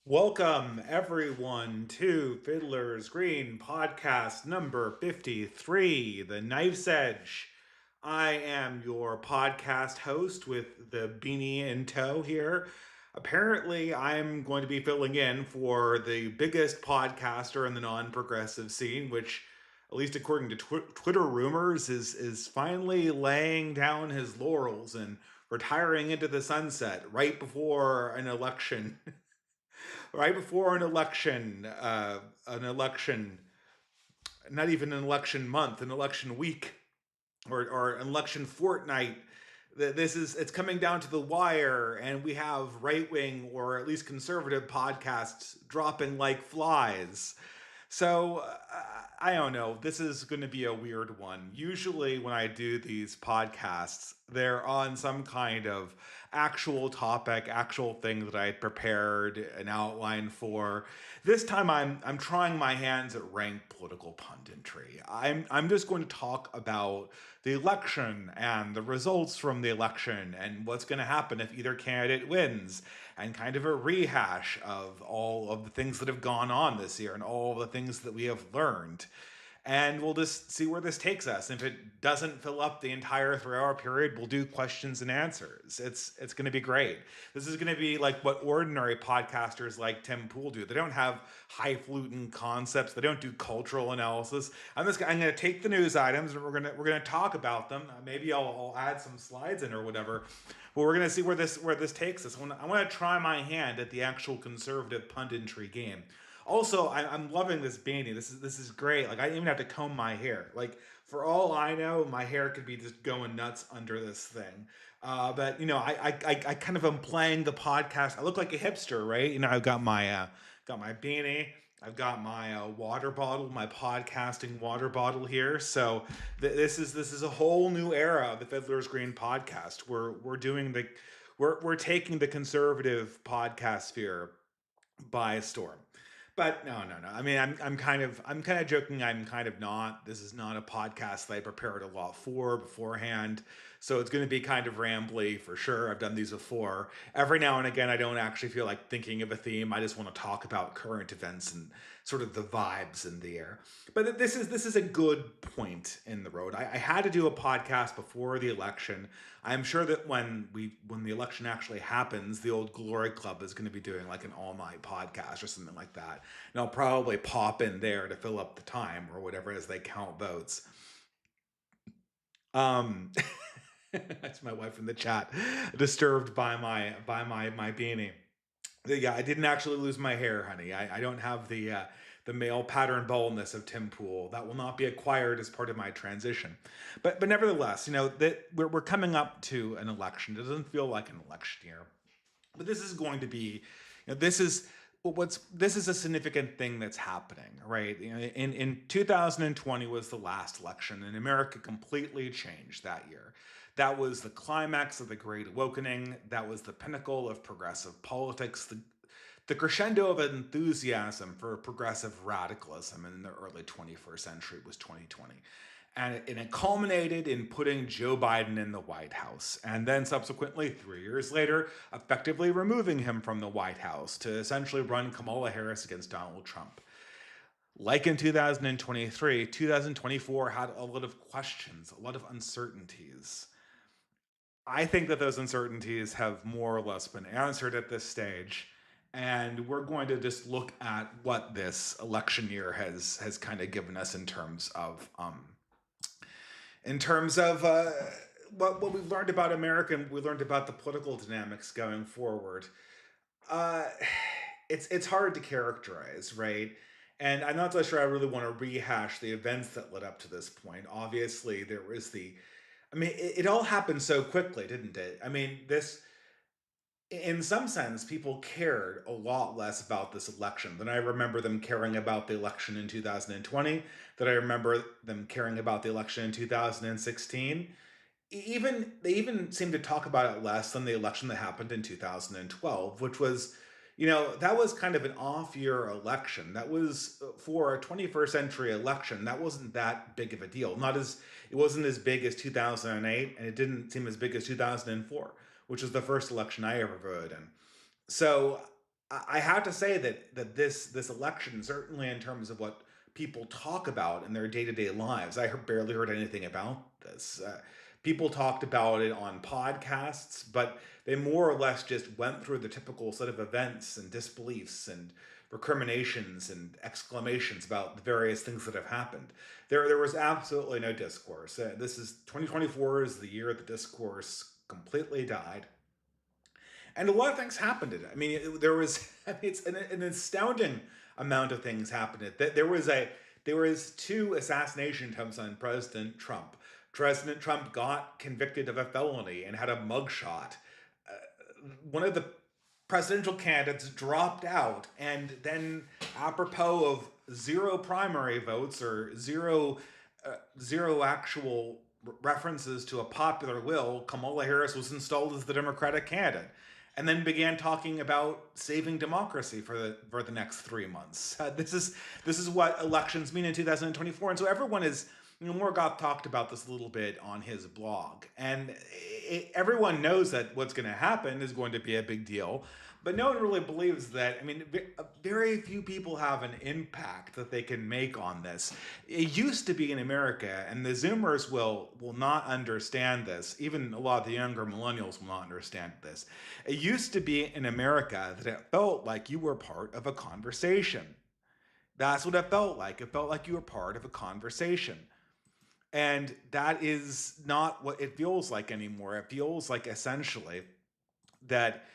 Welcome, everyone, to Fiddler's Green podcast number 53, The Knife's Edge. I am your podcast host with the beanie in tow here. Apparently, I'm going to be filling in for the biggest podcaster in the non progressive scene, which, at least according to Twitter rumors, is finally laying down his laurels and retiring into the sunset right before an election. Right before an election, not even an election month, an election week, or an election fortnight. It's coming down to the wire, and we have right wing or at least conservative podcasts dropping like flies. So I don't know. This is going to be a weird one. Usually, when I do these podcasts, they're on some kind of actual topic, actual thing that I had prepared an outline for. This time, I'm trying my hands at rank political punditry. I'm just going to talk about the election and the results from the election and what's going to happen if either candidate wins, and kind of a rehash of all of the things that have gone on this year and all the things that we have learned. And we'll just see where this takes us. If it doesn't fill up the entire 3 hour period, we'll do questions and answers. It's going to be great. This is going to be like what ordinary podcasters like Tim Pool do. They don't have highfalutin concepts. They don't do cultural analysis. I'm going to take the news items and we're gonna talk about them. Maybe I'll add some slides in or whatever. But we're gonna see where this takes us. I want to try my hand at the actual conservative punditry game. Also, I'm loving this beanie. This is great. Like, I didn't even have to comb my hair. Like, for all I know, my hair could be just going nuts under this thing. But I kind of am playing the podcast. I look like a hipster, right? I've got my beanie. I've got my water bottle, my podcasting water bottle here. So this is a whole new era of the Fiddler's Green podcast. We're taking the conservative podcast sphere by storm. But no. I mean, I'm kind of joking. I'm kind of not. This is not a podcast that I prepared a lot for beforehand, so it's going to be kind of rambly for sure. I've done these before. Every now and again, I don't actually feel like thinking of a theme. I just want to talk about current events and sort of the vibes in the air. But this is a good point in the road. I had to do a podcast before the election. I'm sure that when the election actually happens, the old Glory Club is going to be doing like an all night podcast or something like that, and I'll probably pop in there to fill up the time or whatever as they count votes. Um, that's my wife in the chat, disturbed by my beanie. Yeah, I didn't actually lose my hair, honey. I don't have the male pattern baldness of Tim Pool. That will not be acquired as part of my transition. But nevertheless, that we're coming up to an election. It doesn't feel like an election year, but this is going to be, this is a significant thing that's happening, right? In 2020 was the last election, and America completely changed that year. That was the climax of the Great Awakening. That was the pinnacle of progressive politics. The crescendo of enthusiasm for progressive radicalism in the early 21st century was 2020. And it culminated in putting Joe Biden in the White House, and then subsequently, 3 years later, effectively removing him from the White House to essentially run Kamala Harris against Donald Trump. Like in 2023, 2024 had a lot of questions, a lot of uncertainties. I think that those uncertainties have more or less been answered at this stage. And we're going to just look at what this election year has kind of given us in terms of what we've learned about America, and we learned about the political dynamics going forward. Uh, it's hard to characterize, right? And I'm not so sure I really want to rehash the events that led up to this point. Obviously, there was I mean, it all happened so quickly, didn't it? I mean, in some sense, people cared a lot less about this election than I remember them caring about the election in 2020, that I remember them caring about the election in 2016. They even seem to talk about it less than the election that happened in 2012, which was, that was kind of an off-year election. That was for a 21st century election. That wasn't that big of a deal. Not as It wasn't as big as 2008, and it didn't seem as big as 2004, which was the first election I ever voted in. So I have to say that this election, certainly in terms of what people talk about in their day-to-day lives, barely heard anything about this. People talked about it on podcasts, but they more or less just went through the typical set of events and disbeliefs and recriminations and exclamations about the various things that have happened. There was absolutely no discourse. This is 2024 is the year the discourse completely died, and a lot of things happened in it. I mean, there was it's an astounding amount of things happened. There was two assassination attempts on President Trump. President Trump got convicted of a felony and had a mugshot. One of the presidential candidates dropped out, and then apropos of zero primary votes or zero actual references to a popular will, Kamala Harris was installed as the Democratic candidate, and then began talking about saving democracy for the next 3 months. This is what elections mean in 2024, and so everyone is. Morgoth talked about this a little bit on his blog, and everyone knows that what's going to happen is going to be a big deal, but no one really believes that. I mean, very few people have an impact that they can make on this. It used to be in America, and the Zoomers will not understand this. Even a lot of the younger millennials will not understand this. It used to be in America that it felt like you were part of a conversation. That's what it felt like. It felt like you were part of a conversation. And that is not what it feels like anymore. It feels like essentially that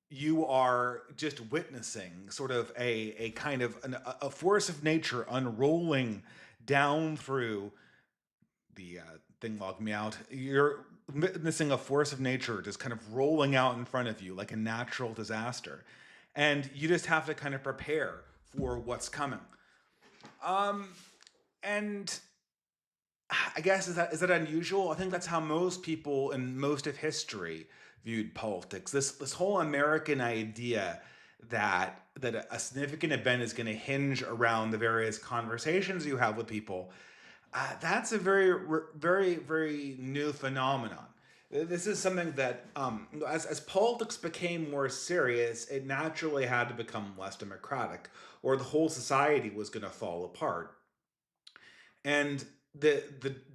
you are just witnessing sort of a kind of a force of nature unrolling down through the thing logged me out. You're witnessing a force of nature just kind of rolling out in front of you like a natural disaster. And you just have to kind of prepare for what's coming. And I guess is that unusual? I think that's how most people in most of history viewed politics. This whole American idea that a significant event is going to hinge around the various conversations you have with people. That's a very new phenomenon. This is something that, as politics became more serious, it naturally had to become less democratic, or the whole society was going to fall apart. And the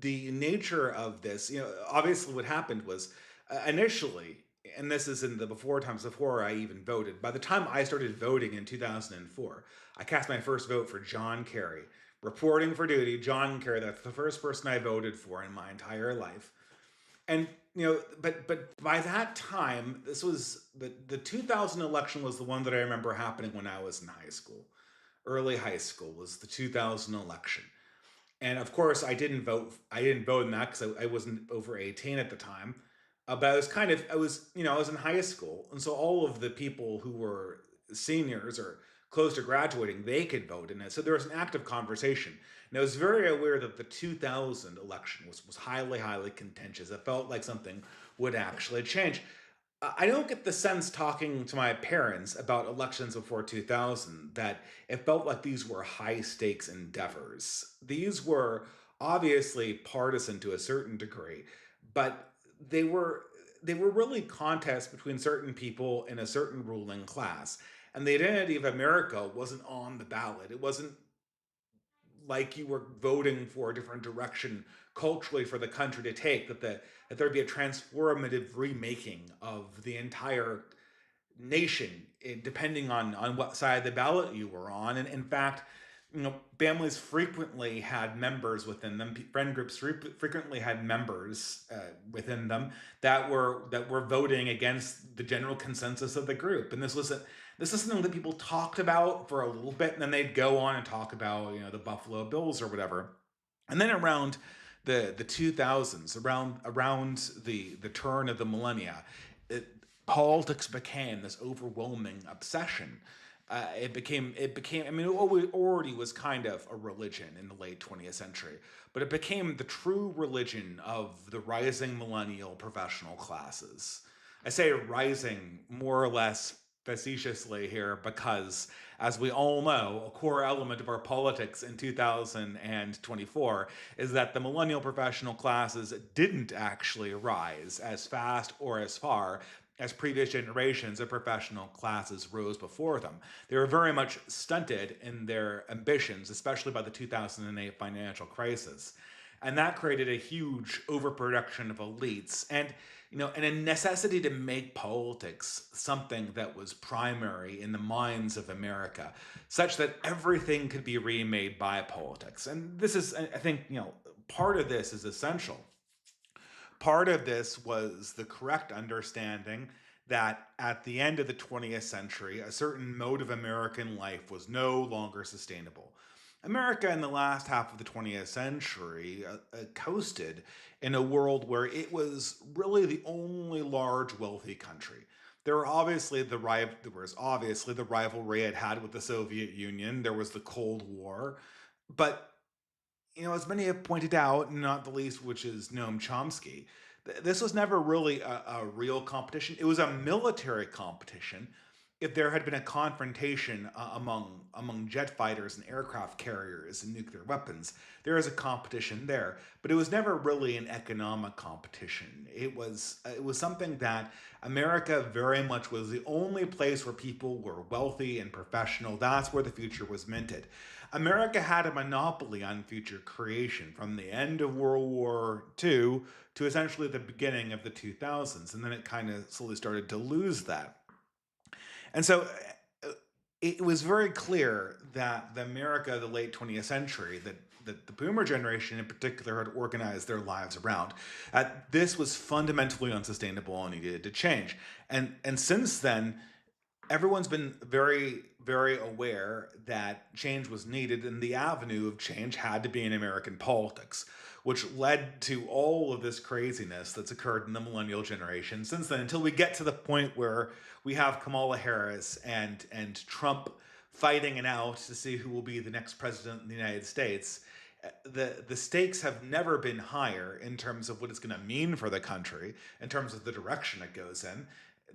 nature of this, obviously what happened was, initially, and this is in the before times before I even voted. By the time I started voting in 2004, I cast my first vote for John Kerry, reporting for duty. John Kerry, that's the first person I voted for in my entire life. And but by that time, this was the 2000 election was the one that I remember happening when I was in high school. Early high school was the 2000 election. And of course, I didn't vote. I didn't vote in that because I wasn't over 18 at the time. But I was in high school, and so all of the people who were seniors or close to graduating, they could vote in it. So there was an active conversation. And I was very aware that the 2000 election was highly contentious. It felt like something would actually change. I don't get the sense talking to my parents about elections before 2000 that it felt like these were high stakes endeavors. These were obviously partisan to a certain degree, but they were they were really contests between certain people in a certain ruling class. And the identity of America wasn't on the ballot. It wasn't like you were voting for a different direction culturally for the country to take, that there'd be a transformative remaking of the entire nation, depending on what side of the ballot you were on. And in fact, families frequently had members within them. Friend groups frequently had members within them that were voting against the general consensus of the group. And this is something that people talked about for a little bit, and then they'd go on and talk about the Buffalo Bills or whatever. And then around the 2000s, around the turn of the millennia, politics became this overwhelming obsession. It became. I mean, it already was kind of a religion in the late 20th century, but it became the true religion of the rising millennial professional classes. I say rising more or less facetiously here because, as we all know, a core element of our politics in 2024 is that the millennial professional classes didn't actually rise as fast or as far as previous generations of professional classes rose before them. They were very much stunted in their ambitions, especially by the 2008 financial crisis. And that created a huge overproduction of elites and a necessity to make politics something that was primary in the minds of America, such that everything could be remade by politics. And this is, I think, part of this is essential. Part of this was the correct understanding that at the end of the 20th century, a certain mode of American life was no longer sustainable. America in the last half of the 20th century coasted in a world where it was really the only large wealthy country. There was obviously the rivalry it had with the Soviet Union. There was the Cold War, but as many have pointed out, not the least which is Noam Chomsky, this was never really a real competition. It was a military competition. If there had been a confrontation among jet fighters and aircraft carriers and nuclear weapons, there is a competition there. But it was never really an economic competition. It was something that America very much was the only place where people were wealthy and professional. That's where the future was minted. America had a monopoly on future creation from the end of World War II to essentially the beginning of the 2000s. And then it kind of slowly started to lose that. And so it was very clear that the America of the late 20th century, that the boomer generation in particular had organized their lives around, this was fundamentally unsustainable and needed to change. And since then, everyone's been very, very aware that change was needed, and the avenue of change had to be in American politics, which led to all of this craziness that's occurred in the millennial generation since then, until we get to the point where we have Kamala Harris and Trump fighting it out to see who will be the next president in the United States. The stakes have never been higher in terms of what it's going to mean for the country, in terms of the direction it goes in.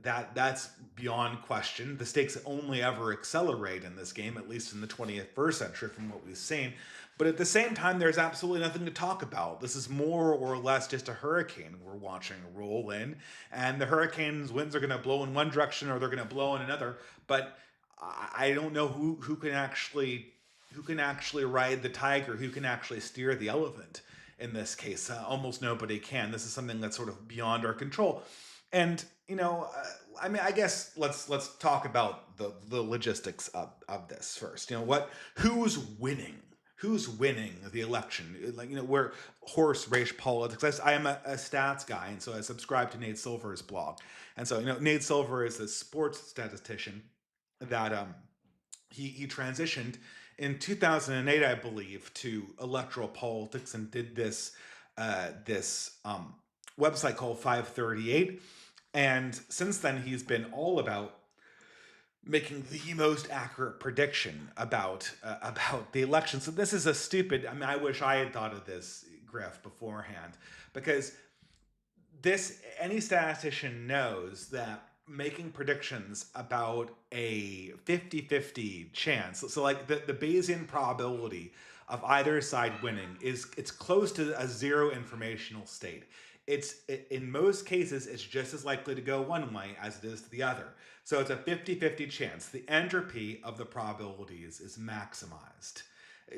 That's beyond question. The stakes only ever accelerate in this game, at least in the 21st century, from what we've seen. But at the same time, there's absolutely nothing to talk about. This is more or less just a hurricane we're watching roll in, and the hurricane's winds are going to blow in one direction or they're going to blow in another. But I don't know who can actually ride the tiger, who can actually steer the elephant. In this case, almost nobody can. This is something that's sort of beyond our control. And I guess let's talk about the logistics of this first. Who's winning? Who's winning the election? We're horse race politics. I am a stats guy, and so I subscribe to Nate Silver's blog. And so Nate Silver is a sports statistician that he transitioned in 2008, I believe, to electoral politics and did this website called 538. And since then, he's been all about making the most accurate prediction about the election. So this is a stupid. I wish I had thought of this grift beforehand, because any statistician knows that making predictions about a 50-50 chance, so like the Bayesian probability of either side winning, it's close to a zero informational state. In most cases, it's just as likely to go one way as it is to the other. So it's a 50-50 chance. The entropy of the probabilities is maximized.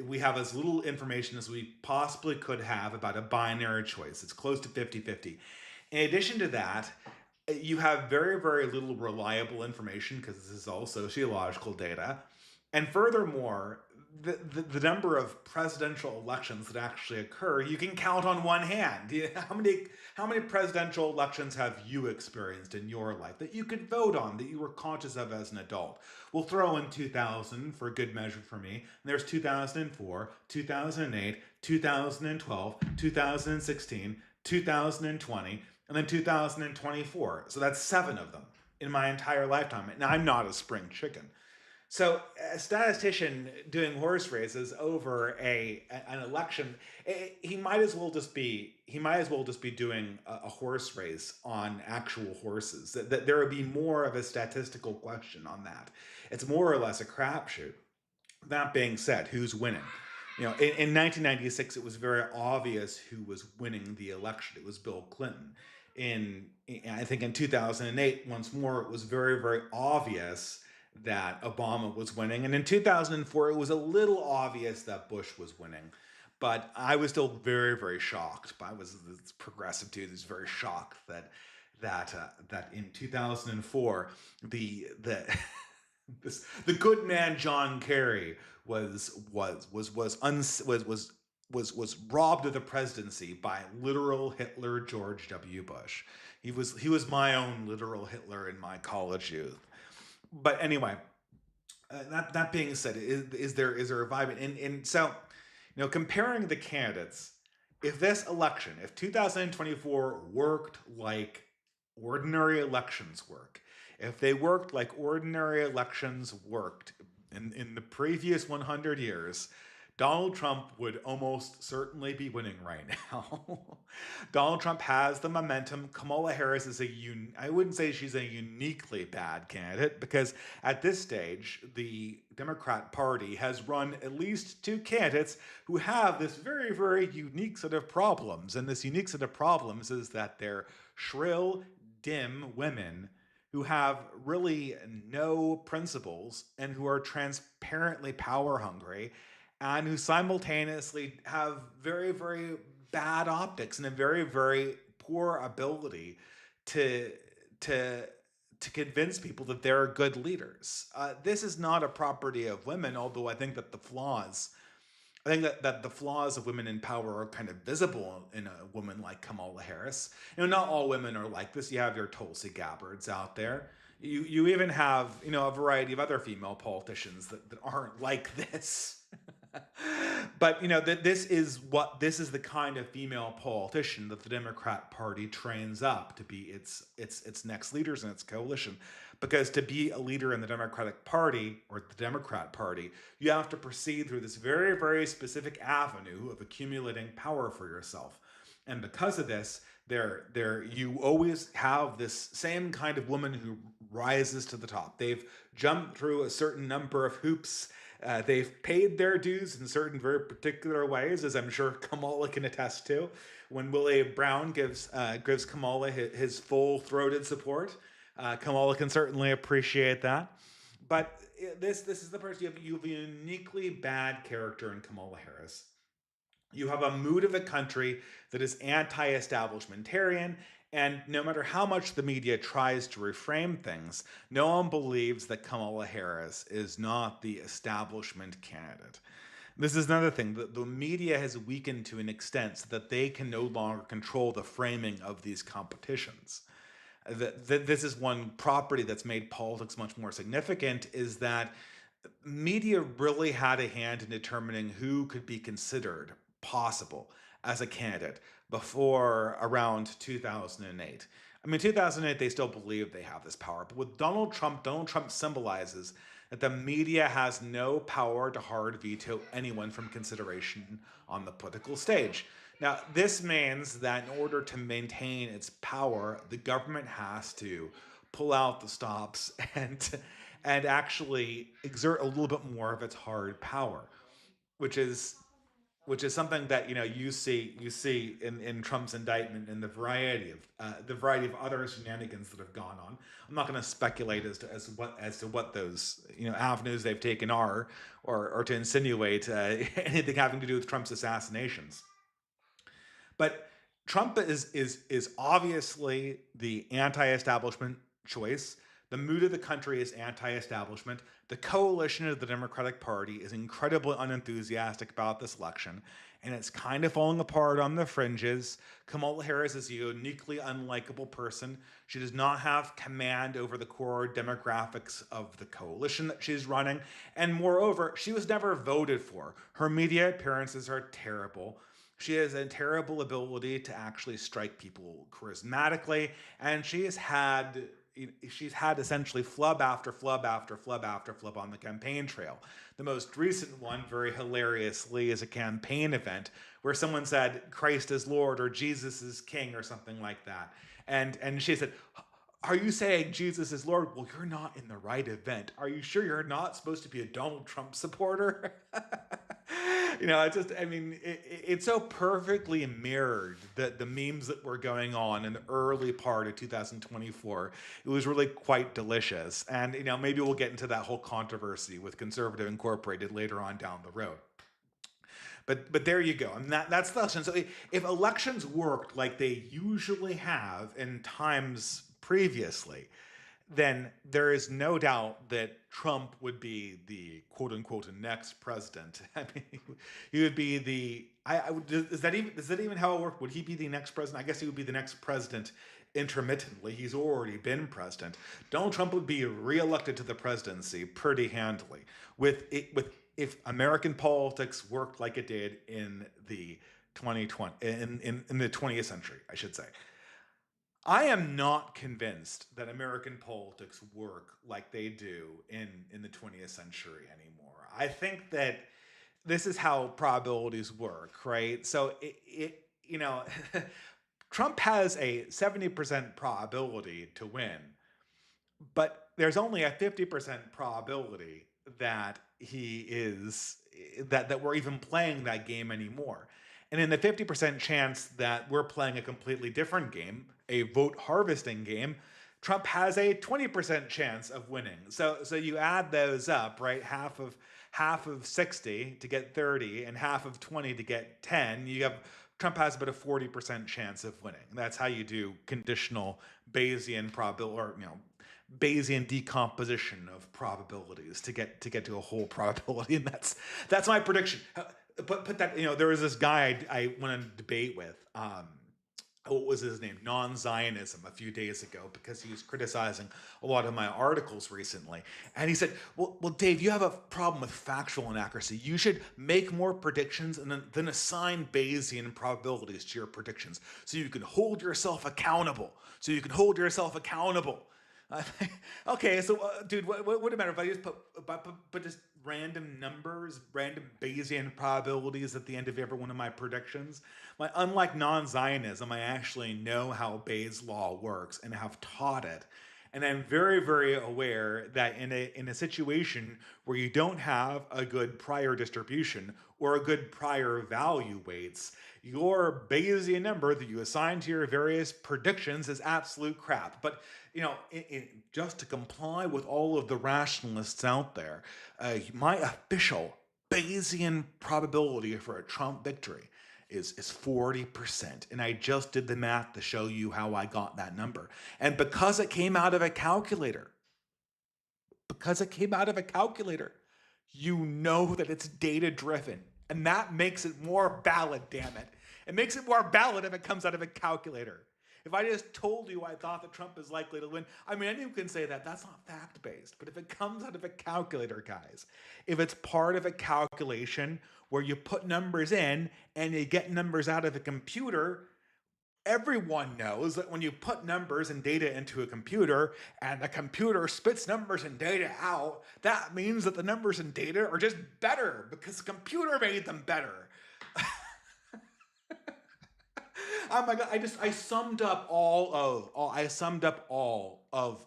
We have as little information as we possibly could have about a binary choice. It's close to 50-50. In addition to that, you have very, very little reliable information, because this is all sociological data. And furthermore, the number of presidential elections that actually occur, you can count on one hand. How many presidential elections have you experienced in your life that you could vote on, that you were conscious of as an adult? We'll throw in 2000 for a good measure for me. And there's 2004, 2008, 2012, 2016, 2020, and then 2024. So that's 7 of them in my entire lifetime. And I'm not a spring chicken. So a statistician doing horse races over an election, he might as well just be doing a horse race on actual horses. That there would be more of a statistical question on that. It's more or less a crapshoot. That being said, who's winning? In 1996, it was very obvious who was winning the election. It was Bill Clinton. I think in 2008, once more, it was very, very obvious that Obama was winning. And in 2004, it was a little obvious that Bush was winning. But I was still very, very shocked. I was this progressive dude who's very shocked that in 2004 the the good man John Kerry was robbed of the presidency by literal Hitler George W. Bush. He was my own literal Hitler in my college youth. But anyway, that being said, is there a vibe in so comparing the candidates, if this election, if 2024 worked like ordinary elections work, if they worked like ordinary elections worked in the previous 100 years, Donald Trump would almost certainly be winning right now. Donald Trump has the momentum. Kamala Harris is I wouldn't say she's a uniquely bad candidate, because at this stage, the Democrat Party has run at least two candidates who have this very, very unique set of problems. And this unique set of problems is that they're shrill, dim women who have really no principles and who are transparently power hungry and who simultaneously have very, very bad optics and a very, very poor ability to to to convince people that they're good leaders. This is not a property of women, although I think that the flaws of women in power are kind of visible in a woman like Kamala Harris. Not all women are like this. You have your Tulsi Gabbards out there. You even have a variety of other female politicians that aren't like this. But that this is the kind of female politician that the Democrat Party trains up to be its next leaders in its coalition. Because to be a leader in the Democratic Party or the Democrat Party, you have to proceed through this very, very specific avenue of accumulating power for yourself. And because of this, you always have this same kind of woman who rises to the top. They've jumped through a certain number of hoops. They've paid their dues in certain very particular ways, as I'm sure Kamala can attest to. When Willie Brown gives Kamala his full-throated support, Kamala can certainly appreciate that. But this is the person. You have a uniquely bad character in Kamala Harris. You have a mood of the country that is anti-establishmentarian, and no matter how much the media tries to reframe things, no one believes that Kamala Harris is not the establishment candidate. This is another thing. The media has weakened to an extent so that they can no longer control the framing of these competitions. This is one property that's made politics much more significant, is that media really had a hand in determining who could be considered possible as a candidate before around 2008. I mean, 2008, they still believe they have this power. But with Donald Trump symbolizes that the media has no power to hard veto anyone from consideration on the political stage. Now, this means that in order to maintain its power, the government has to pull out the stops and actually exert a little bit more of its hard power, which is something that you see in Trump's indictment and the variety of other shenanigans that have gone on. I'm not going to speculate as to what those avenues they've taken are, or to insinuate anything having to do with Trump's assassinations. But Trump is obviously the anti-establishment choice. The mood of the country is anti-establishment. The coalition of the Democratic Party is incredibly unenthusiastic about this election, and it's kind of falling apart on the fringes. Kamala Harris is a uniquely unlikable person. She does not have command over the core demographics of the coalition that she's running, and moreover, she was never voted for. Her media appearances are terrible. She has a terrible ability to actually strike people charismatically, and she's had essentially flub after flub after flub after flub on the campaign trail. The most recent one, very hilariously, is a campaign event where someone said Christ is Lord or Jesus is King or something like that. And she said, "Are you saying Jesus is Lord? Well, you're not in the right event. Are you sure you're not supposed to be a Donald Trump supporter?" It's just, I mean, it's so perfectly mirrored that the memes that were going on in the early part of 2024. It was really quite delicious. And, maybe we'll get into that whole controversy with Conservative Incorporated later on down the road. But there you go. And that's the lesson. So if elections worked like they usually have in times previously, then there is no doubt that Trump would be the quote unquote next president. I mean, he would be the. Is that even how it worked? Would he be the next president? I guess he would be the next president intermittently. He's already been president. Donald Trump would be reelected to the presidency pretty handily with if American politics worked like it did in the 2020 in the 20th century, I should say. I am not convinced that American politics work like they do in the 20th century anymore. I think that this is how probabilities work, right? So Trump has a 70% probability to win, but there's only a 50% probability that he is that we're even playing that game anymore. And in the 50% chance that we're playing a completely different game, a vote harvesting game, Trump has a 20% chance of winning. So you add those up, right? Half of 60 to get 30 and half of 20 to get 10. Trump has about a 40% chance of winning. That's how you do conditional Bayesian probability, or Bayesian decomposition of probabilities to get to a whole probability, and that's my prediction. But that there was this guy I went on a debate with. What was his name? Non-Zionism a few days ago, because he was criticizing a lot of my articles recently, and he said, "Well, Dave, you have a problem with factual inaccuracy. You should make more predictions and then assign Bayesian probabilities to your predictions, so you can hold yourself accountable. Okay, so dude, what would it matter if I just put just random numbers, random Bayesian probabilities at the end of every one of my predictions? Unlike non-Zionism, I actually know how Bayes' law works and have taught it. And I'm very, very aware that in a situation where you don't have a good prior distribution or a good prior value weights, your Bayesian number that you assign to your various predictions is absolute crap. But just to comply with all of the rationalists out there, my official Bayesian probability for a Trump victory is 40%. And I just did the math to show you how I got that number. And because it came out of a calculator, you know that it's data driven. And that makes it more valid, damn it. It makes it more valid if it comes out of a calculator. If I just told you I thought that Trump is likely to win, I mean, anyone can say that. That's not fact-based. But if it comes out of a calculator, guys, if it's part of a calculation where you put numbers in and you get numbers out of a computer, everyone knows that when you put numbers and data into a computer and the computer spits numbers and data out, that means that the numbers and data are just better because the computer made them better. Oh my god! I summed up all of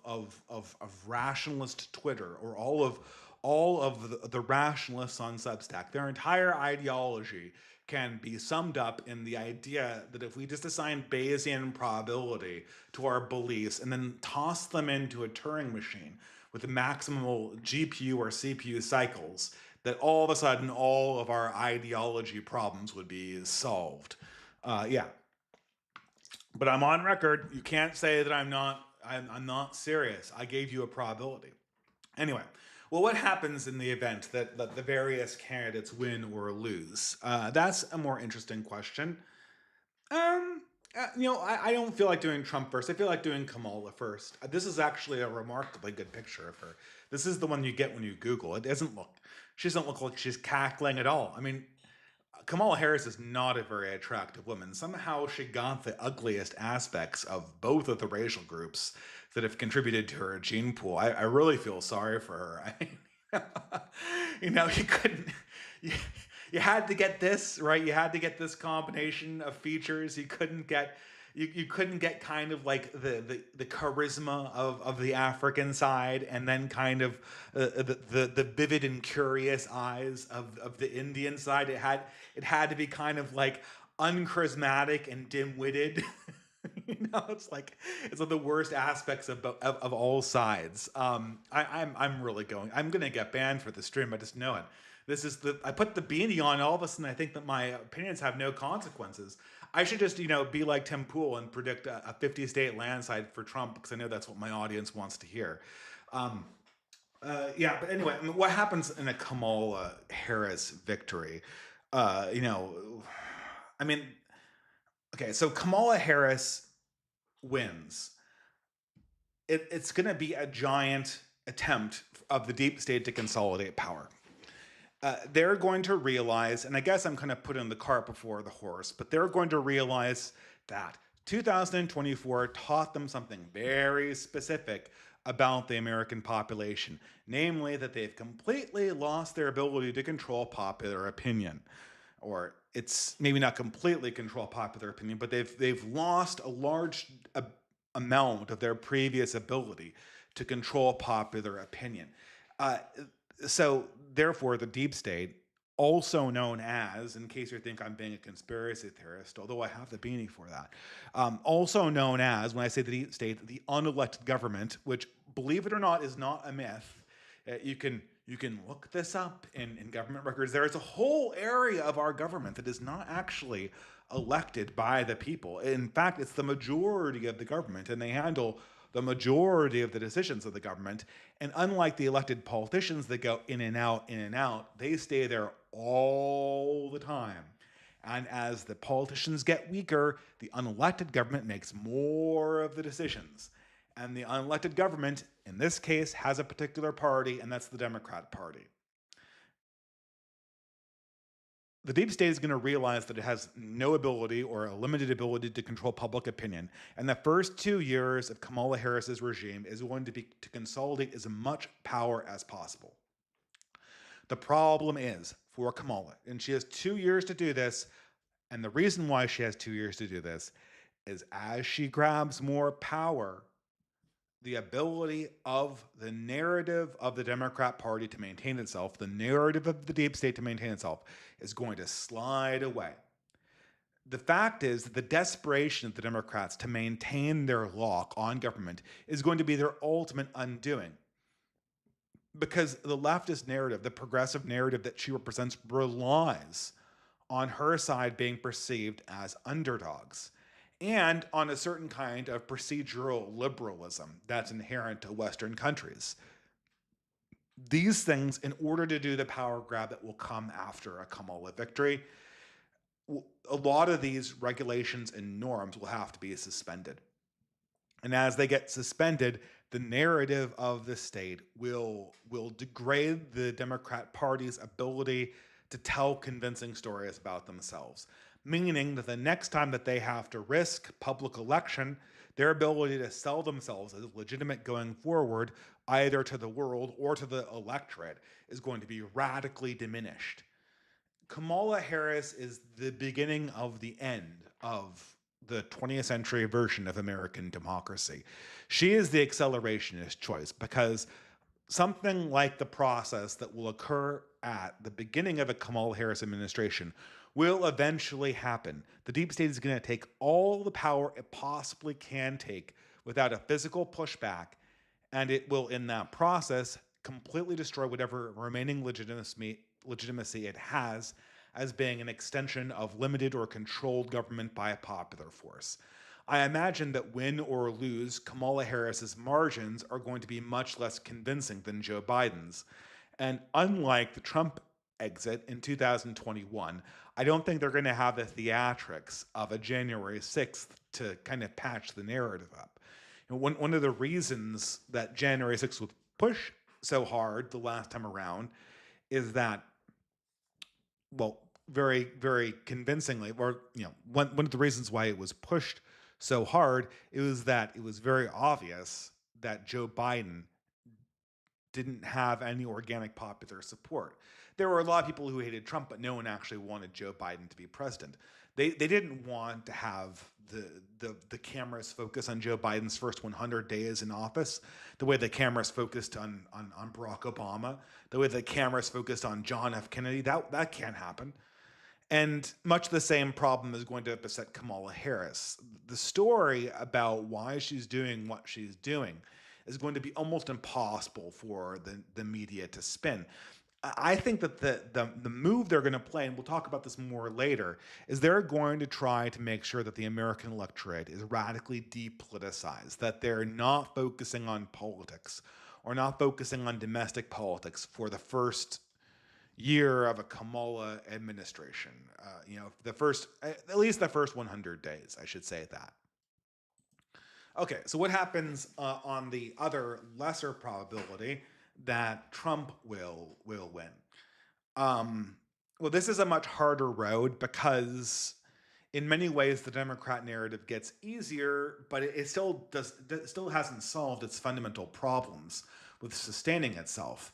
rationalist Twitter, or all of the rationalists on Substack. Their entire ideology can be summed up in the idea that if we just assign Bayesian probability to our beliefs and then toss them into a Turing machine with the maximal GPU or CPU cycles, that all of a sudden all of our ideology problems would be solved. Yeah. But I'm on record. You can't say that I'm not serious. I gave you a probability. Anyway, well, what happens in the event that the various candidates win or lose? That's a more interesting question. I don't feel like doing Trump first. I feel like doing Kamala first. This is actually a remarkably good picture of her. This is the one you get when you Google. She doesn't look like she's cackling at all. I mean, Kamala Harris is not a very attractive woman. Somehow she got the ugliest aspects of both of the racial groups that have contributed to her gene pool. I really feel sorry for her. You couldn't. You had to get this, right? You had to get this combination of features. You couldn't get you couldn't get kind of like the charisma of the African side, and then kind of the vivid and curious eyes of the Indian side. It had to be kind of like uncharismatic and dim-witted. It's like the worst aspects of all sides. I'm gonna get banned for the stream. I just know it. I put the beanie on. All of a sudden, I think that my opinions have no consequences. I should just be like Tim Pool and predict a 50 state landslide for Trump, because I know that's what my audience wants to hear. Um, yeah, but anyway, I mean, what happens in a Kamala Harris victory? Uh, you know, I mean, okay, so Kamala Harris wins. It's going to be a giant attempt of the deep state to consolidate power. They're going to realize, and I guess I'm kind of putting the cart before the horse, but they're going to realize that 2024 taught them something very specific about the American population, namely that they've completely lost their ability to control popular opinion. Or it's maybe not completely control popular opinion, but they've lost a large amount of their previous ability to control popular opinion. Uh, so therefore, the deep state, also known as, in case you think I'm being a conspiracy theorist, although I have the beanie for that, also known as, when I say the deep state, the unelected government, which, believe it or not, is not a myth. You can look this up in government records. There is a whole area of our government that is not actually elected by the people. In fact, it's the majority of the government, and they handle the majority of the decisions of the government. And unlike the elected politicians that go in and out, they stay there all the time. And as the politicians get weaker, the unelected government makes more of the decisions. And the unelected government, in this case, has a particular party, and that's the Democrat Party. The deep state is going to realize that it has no ability or a limited ability to control public opinion. And the first 2 years of Kamala Harris's regime is going to be to consolidate as much power as possible. The problem is for Kamala, and she has 2 years to do this, and the reason why she has 2 years to do this is as she grabs more power, the ability of the narrative of the Democrat Party to maintain itself, the narrative of the deep state to maintain itself, is going to slide away. The fact is that the desperation of the Democrats to maintain their lock on government is going to be their ultimate undoing. Because the leftist narrative, the progressive narrative that she represents, relies on her side being perceived as underdogs, and on a certain kind of procedural liberalism that's inherent to Western countries. These things, in order to do the power grab that will come after a Kamala victory, a lot of these regulations and norms will have to be suspended. And as they get suspended, the narrative of the state will degrade the Democrat Party's ability to tell convincing stories about themselves, meaning that the next time that they have to risk public election, their ability to sell themselves as legitimate going forward, either to the world or to the electorate, is going to be radically diminished. Kamala Harris is the beginning of the end of the 20th century version of American democracy. She is the accelerationist choice because something like the process that will occur at the beginning of a Kamala Harris administration will eventually happen. The deep state is going to take all the power it possibly can take without a physical pushback, and it will, in that process, completely destroy whatever remaining legitimacy it has as being an extension of limited or controlled government by a popular force. I imagine that win or lose, Kamala Harris's margins are going to be much less convincing than Joe Biden's. And unlike the Trump exit in 2021, I don't think they're going to have the theatrics of a January 6th to kind of patch the narrative up. One of the reasons that January 6th was pushed so hard the last time around is that, well, very, very convincingly, or one of the reasons why it was pushed so hard, it was that it was very obvious that Joe Biden didn't have any organic popular support. there were a lot of people who hated Trump, but no one actually wanted Joe Biden to be president. They didn't want to have the cameras focus on Joe Biden's first 100 days in office, the way the cameras focused on Barack Obama, the way the cameras focused on John F. Kennedy. That can't happen. And much the same problem is going to beset Kamala Harris. The story about why she's doing what she's doing is going to be almost impossible for the media to spin. I think that the move they're going to play, and we'll talk about this more later, is they're going to try to make sure that the American electorate is radically depoliticized, that they're not focusing on politics or not focusing on domestic politics for the first year of a Kamala administration. At least the first 100 days, I should say that. Okay, so what happens on the other lesser probability that Trump will win? Well, this is a much harder road because in many ways the Democrat narrative gets easier, but it still hasn't solved its fundamental problems with sustaining itself.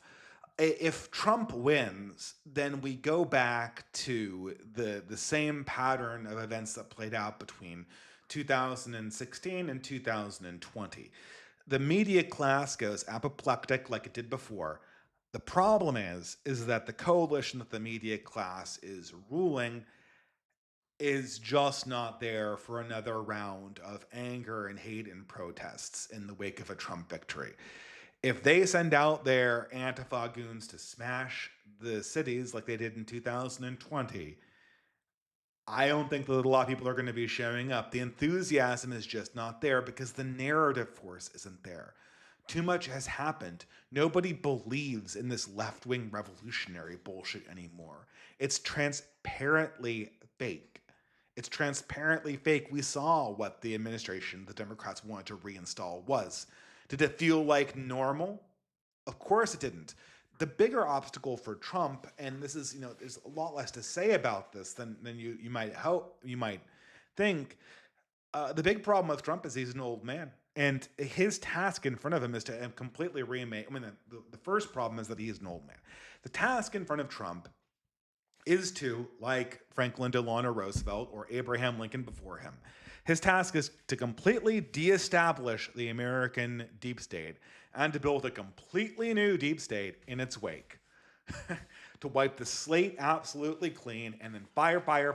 If Trump wins, then we go back to the same pattern of events that played out between 2016 and 2020. The media class goes apoplectic like it did before. The problem is that the coalition that the media class is ruling is just not there for another round of anger and hate and protests in the wake of a Trump victory. If they send out their Antifa goons to smash the cities like they did in 2020, I don't think that a lot of people are going to be showing up. The enthusiasm is just not there because the narrative force isn't there. Too much has happened. Nobody believes in this left-wing revolutionary bullshit anymore. It's transparently fake. It's transparently fake. We saw what the administration, the Democrats wanted to reinstall was. Did it feel like normal? Of course it didn't. The bigger obstacle for Trump, and this is, there's a lot less to say about this than you might think. The big problem with Trump is he's an old man. And his task in front of him is to completely remake. The first problem is that he is an old man. The task in front of Trump is to, like Franklin Delano Roosevelt or Abraham Lincoln before him, his task is to completely deestablish the American deep state and to build a completely new deep state in its wake. To wipe the slate absolutely clean and then fire, hire.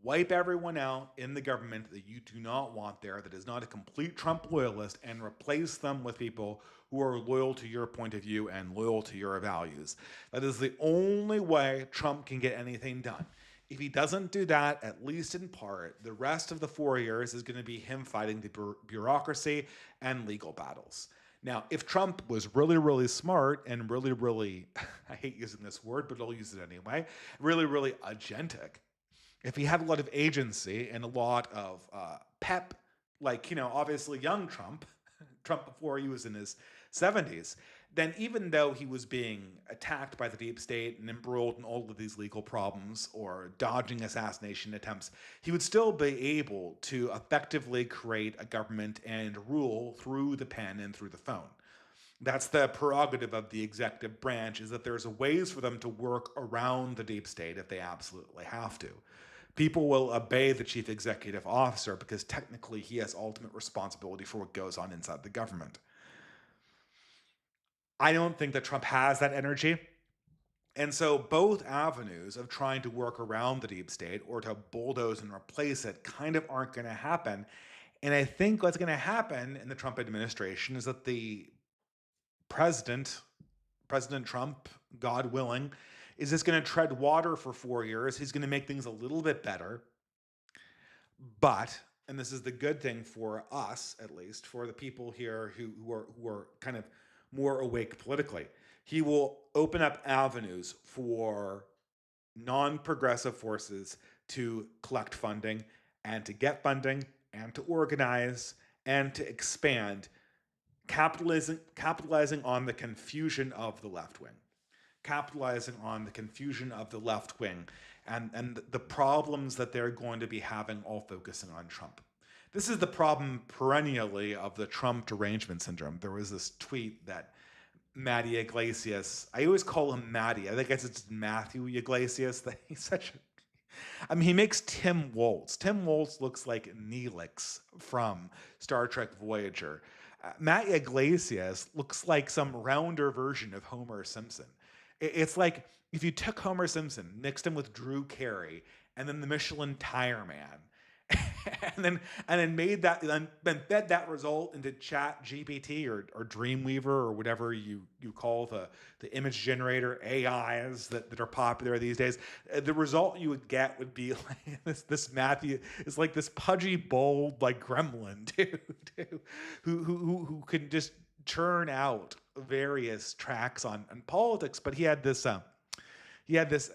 Wipe everyone out in the government that you do not want there, that is not a complete Trump loyalist, and replace them with people who are loyal to your point of view and loyal to your values. That is the only way Trump can get anything done. If he doesn't do that, at least in part, the rest of the 4 years is going to be him fighting the bureaucracy and legal battles. Now, if Trump was really, really smart and really, really, I hate using this word, but I'll use it anyway, really, really agentic, if he had a lot of agency and a lot of pep, like, obviously young Trump, Trump before he was in his 70s, then even though he was being attacked by the deep state and embroiled in all of these legal problems or dodging assassination attempts, he would still be able to effectively create a government and rule through the pen and through the phone. That's the prerogative of the executive branch, is that there's ways for them to work around the deep state if they absolutely have to. People will obey the chief executive officer because technically he has ultimate responsibility for what goes on inside the government. I don't think that Trump has that energy. And so both avenues of trying to work around the deep state or to bulldoze and replace it kind of aren't going to happen. And I think what's going to happen in the Trump administration is that the President Trump, God willing, is just going to tread water for 4 years. He's going to make things a little bit better. But, and this is the good thing for us, at least, for the people here who are kind of more awake politically, he will open up avenues for non-progressive forces to collect funding and to get funding and to organize and to expand, capitalizing on the confusion of the left wing. Capitalizing on the confusion of the left wing and the problems that they're going to be having, all focusing on Trump. This is the problem perennially of the Trump derangement syndrome. There was this tweet that Matty Iglesias. I always call him Matty. I guess it's Matthew Iglesias. That he's such a. I mean, he makes Tim Waltz. Tim Waltz looks like Neelix from Star Trek Voyager. Matt Iglesias looks like some rounder version of Homer Simpson. It's like if you took Homer Simpson, mixed him with Drew Carey, and then the Michelin Tire Man, and then made that, then fed that result into Chat GPT or Dreamweaver or whatever you call the image generator AIs that are popular these days. The result you would get would be like this Matthew is like this pudgy, bold, like gremlin dude who can just churn out various tracks on politics. But he had this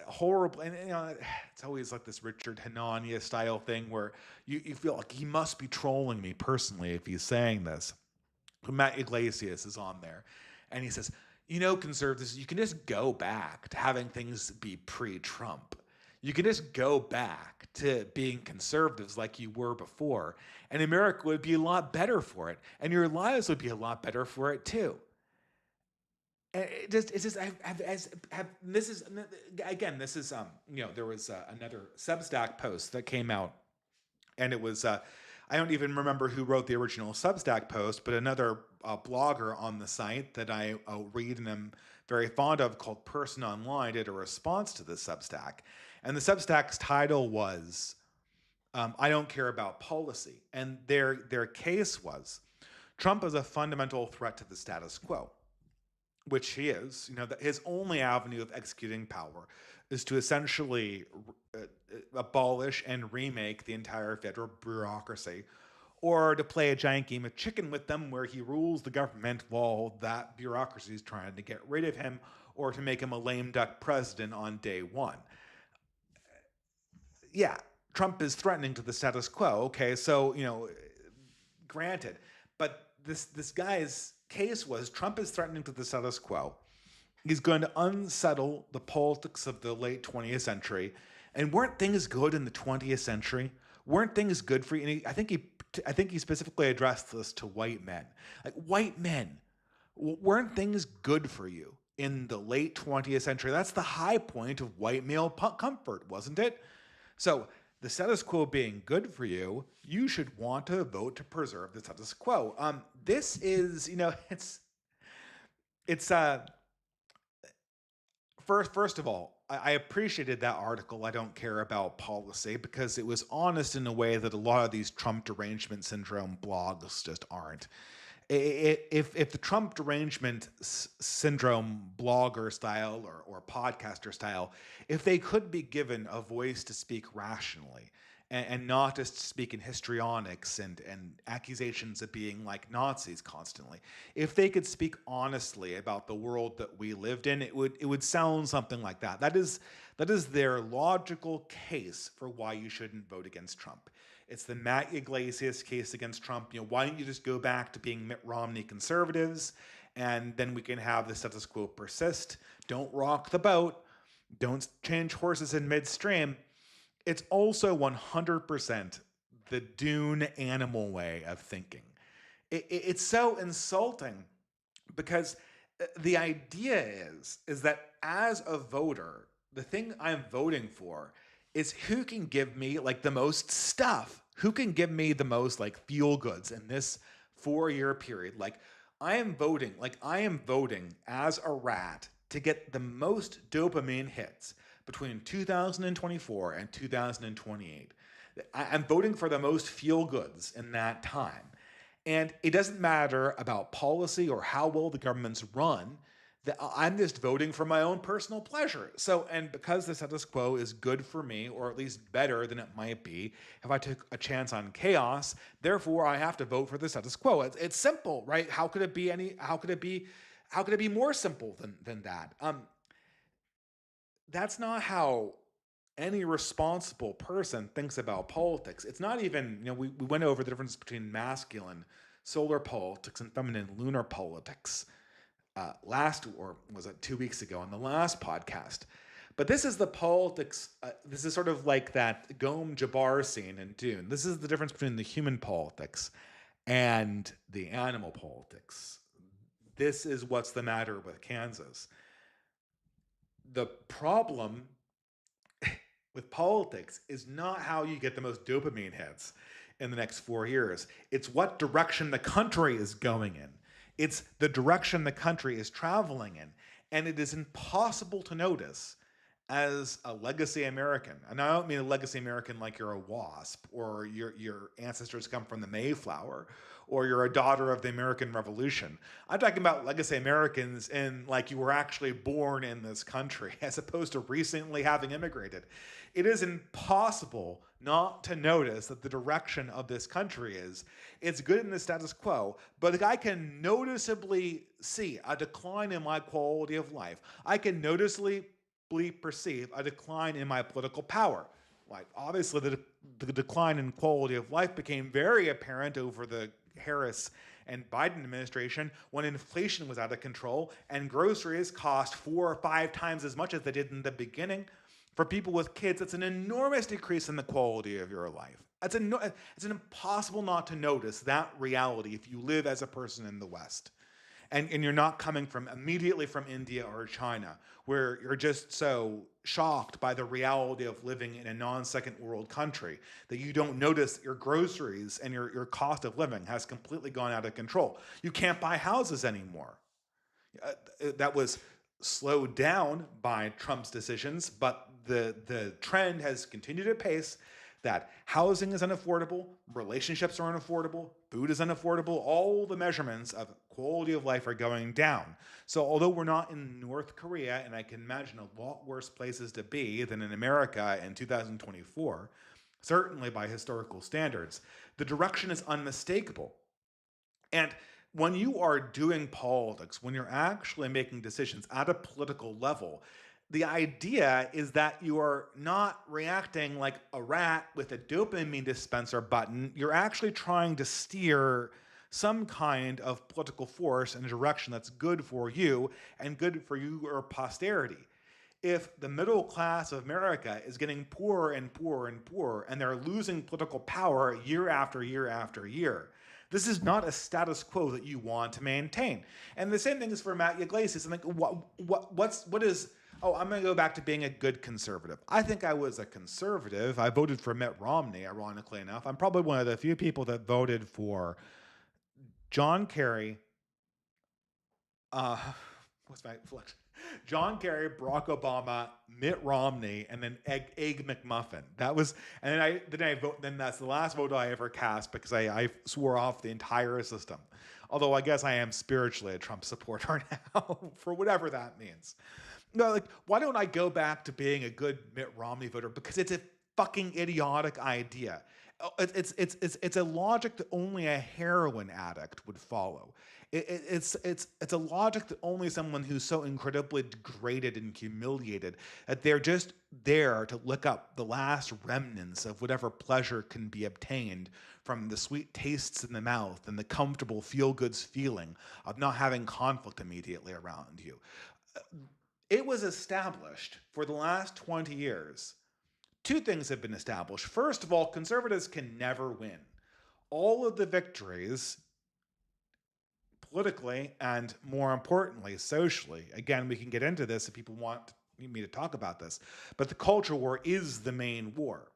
horrible, and it's always like this Richard Hanania style thing where you feel like he must be trolling me personally if he's saying this. Matt Iglesias is on there, and he says, conservatives, you can just go back to having things be pre-Trump. You can just go back to being conservatives like you were before, and America would be a lot better for it, and your lives would be a lot better for it too. And this is, again, this is, there was another Substack post that came out, and it was, I don't even remember who wrote the original Substack post, but another blogger on the site that I read and am very fond of, called Person Online, did a response to this Substack. And the Substack's title was, I don't care about policy. And their case was, Trump is a fundamental threat to the status quo, which he is. That his only avenue of executing power is to essentially abolish and remake the entire federal bureaucracy, or to play a giant game of chicken with them where he rules the government while that bureaucracy is trying to get rid of him, or to make him a lame duck president on day one. Yeah, Trump is threatening to the status quo. Okay, so, granted, but this guy's case was, Trump is threatening to the status quo. He's going to unsettle the politics of the late 20th century. And weren't things good in the 20th century? Weren't things good for you? And I think he specifically addressed this to white men. Like, white men, weren't things good for you in the late 20th century? That's the high point of white male comfort, wasn't it? So the status quo being good for you, you should want to vote to preserve the status quo. This is, it's first of all, I appreciated that article, I Don't Care About Policy, because it was honest in a way that a lot of these Trump derangement syndrome blogs just aren't. If the Trump derangement syndrome blogger style or podcaster style, if they could be given a voice to speak rationally and not just speak in histrionics and accusations of being like Nazis constantly, if they could speak honestly about the world that we lived in, it would sound something like that. That is their logical case for why you shouldn't vote against Trump. It's the Matt Iglesias case against Trump. Why don't you just go back to being Mitt Romney conservatives, and then we can have the status quo persist. Don't rock the boat. Don't change horses in midstream. It's also 100% the Dune animal way of thinking. It's so insulting because the idea is that as a voter, the thing I'm voting for is who can give me like the most stuff, who can give me the most like feel goods in this 4-year period. Like I am voting as a rat to get the most dopamine hits between 2024 and 2028. I'm voting for the most feel goods in that time. And it doesn't matter about policy or how well the government's run. I'm just voting for my own personal pleasure. So, and because the status quo is good for me, or at least better than it might be if I took a chance on chaos, therefore I have to vote for the status quo. It's simple, right? How could it be more simple than that? That's not how any responsible person thinks about politics. It's not even, we went over the difference between masculine solar politics and feminine lunar politics or was it 2 weeks ago on the last podcast. But this is the politics, this is sort of like that Gom Jabbar scene in Dune. This is the difference between the human politics and the animal politics. this is what's the matter with Kansas. The problem with politics is not how you get the most dopamine hits in the next 4 years. It's what direction the country is going in. It's the direction the country is traveling in. And it is impossible to notice as a legacy American. And I don't mean a legacy American like you're a wasp or your ancestors come from the Mayflower or you're a daughter of the American Revolution. I'm talking about legacy Americans in like you were actually born in this country as opposed to recently having immigrated. It is impossible not to notice that the direction of this country is it's good in the status quo, but I can noticeably see a decline in my quality of life. I can noticeably perceive a decline in my political power. Like obviously the decline in quality of life became very apparent over the Harris and Biden administration when inflation was out of control and groceries cost 4 or 5 times as much as they did in the beginning. For people with kids, it's an enormous decrease in the quality of your life. It's an impossible not to notice that reality if you live as a person in the West. And you're not coming from immediately from India or China, where you're just so shocked by the reality of living in a non-second world country that you don't notice your groceries and your cost of living has completely gone out of control. You can't buy houses anymore. That was slowed down by Trump's decisions, but the trend has continued at pace that housing is unaffordable, relationships are unaffordable, food is unaffordable, all the measurements of quality of life are going down. So although we're not in North Korea, and I can imagine a lot worse places to be than in America in 2024, certainly by historical standards, the direction is unmistakable. And when you are doing politics, when you're actually making decisions at a political level, the idea is that you are not reacting like a rat with a dopamine dispenser button. You're actually trying to steer some kind of political force in a direction that's good for you and good for your posterity. If the middle class of America is getting poorer and poorer and poorer, and they're losing political power year after year after year, this is not a status quo that you want to maintain. And the same thing is for Matt Iglesias. I'm like, what is? Oh, I'm going to go back to being a good conservative. I think I was a conservative. I voted for Mitt Romney, ironically enough. I'm probably one of the few people that voted for John Kerry. What's my flex? John Kerry, Barack Obama, Mitt Romney, and then Egg McMuffin. That was, and then I vote. Then that's the last vote I ever cast because I swore off the entire system. Although I guess I am spiritually a Trump supporter now, for whatever that means. No, like why don't I go back to being a good Mitt Romney voter? Because it's a fucking idiotic idea. It's a logic that only a heroin addict would follow. It's a logic that only someone who's so incredibly degraded and humiliated that they're just there to lick up the last remnants of whatever pleasure can be obtained from the sweet tastes in the mouth and the comfortable feel-goods feeling of not having conflict immediately around you. It was established for the last 20 years. Two things have been established. First of all, conservatives can never win. All of the victories, politically and more importantly, socially, again, we can get into this if people want me to talk about this, but the culture war is the main war.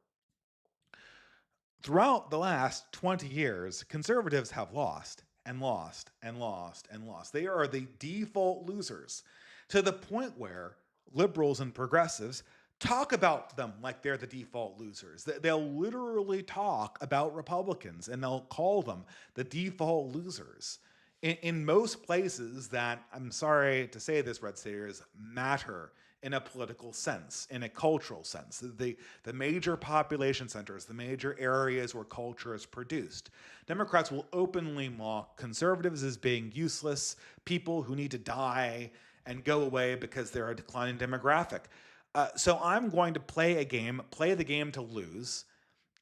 Throughout the last 20 years, conservatives have lost and lost and lost and lost. They are the default losers to the point where liberals and progressives talk about them like they're the default losers. They'll literally talk about Republicans and they'll call them the default losers. In most places that, I'm sorry to say this, red staters, matter in a political sense, in a cultural sense, the major population centers, the major areas where culture is produced, Democrats will openly mock conservatives as being useless, people who need to die and go away because they're a declining demographic. So I'm going to play the game to lose.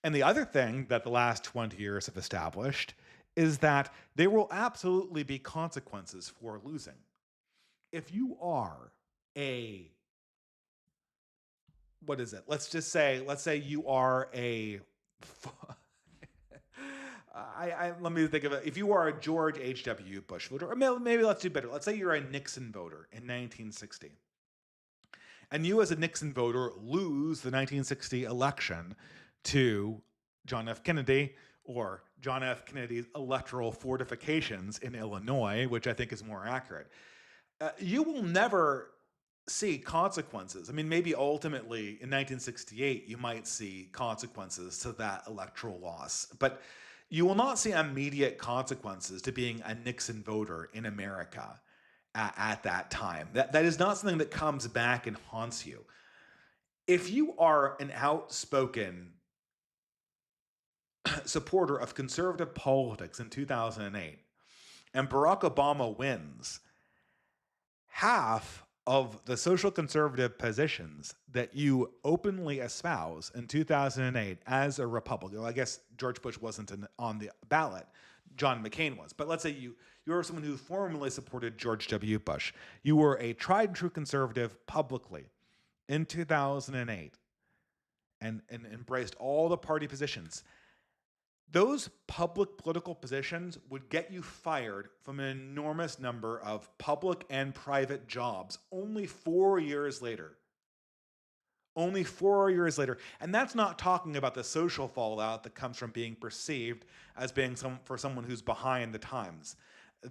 And the other thing that the last 20 years have established is that there will absolutely be consequences for losing. If you are let's say you are Let me think of it. If you are a George H.W. Bush voter, or maybe let's do better. Let's say you're a Nixon voter in 1960, and you as a Nixon voter lose the 1960 election to John F. Kennedy or John F. Kennedy's electoral fortifications in Illinois, which I think is more accurate. You will never see consequences. I mean, maybe ultimately in 1968, you might see consequences to that electoral loss, but you will not see immediate consequences to being a Nixon voter in America at that time. That is not something that comes back and haunts you. If you are an outspoken supporter of conservative politics in 2008 and Barack Obama wins, half of the social conservative positions that you openly espouse in 2008 as a Republican, well, I guess George Bush wasn't on the ballot, John McCain was, but let's say you're someone who formerly supported George W. Bush. You were a tried and true conservative publicly in 2008 and embraced all the party positions. Those public political positions would get you fired from an enormous number of public and private jobs only 4 years later. Only 4 years later. And that's not talking about the social fallout that comes from being perceived as being for someone who's behind the times.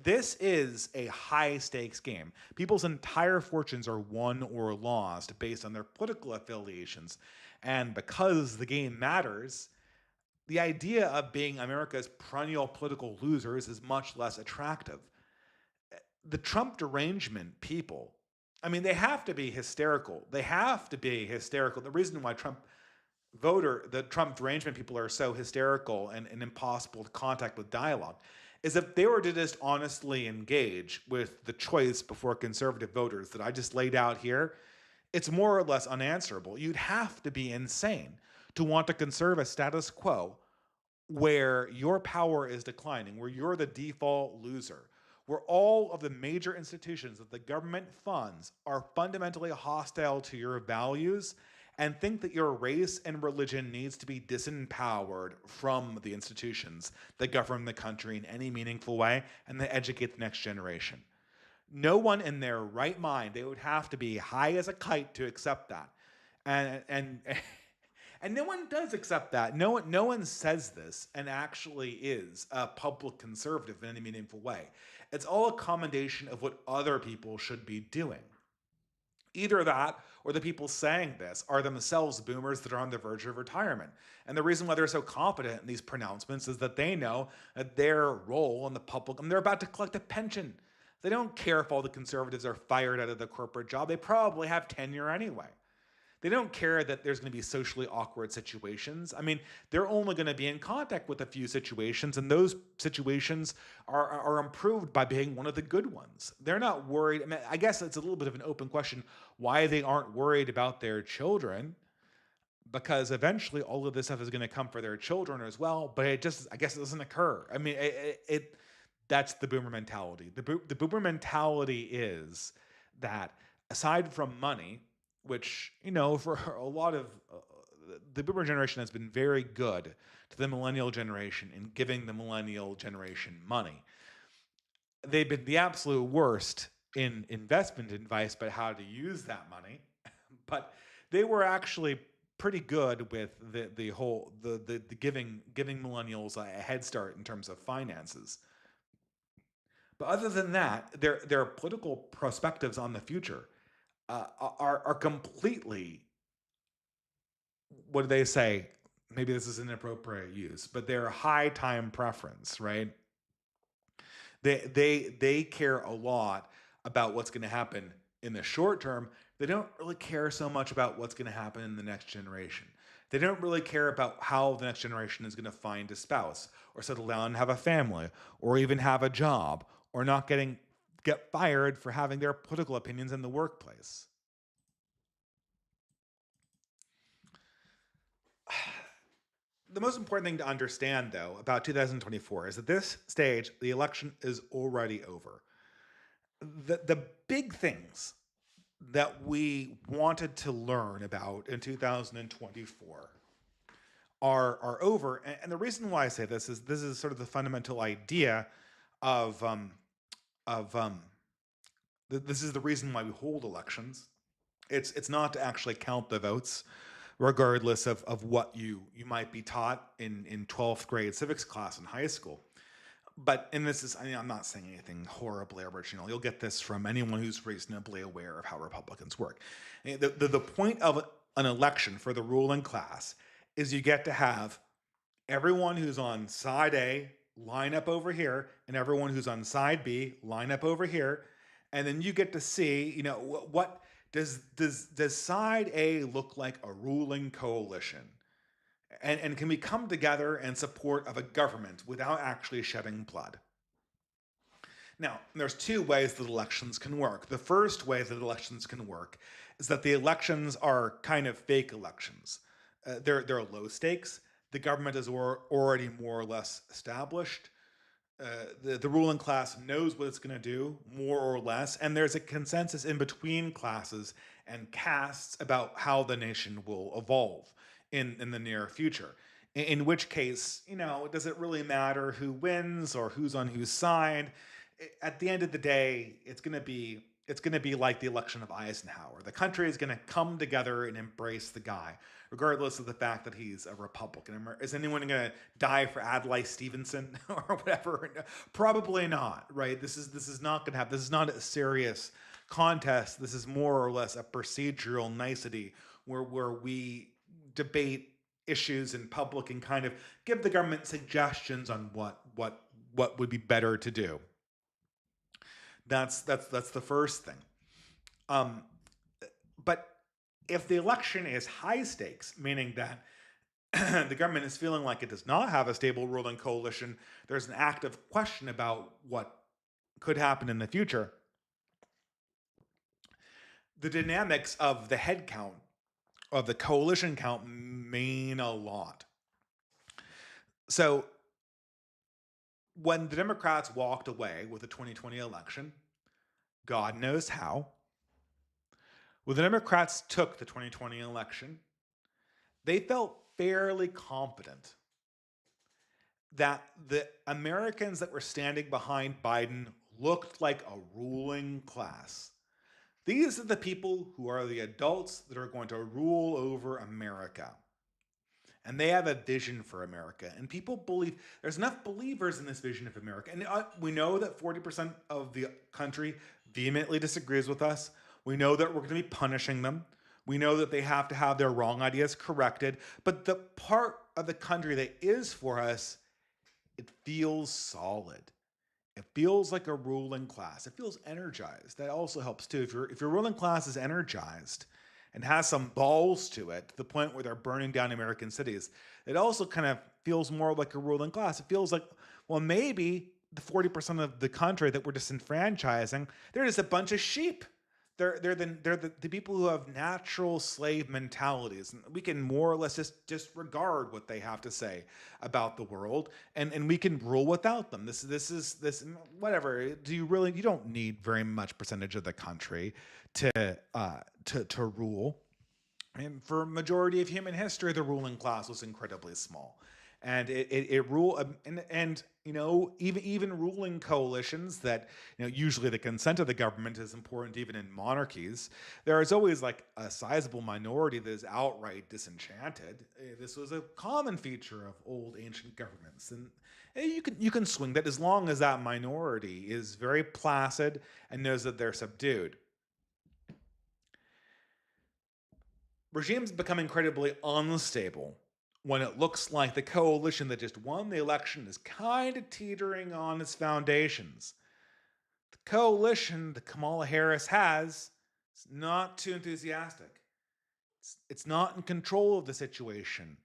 This is a high stakes game. People's entire fortunes are won or lost based on their political affiliations. And because the game matters, the idea of being America's perennial political losers is much less attractive. The Trump derangement people, I mean, they have to be hysterical. They have to be hysterical. The reason why the Trump derangement people are so hysterical and impossible to contact with dialogue is if they were to just honestly engage with the choice before conservative voters that I just laid out here, it's more or less unanswerable. You'd have to be insane to want to conserve a status quo where your power is declining, where you're the default loser, where all of the major institutions that the government funds are fundamentally hostile to your values and think that your race and religion needs to be disempowered from the institutions that govern the country in any meaningful way and that educate the next generation. No one in their right mind, they would have to be high as a kite to accept that. And and no one does accept that. No one says this and actually is a public conservative in any meaningful way. It's all a commendation of what other people should be doing. Either that or the people saying this are themselves boomers that are on the verge of retirement. And the reason why they're so confident in these pronouncements is that they know that their role in the public, and they're about to collect a pension. They don't care if all the conservatives are fired out of the corporate job. They probably have tenure anyway. They don't care that there's going to be socially awkward situations. I mean, they're only going to be in contact with a few situations, and those situations are improved by being one of the good ones. They're not worried. I mean, I guess it's a little bit of an open question why they aren't worried about their children, because eventually all of this stuff is going to come for their children as well. But I guess it doesn't occur. I mean, that's the boomer mentality. The boomer mentality is that aside from money, which, for a lot of the boomer generation has been very good to the millennial generation in giving the millennial generation money. They've been the absolute worst in investment advice about how to use that money, but they were actually pretty good with the giving millennials a head start in terms of finances. But other than that, their political perspectives on the future are completely, what do they say? Maybe this is an inappropriate use, but they're high time preference, right? They care a lot about what's going to happen in the short term. They don't really care so much about what's going to happen in the next generation. They don't really care about how the next generation is going to find a spouse or settle down and have a family or even have a job or not get fired for having their political opinions in the workplace. The most important thing to understand, though, about 2024 is at this stage, the election is already over. The big things that we wanted to learn about in 2024 are over. And the reason why I say this is sort of the fundamental idea of of this is the reason why we hold elections. It's not to actually count the votes, regardless of what you might be taught in 12th grade civics class in high school. But and this is, I mean, I'm not saying anything horribly original. You'll get this from anyone who's reasonably aware of how Republicans work. The point of an election for the ruling class is you get to have everyone who's on side A line up over here, and everyone who's on side B line up over here, and then you get to see, what does side A look like a ruling coalition, and can we come together in support of a government without actually shedding blood? Now, there's two ways that elections can work. The first way that elections can work is that the elections are kind of fake elections. They're low stakes. The government is already more or less established. The ruling class knows what it's going to do, more or less, and there's a consensus in between classes and castes about how the nation will evolve in the near future. In which case, does it really matter who wins or who's on whose side? At the end of the day, it's going to be like the election of Eisenhower. The country is going to come together and embrace the guy, regardless of the fact that he's a Republican. Is anyone going to die for Adlai Stevenson or whatever? Probably not, right? This is not going to happen. This is not a serious contest. This is more or less a procedural nicety where we debate issues in public and kind of give the government suggestions on what would be better to do. That's the first thing. But if the election is high stakes, meaning that the government is feeling like it does not have a stable ruling coalition, there's an active question about what could happen in the future. The dynamics of the head count, of the coalition count, mean a lot. So when the Democrats walked away with the 2020 election, God knows how, when the Democrats took the 2020 election, they felt fairly confident that the Americans that were standing behind Biden looked like a ruling class. These are the people who are the adults that are going to rule over America. And they have a vision for America. And people believe, there's enough believers in this vision of America. And we know that 40% of the country vehemently disagrees with us. We know that we're going to be punishing them. We know that they have to have their wrong ideas corrected. But the part of the country that is for us, it feels solid. It feels like a ruling class. It feels energized. That also helps too. If your ruling class is energized and has some balls to it, to the point where they're burning down American cities, it also kind of feels more like a ruling class. It feels like, well, maybe the 40% of the country that we're disenfranchising, they're just a bunch of sheep. They're the people who have natural slave mentalities, and we can more or less just disregard what they have to say about the world, and we can rule without them. This whatever. You don't need very much percentage of the country to rule. And for a majority of human history, the ruling class was incredibly small, and it ruled. And even ruling coalitions that usually the consent of the government is important even in monarchies. There is always like a sizable minority that is outright disenchanted. This was a common feature of old ancient governments, and you can swing that as long as that minority is very placid and knows that they're subdued. Regimes become incredibly unstable when it looks like the coalition that just won the election is kind of teetering on its foundations. The coalition that Kamala Harris has is not too enthusiastic. It's not in control of the situation.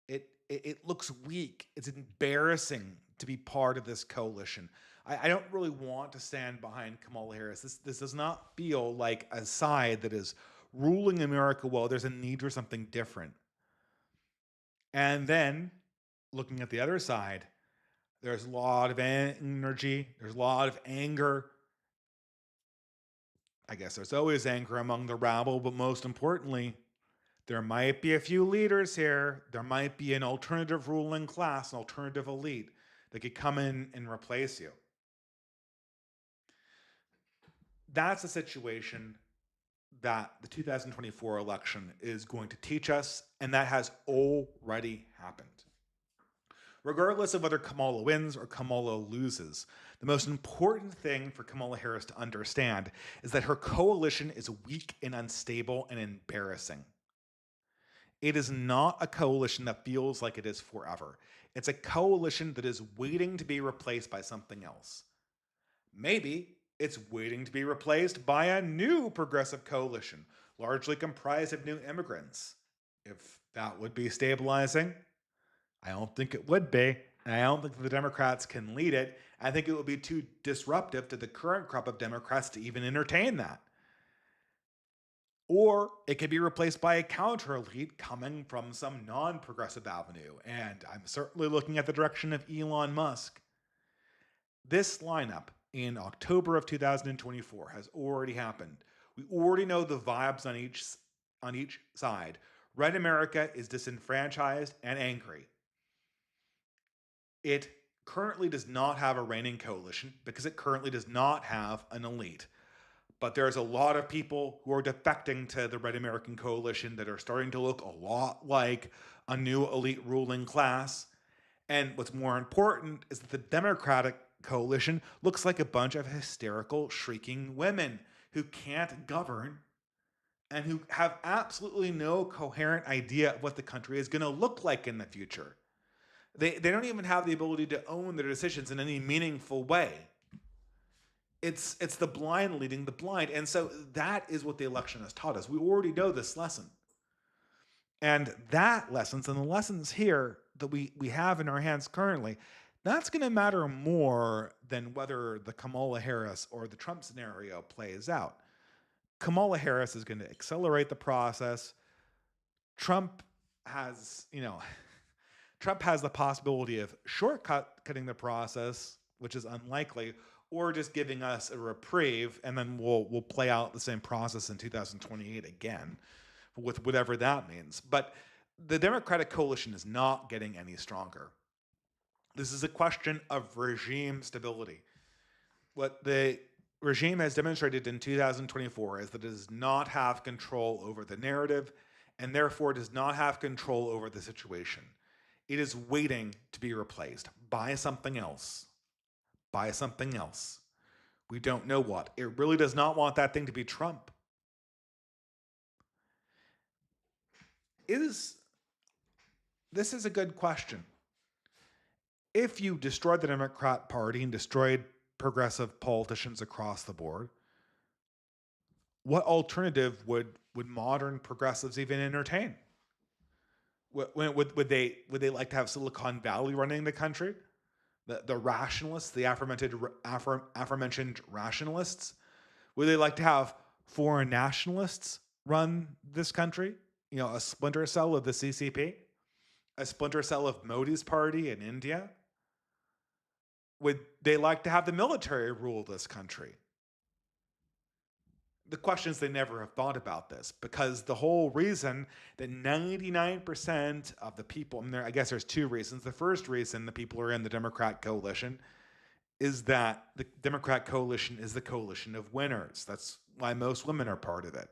It looks weak. It's embarrassing to be part of this coalition. I don't really want to stand behind Kamala Harris. This does not feel like a side that is ruling America well. There's a need for something different. And then, looking at the other side, there's a lot of energy, there's a lot of anger. I guess there's always anger among the rabble, but most importantly, There might be a few leaders here. There might be an alternative ruling class, an alternative elite that could come in and replace you. That's a situation that the 2024 election is going to teach us, and that has already happened. Regardless of whether Kamala wins or Kamala loses, the most important thing for Kamala Harris to understand is that her coalition is weak and unstable and embarrassing. It is not a coalition that feels like it is forever. It's a coalition that is waiting to be replaced by something else. Maybe it's waiting to be replaced by a new progressive coalition, largely comprised of new immigrants. If that would be stabilizing, I don't think it would be. And I don't think the Democrats can lead it. I think it would be too disruptive to the current crop of Democrats to even entertain that. Or it could be replaced by a counter elite coming from some non progressive avenue. And I'm certainly looking at the direction of Elon Musk. This lineup in October of 2024 has already happened. We already know the vibes on each side. Red America is disenfranchised and angry. It currently does not have a reigning coalition because it currently does not have an elite. But there's a lot of people who are defecting to the Red American Coalition that are starting to look a lot like a new elite ruling class. And what's more important is that the Democratic coalition looks like a bunch of hysterical, shrieking women who can't govern and who have absolutely no coherent idea of what the country is going to look like in the future. They don't even have the ability to own their decisions in any meaningful way. It's the blind leading the blind. And so that is what the election has taught us. We already know this lesson. And that lessons and the lessons here that we have in our hands currently, that's going to matter more than whether the Kamala Harris or the Trump scenario plays out. Kamala Harris is going to accelerate the process. Trump has, Trump has the possibility of shortcutting the process, which is unlikely, or just giving us a reprieve, and then we'll play out the same process in 2028 again, with whatever that means. But the Democratic coalition is not getting any stronger. This is a question of regime stability. What the regime has demonstrated in 2024 is that it does not have control over the narrative and therefore does not have control over the situation. It is waiting to be replaced by something else. By something else. We don't know what. It really does not want that thing to be Trump. This is a good question. If you destroyed the Democrat Party and destroyed progressive politicians across the board, what alternative would modern progressives even entertain? Would they like to have Silicon Valley running the country? The rationalists, the aforementioned rationalists? Would they like to have foreign nationalists run this country? A splinter cell of the CCP? A splinter cell of Modi's party in India? Would they like to have the military rule this country? The question is they never have thought about this, because the whole reason that 99% of the people, I guess there's two reasons. The first reason the people are in the Democrat coalition is that the Democrat coalition is the coalition of winners. That's why most women are part of it.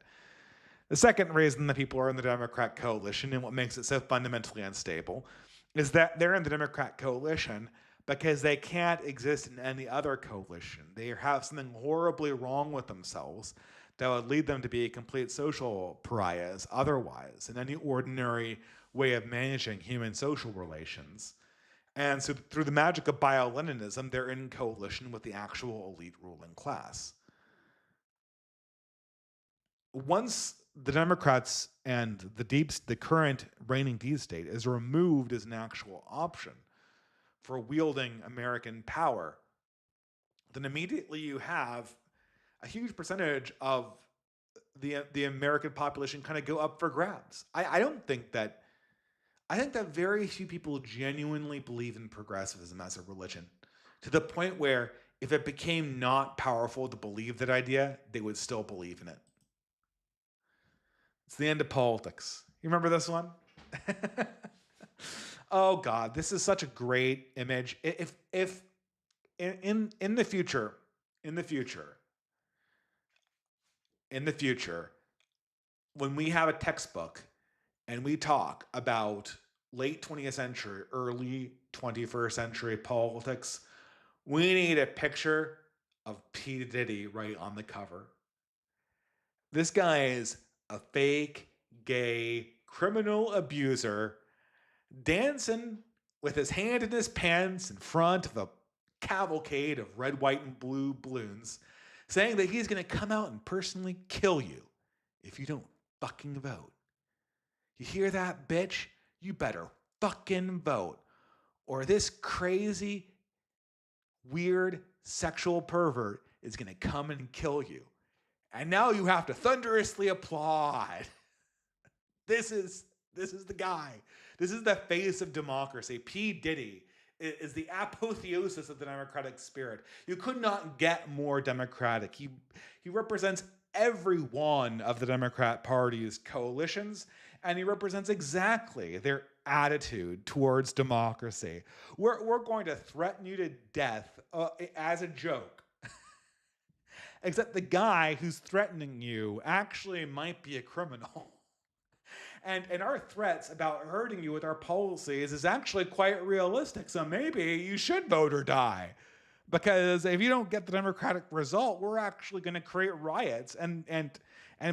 The second reason that people are in the Democrat coalition, and what makes it so fundamentally unstable, is that they're in the Democrat coalition because they can't exist in any other coalition. They have something horribly wrong with themselves that would lead them to be complete social pariahs otherwise in any ordinary way of managing human social relations. And so through the magic of bio-Leninism, they're in coalition with the actual elite ruling class. Once the Democrats and the current reigning deep state is removed as an actual option for wielding American power, then immediately you have a huge percentage of the American population kind of go up for grabs. I think that very few people genuinely believe in progressivism as a religion, to the point where if it became not powerful to believe that idea, they would still believe in it. It's the end of politics. You remember this one? Oh God, this is such a great image. If in the future, in the future, in the future, when we have a textbook and we talk about late 20th century, early 21st century politics, we need a picture of P. Diddy right on the cover. This guy is a fake, gay, criminal abuser dancing with his hand in his pants in front of a cavalcade of red, white, and blue balloons, saying that he's going to come out and personally kill you if you don't fucking vote. You hear that, bitch? You better fucking vote. Or this crazy, weird sexual pervert is going to come and kill you. And now you have to thunderously applaud. This is the guy. This is the face of democracy. P. Diddy is the apotheosis of the democratic spirit. You could not get more democratic. He represents every one of the Democrat Party's coalitions, and he represents exactly their attitude towards democracy. We're going to threaten you to death as a joke. Except the guy who's threatening you actually might be a criminal. And our threats about hurting you with our policies is actually quite realistic. So maybe you should vote or die. Because if you don't get the democratic result, we're actually going to create riots and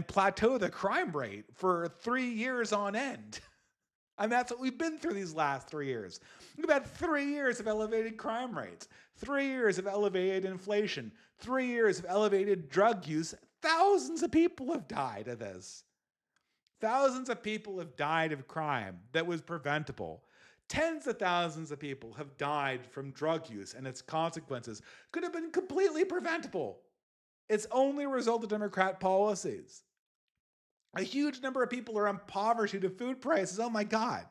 plateau the crime rate for 3 years on end. And that's what we've been through these last 3 years. We've had 3 years of elevated crime rates, 3 years of elevated inflation, 3 years of elevated drug use. Thousands of people have died of this. Thousands of people have died of crime that was preventable. Tens of thousands of people have died from drug use, and its consequences could have been completely preventable. It's only a result of Democrat policies. A huge number of people are impoverished due to food prices. Oh my God.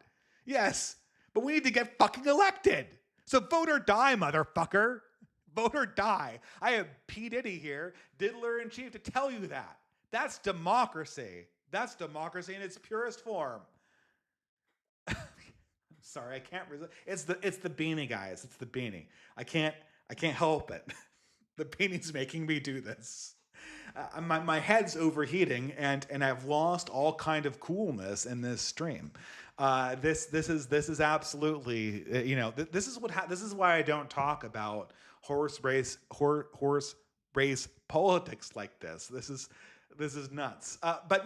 Yes, but we need to get fucking elected. So vote or die, motherfucker. Vote or die. I have P. Diddy here, diddler in chief, to tell you that. That's democracy. That's democracy in its purest form. Sorry, I can't resist. It's the beanie, guys. It's the beanie. I can't help it. The beanie's making me do this. My head's overheating, and I've lost all kind of coolness in this stream. This is absolutely this is why I don't talk about horse race politics like this. This is nuts. After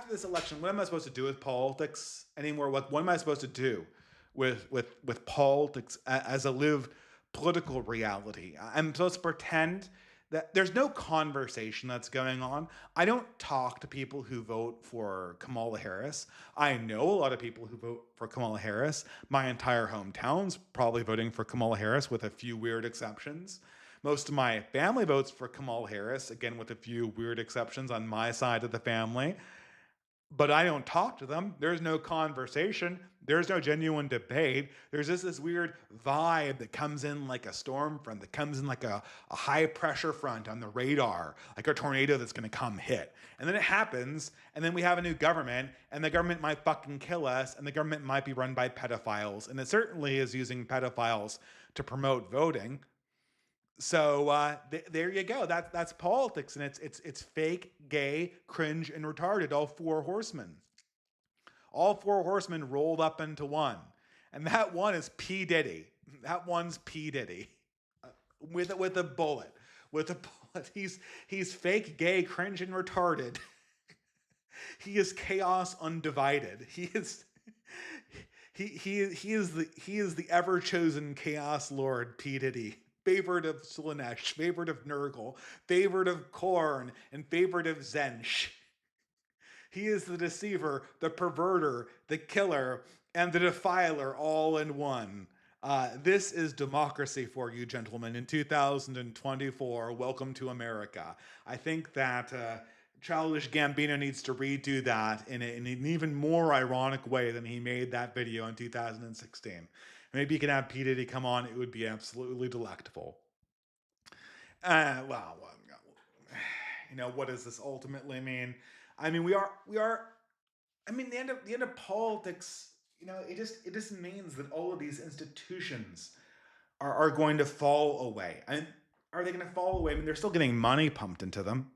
this election, what am I supposed to do with politics anymore? What am I supposed to do with politics as a lived political reality? I'm supposed to pretend that there's no conversation that's going on. I don't talk to people who vote for Kamala Harris. I know a lot of people who vote for Kamala Harris. My entire hometown's probably voting for Kamala Harris with a few weird exceptions. Most of my family votes for Kamala Harris, again with a few weird exceptions on my side of the family. But I don't talk to them. There's no conversation. There's no genuine debate. There's just this weird vibe that comes in like a storm front, that comes in like a high pressure front on the radar, like a tornado that's going to come hit. And then it happens, and then we have a new government, and the government might fucking kill us, and the government might be run by pedophiles. And it certainly is using pedophiles to promote voting. So there you go. That's politics, and it's fake, gay, cringe, and retarded. All four horsemen. All four horsemen rolled up into one, and that one is P. Diddy. That one's P. Diddy, with a bullet. With a bullet. He's fake, gay, cringe, and retarded. He is chaos undivided. He is the ever chosen chaos lord, P. Diddy. Favorite of Slanesh, favorite of Nurgle, favorite of Korn, and favorite of Zench. He is the deceiver, the perverter, the killer, and the defiler all in one. This is democracy for you, gentlemen, in 2024. Welcome to America. I think that Childish Gambino needs to redo that in an even more ironic way than he made that video in 2016. Maybe you can have P. Diddy come on. It would be absolutely delectable. what does this ultimately mean? I mean, we are. I mean, the end of politics. It just means that all of these institutions are going to fall away. And are they going to fall away? I mean, they're still getting money pumped into them.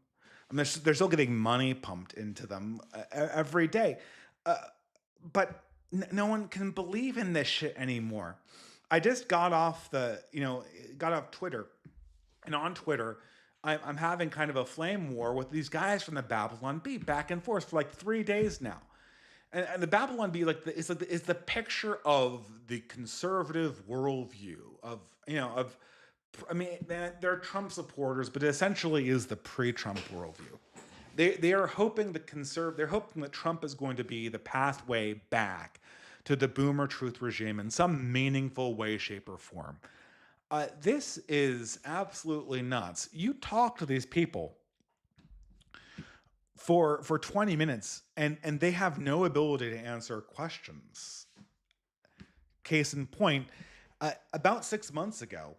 I mean, they're still getting money pumped into them every day. Uh, but no one can believe in this shit anymore. I just got off Twitter, and on Twitter, I'm having kind of a flame war with these guys from the Babylon Bee back and forth for like 3 days now. And the Babylon Bee is the picture of the conservative worldview of of. I mean, they're Trump supporters, but it essentially is the pre-Trump worldview. They are hoping they're hoping that Trump is going to be the pathway back to the boomer truth regime in some meaningful way, shape, or form. This is absolutely nuts. You talk to these people for 20 minutes and they have no ability to answer questions. Case in point, about 6 months ago,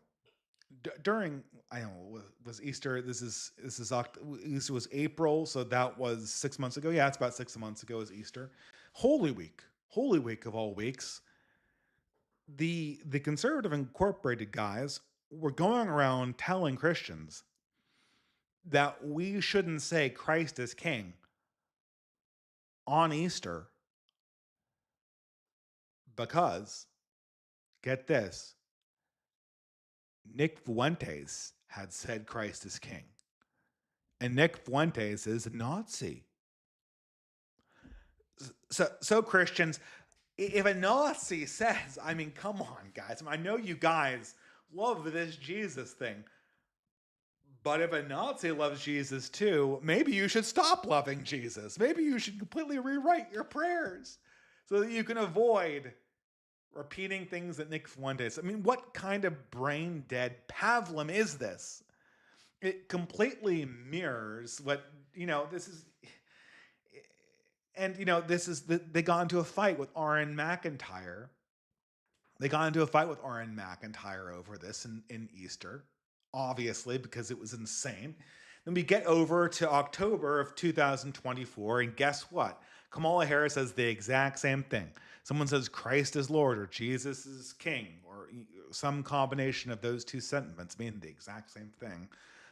during I don't know was Easter. Easter was April, so that was 6 months ago. Yeah, it's about 6 months ago is Easter. Holy Week of all weeks. The conservative incorporated guys were going around telling Christians that we shouldn't say Christ is king on Easter because, get this, Nick Fuentes had said Christ is king. And Nick Fuentes is a Nazi. So Christians, if a Nazi says, I mean, come on, guys. I know you guys love this Jesus thing. But if a Nazi loves Jesus too, maybe you should stop loving Jesus. Maybe you should completely rewrite your prayers so that you can avoid repeating things that Nick Fuentes. I mean, what kind of brain dead pablum is this? It completely mirrors what, this is. And, they got into a fight with Aaron McIntyre. They got into a fight with Aaron McIntyre over this in Easter, obviously, because it was insane. Then we get over to October of 2024, and guess what? Kamala Harris says the exact same thing. Someone says Christ is Lord or Jesus is King or some combination of those two sentiments mean the exact same thing.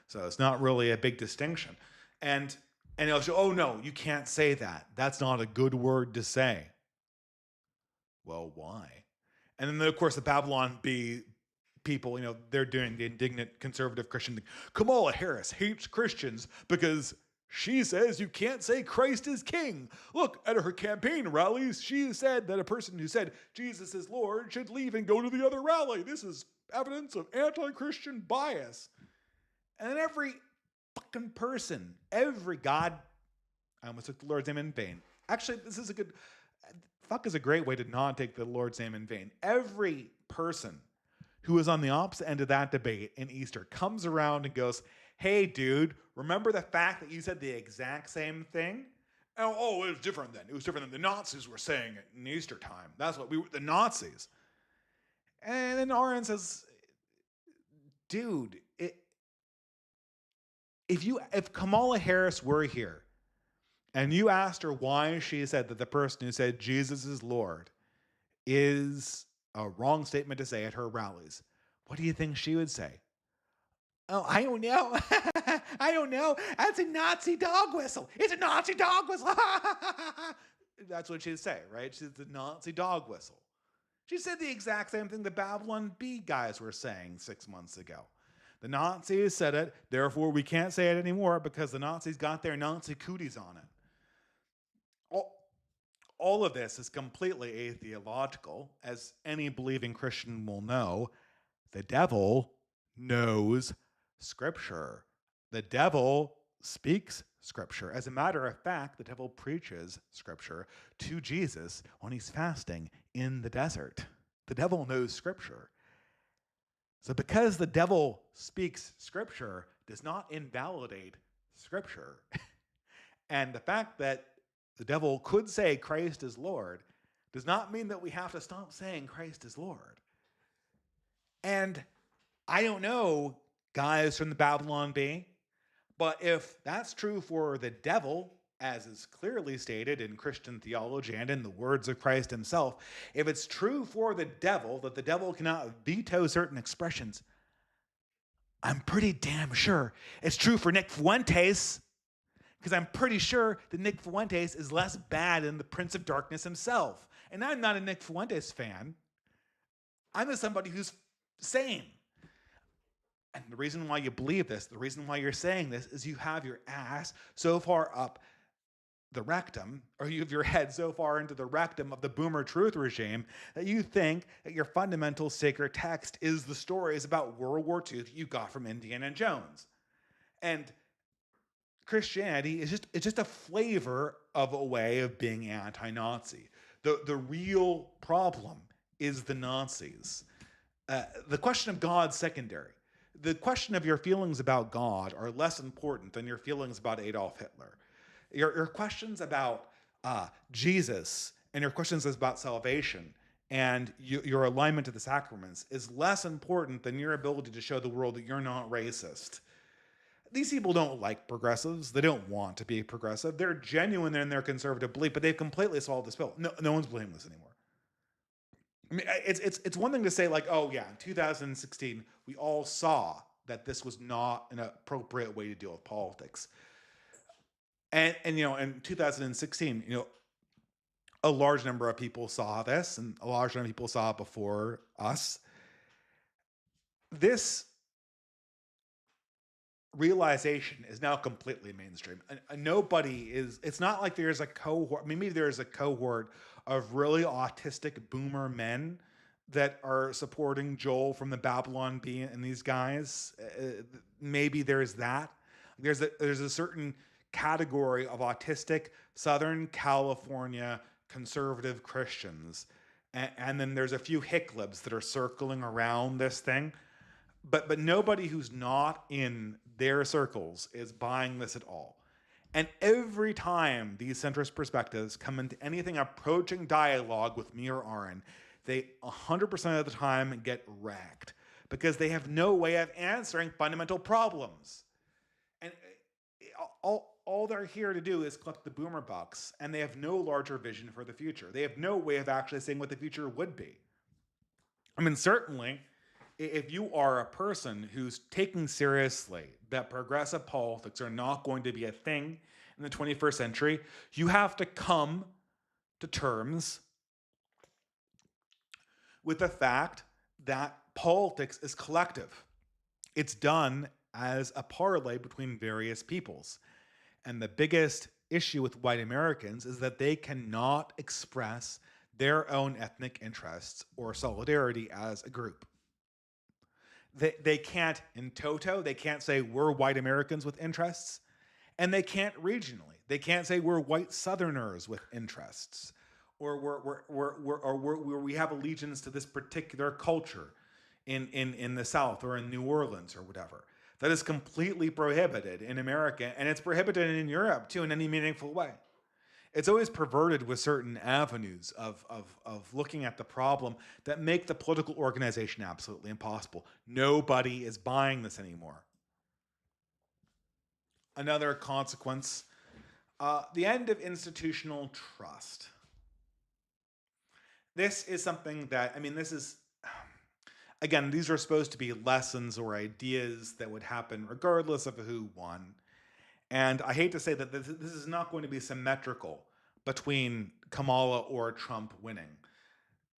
So it's not really a big distinction. And they'll say, oh no, you can't say that. That's not a good word to say. Well, why? And then, of course, the Babylon Bee people, they're doing the indignant conservative Christian thing. Kamala Harris hates Christians because she says you can't say Christ is king. Look, at her campaign rallies, she said that a person who said Jesus is Lord should leave and go to the other rally. This is evidence of anti-Christian bias. And then every fucking person, every God, I almost took the Lord's name in vain. Actually, fuck is a great way to not take the Lord's name in vain. Every person who is on the opposite end of that debate in Easter comes around and goes, hey, dude, remember the fact that you said the exact same thing? Oh, it was different then. It was different than the Nazis were saying it in Easter time. That's what we were, the Nazis. And then Aaron says, dude, if Kamala Harris were here and you asked her why she said that the person who said Jesus is Lord is a wrong statement to say at her rallies, what do you think she would say? Oh, I don't know. I don't know. That's a Nazi dog whistle. It's a Nazi dog whistle. That's what she'd say, right? She's the Nazi dog whistle. She said the exact same thing the Babylon Bee guys were saying 6 months ago. The Nazis said it, therefore we can't say it anymore because the Nazis got their Nazi cooties on it. All of this is completely atheological, as any believing Christian will know. The devil knows Scripture. The devil speaks Scripture. As a matter of fact, the devil preaches Scripture to Jesus when he's fasting in the desert. The devil knows Scripture. So because the devil speaks Scripture does not invalidate Scripture. And the fact that the devil could say Christ is Lord does not mean that we have to stop saying Christ is Lord. And I don't know, guys from the Babylon Bee, But if that's true for the devil, as is clearly stated in Christian theology and in the words of Christ himself, if it's true for the devil that the devil cannot veto certain expressions, I'm pretty damn sure it's true for Nick Fuentes, because I'm pretty sure that Nick Fuentes is less bad than the Prince of Darkness himself. And I'm not a Nick Fuentes fan. I'm just somebody who's sane. And the reason why you believe this, the reason why you're saying this, is you have your ass so far up the rectum, or you have your head so far into the rectum of the boomer truth regime that you think that your fundamental sacred text is the stories about World War II that you got from Indiana Jones. And Christianity is just a flavor of a way of being anti-Nazi. The real problem is the Nazis. The question of God's secondary. The question of your feelings about God are less important than your feelings about Adolf Hitler. Your questions about Jesus and your questions about salvation and your alignment to the sacraments is less important than your ability to show the world that you're not racist. These people don't like progressives. They don't want to be progressive. They're genuine in their conservative belief, but they've completely swallowed this pill. No one's blameless anymore. I mean, it's one thing to say like, oh yeah, in 2016 we all saw that this was not an appropriate way to deal with politics. And in 2016, a large number of people saw this, and a large number of people saw it before us. This realization is now completely mainstream. Nobody is, it's not like there's a cohort, maybe there's a cohort of really autistic boomer men that are supporting Joel from the Babylon Bee and these guys. Maybe there's that. There's a certain category of autistic Southern California conservative Christians. And then there's a few hicklibs that are circling around this thing. But nobody who's not in their circles is buying this at all. And every time these centrist perspectives come into anything approaching dialogue with me or Aaron, they 100% of the time get wrecked because they have no way of answering fundamental problems. And all they're here to do is collect the boomer bucks, and they have no larger vision for the future. They have no way of actually saying what the future would be. I mean, certainly, if you are a person who's taking seriously that progressive politics are not going to be a thing in the 21st century, you have to come to terms with the fact that politics is collective. It's done as a parlay between various peoples. And the biggest issue with white Americans is that they cannot express their own ethnic interests or solidarity as a group. They can't in toto, they can't say we're white Americans with interests, and they can't regionally. They can't say we're white Southerners with interests, or we have allegiance to this particular culture in the South or in New Orleans or whatever. That is completely prohibited in America, and it's prohibited in Europe too in any meaningful way. It's always perverted with certain avenues of looking at the problem that make the political organization absolutely impossible. Nobody is buying this anymore. Another consequence, the end of institutional trust. This is something that, I mean, this is, again, these are supposed to be lessons or ideas that would happen regardless of who won. And I hate to say that this is not going to be symmetrical between Kamala or Trump winning.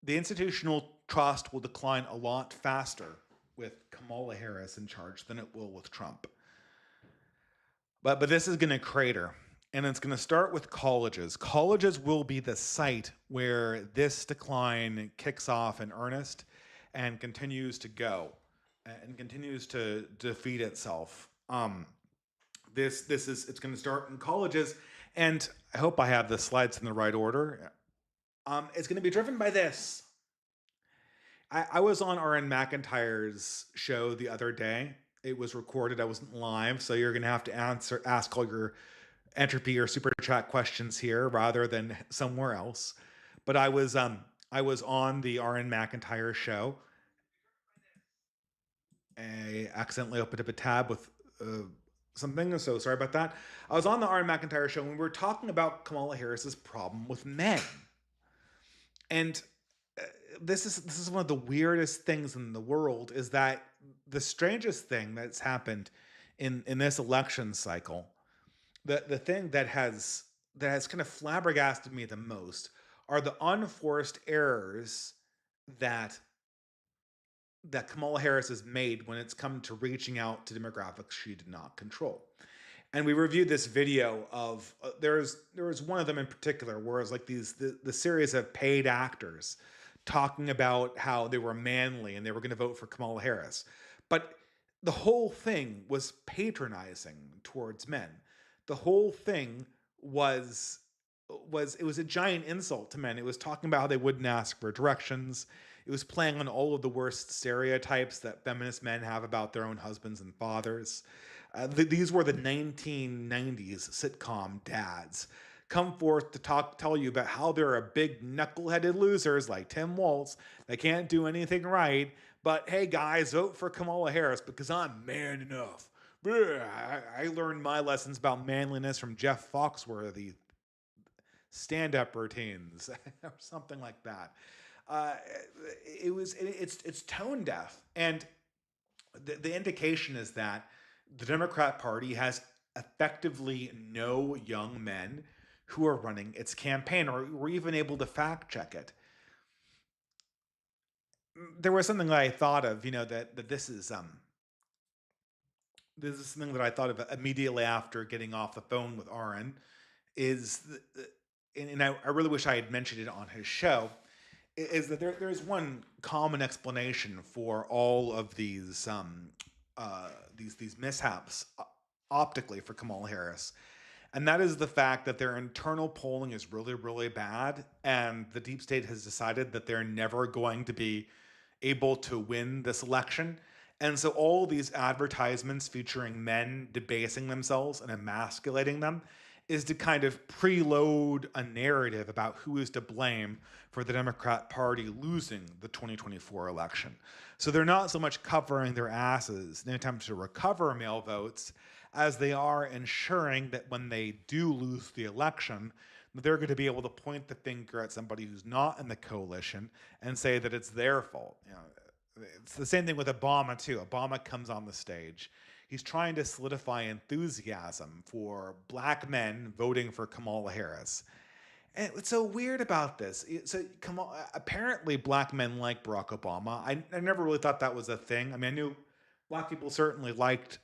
The institutional trust will decline a lot faster with Kamala Harris in charge than it will with Trump. But this is going to crater. And it's going to start with colleges. Colleges will be the site where this decline kicks off in earnest and continues to go and continues to defeat itself. It's going to start in colleges, and I hope I have the slides in the right order. It's going to be driven by this. I was on Aaron McIntyre's show the other day. It was recorded. I wasn't live, so you're going to have to ask all your entropy or super chat questions here rather than somewhere else. But I was on the Aaron McIntyre show. I accidentally opened up a tab with something. So sorry about that. I was on the Aaron McIntyre show and we were talking about Kamala Harris's problem with men. And this is one of the weirdest things in the world is that the strangest thing that's happened in this election cycle, the thing that has kind of flabbergasted me the most are the unforced errors that Kamala Harris has made when it's come to reaching out to demographics she did not control. And we reviewed this video of there was one of them in particular where it was like the series of paid actors talking about how they were manly and they were going to vote for Kamala Harris, but the whole thing was patronizing towards men. The whole thing was it was a giant insult to men. It was talking about how they wouldn't ask for directions. It was playing on all of the worst stereotypes that feminist men have about their own husbands and fathers. These were the 1990s sitcom dads come forth to tell you about how there are big knuckleheaded losers like Tim Waltz that can't do anything right. But hey, guys, vote for Kamala Harris because I'm man enough. I learned my lessons about manliness from Jeff Foxworthy stand-up routines or something like that. Uh, it's tone deaf, and the indication is that the Democrat Party has effectively no young men who are running its campaign or were even able to fact check it. There was something that I thought of, that this is something that I thought of immediately after getting off the phone with Aaron is, and I really wish I had mentioned it on his show, is that there's one common explanation for all of these mishaps optically for Kamala Harris, and that is the fact that their internal polling is really really bad, and the deep state has decided that they're never going to be able to win this election. And so all these advertisements featuring men debasing themselves and emasculating them is to kind of preload a narrative about who is to blame for the Democrat Party losing the 2024 election. So they're not so much covering their asses in an attempt to recover male votes as they are ensuring that when they do lose the election, they're going to be able to point the finger at somebody who's not in the coalition and say that it's their fault. It's the same thing with Obama too. Obama comes on the stage. He's trying to solidify enthusiasm for black men voting for Kamala Harris. And what's so weird about this? So apparently black men like Barack Obama. I never really thought that was a thing. I mean, I knew black people certainly liked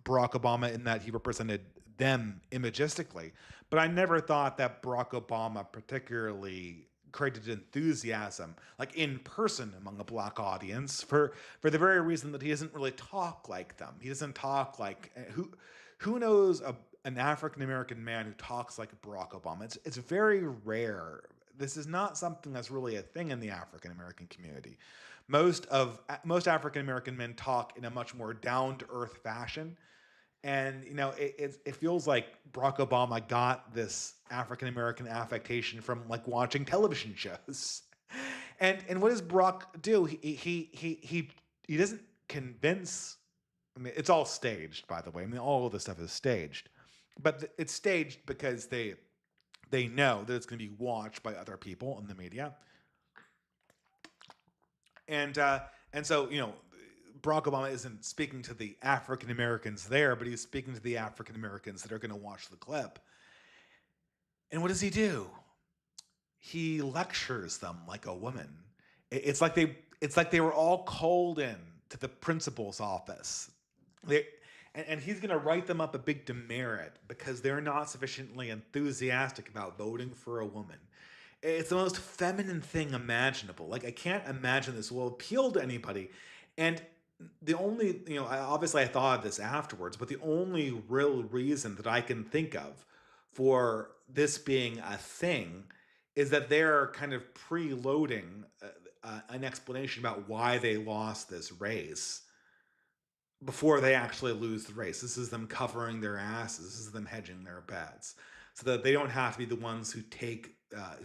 Barack Obama in that he represented them imagistically, but I never thought that Barack Obama particularly created enthusiasm like in person among a black audience for the very reason that he doesn't really talk like them. He doesn't talk like who knows an African American man who talks like Barack Obama. It's very rare. This is not something that's really a thing in the African American community. Most African American men talk in a much more down to earth fashion, and it feels like Barack Obama got this African American affectation from like watching television shows. And what does Barack do? He doesn't convince. I mean, it's all staged, by the way. I mean, all of this stuff is staged, but it's staged because they know that it's going to be watched by other people in the media, and so Barack Obama isn't speaking to the African Americans there, but he's speaking to the African Americans that are going to watch the clip. And what does he do? He lectures them like a woman. It's like they were all called in to the principal's office. They, and he's going to write them up a big demerit because they're not sufficiently enthusiastic about voting for a woman. It's the most feminine thing imaginable. Like, I can't imagine this will appeal to anybody. And the only, obviously I thought of this afterwards, but the only real reason that I can think of for this being a thing is that they're kind of preloading an explanation about why they lost this race before they actually lose the race. This is them covering their asses. This is them hedging their bets, so that they don't have to be the ones who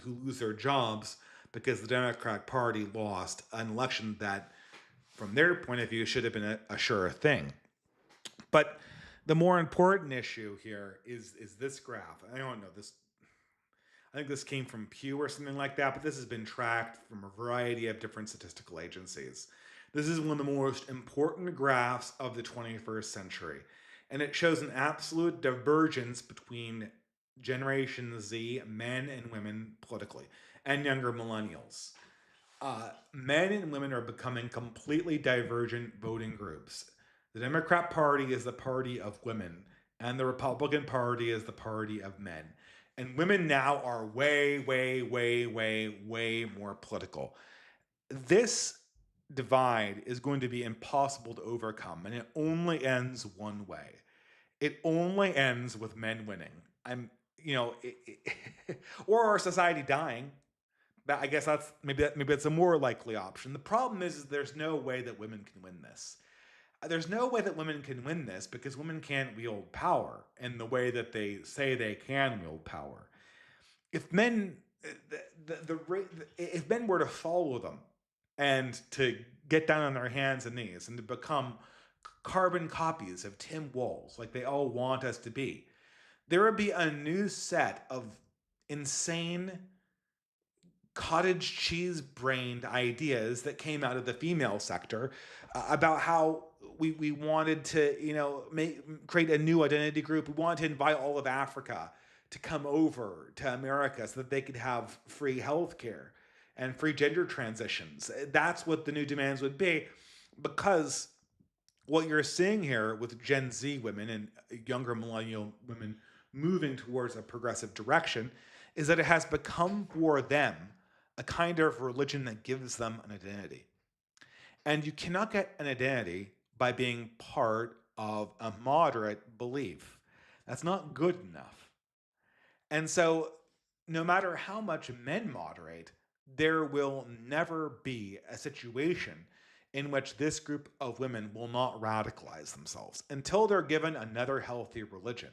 lose their jobs because the Democratic Party lost an election that, from their point of view, should have been a sure thing. But The more important issue here is this graph. I don't know this. I think this came from Pew or something like that, but this has been tracked from a variety of different statistical agencies. This is one of the most important graphs of the 21st century, and it shows an absolute divergence between Generation Z, men and women politically, and younger millennials. Men and women are becoming completely divergent voting groups. The Democrat Party is the party of women, and the Republican Party is the party of men. And women now are way, way, way, way, way more political. This divide is going to be impossible to overcome, and it only ends one way. It only ends with men winning. I'm, you know, or our society dying. But I guess maybe that's a more likely option. The problem is there's no way that women can win this. There's no way that women can win this because women can't wield power in the way that they say they can wield power. If men, if men were to follow them and to get down on their hands and knees and to become carbon copies of Tim Walz, like they all want us to be, there would be a new set of insane cottage cheese brained ideas that came out of the female sector about how we wanted to, create a new identity group. We wanted to invite all of Africa to come over to America so that they could have free healthcare and free gender transitions. That's what the new demands would be, because what you're seeing here with Gen Z women and younger millennial women moving towards a progressive direction is that it has become for them a kind of religion that gives them an identity. And you cannot get an identity by being part of a moderate belief. That's not good enough. And so, no matter how much men moderate, there will never be a situation in which this group of women will not radicalize themselves until they're given another healthy religion,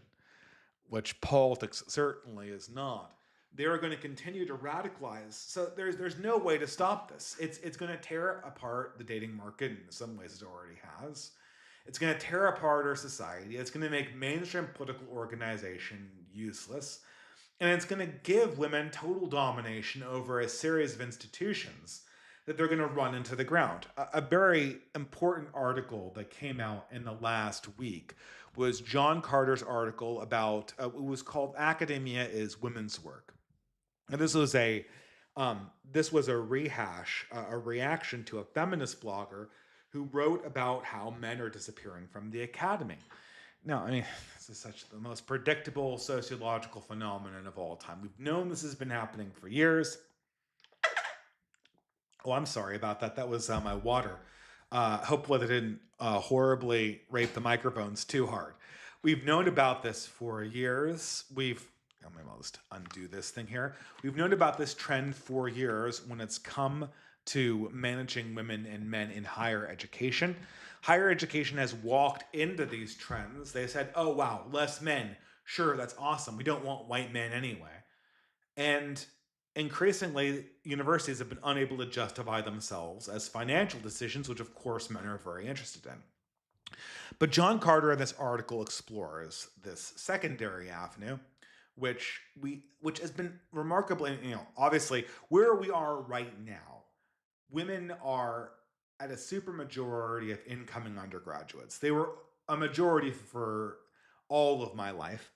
which politics certainly is not. They're going to continue to radicalize. So there's no way to stop this. It's going to tear apart the dating market. In some ways, it already has. It's going to tear apart our society. It's going to make mainstream political organization useless. And it's going to give women total domination over a series of institutions that they're going to run into the ground. A very important article that came out in the last week was John Carter's article about, it was called Academia is Women's Work. And this was a rehash, a reaction to a feminist blogger who wrote about how men are disappearing from the academy. Now, I mean, this is such the most predictable sociological phenomenon of all time. We've known this has been happening for years. Oh, I'm sorry about that. That was my water. Hopefully that didn't horribly rape the microphones too hard. We've known about this for years. I'm going to almost undo this thing here. We've known about this trend for years when it's come to managing women and men in higher education. Higher education has walked into these trends. They said, oh, wow, less men. Sure, that's awesome. We don't want white men anyway. And increasingly, universities have been unable to justify themselves as financial decisions, which of course men are very interested in. But John Carter in this article explores this secondary avenue, which has been remarkably, obviously where we are right now, women are at a supermajority of incoming undergraduates. They were a majority for all of my life,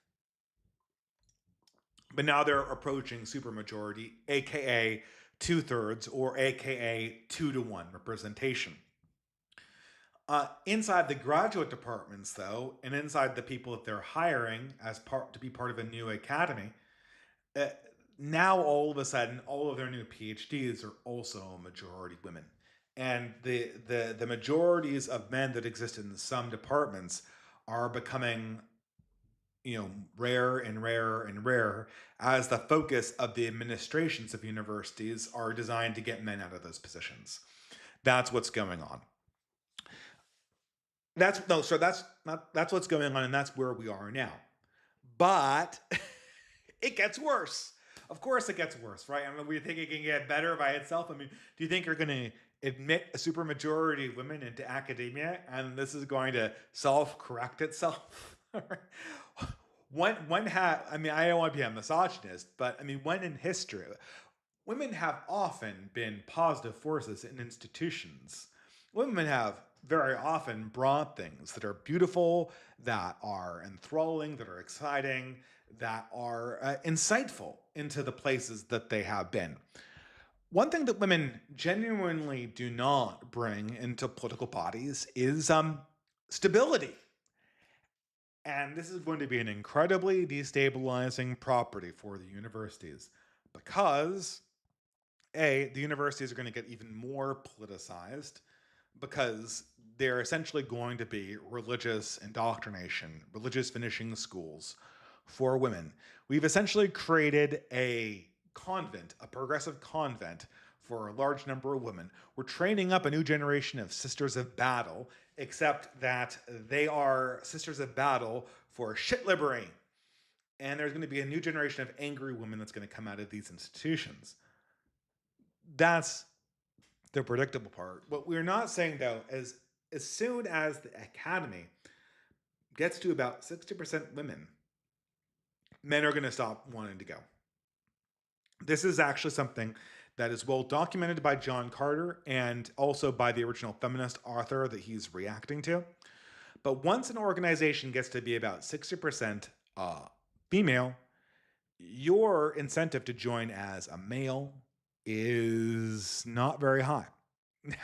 but now they're approaching supermajority, aka 2/3 or aka 2-to-1 representation. Inside the graduate departments, though, and inside the people that they're hiring to be part of a new academy, now all of a sudden, all of their new PhDs are also majority women, and the majorities of men that exist in some departments are becoming, rarer and rarer and rarer as the focus of the administrations of universities are designed to get men out of those positions. That's what's going on. That's what's going on, and that's where we are now. But it gets worse. Of course, it gets worse, right? I mean, we think it can get better by itself. I mean, do you think you're going to admit a supermajority of women into academia, and this is going to self-correct itself? I mean, I don't want to be a misogynist, but I mean, when in history, women have often been positive forces in institutions. Women have very often brought things that are beautiful, that are enthralling, that are exciting, that are insightful into the places that they have been. One thing that women genuinely do not bring into political bodies is stability. And this is going to be an incredibly destabilizing property for the universities because, A, the universities are going to get even more politicized because they're essentially going to be religious indoctrination, religious finishing schools for women. We've essentially created a convent, a progressive convent for a large number of women. We're training up a new generation of sisters of battle, except that they are sisters of battle for shit liberating. And there's going to be a new generation of angry women that's going to come out of these institutions. That's the predictable part. What we're not saying though is as soon as the academy gets to about 60% women, men are going to stop wanting to go. This is actually something that is well documented by John Carter and also by the original feminist author that he's reacting to. But once an organization gets to be about 60% female, your incentive to join as a male is not very high. Now,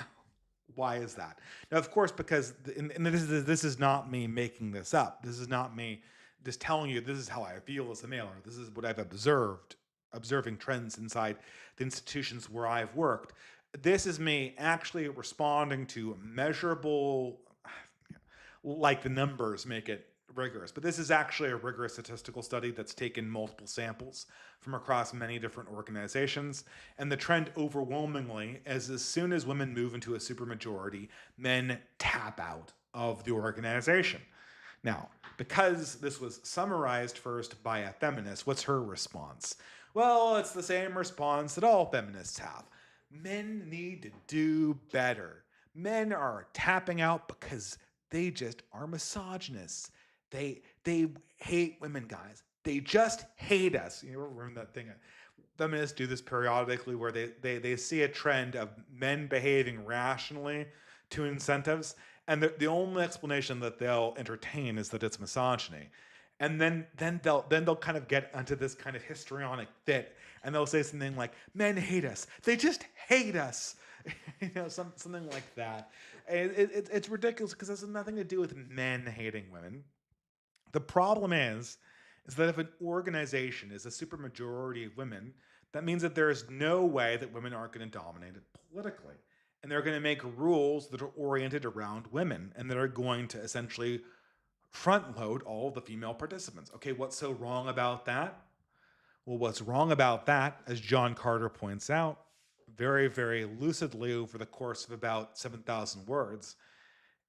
why is that? Now, of course, because and this is not me making this up. This is not me just telling you this is how I feel as a male, or this is what I've observing trends inside the institutions where I've worked. This is me actually responding to measurable, like the numbers make it rigorous, but this is actually a rigorous statistical study that's taken multiple samples from across many different organizations. And the trend overwhelmingly is as soon as women move into a supermajority, men tap out of the organization. Now, because this was summarized first by a feminist, what's her response? Well, it's the same response that all feminists have. Men need to do better. Men are tapping out because they just are misogynists. They hate women, guys. They just hate us. You remember that thing? Feminists do this periodically where they see a trend of men behaving rationally to incentives, and the only explanation that they'll entertain is that it's misogyny. And then they'll kind of get into this kind of histrionic fit, and they'll say something like, "Men hate us. They just hate us." Something like that. It's ridiculous because it has nothing to do with men hating women. The problem is that if an organization is a supermajority of women, that means that there is no way that women aren't going to dominate it politically. And they're going to make rules that are oriented around women and that are going to essentially front load all of the female participants. Okay, what's so wrong about that? Well, what's wrong about that, as John Carter points out very, very lucidly over the course of about 7,000 words,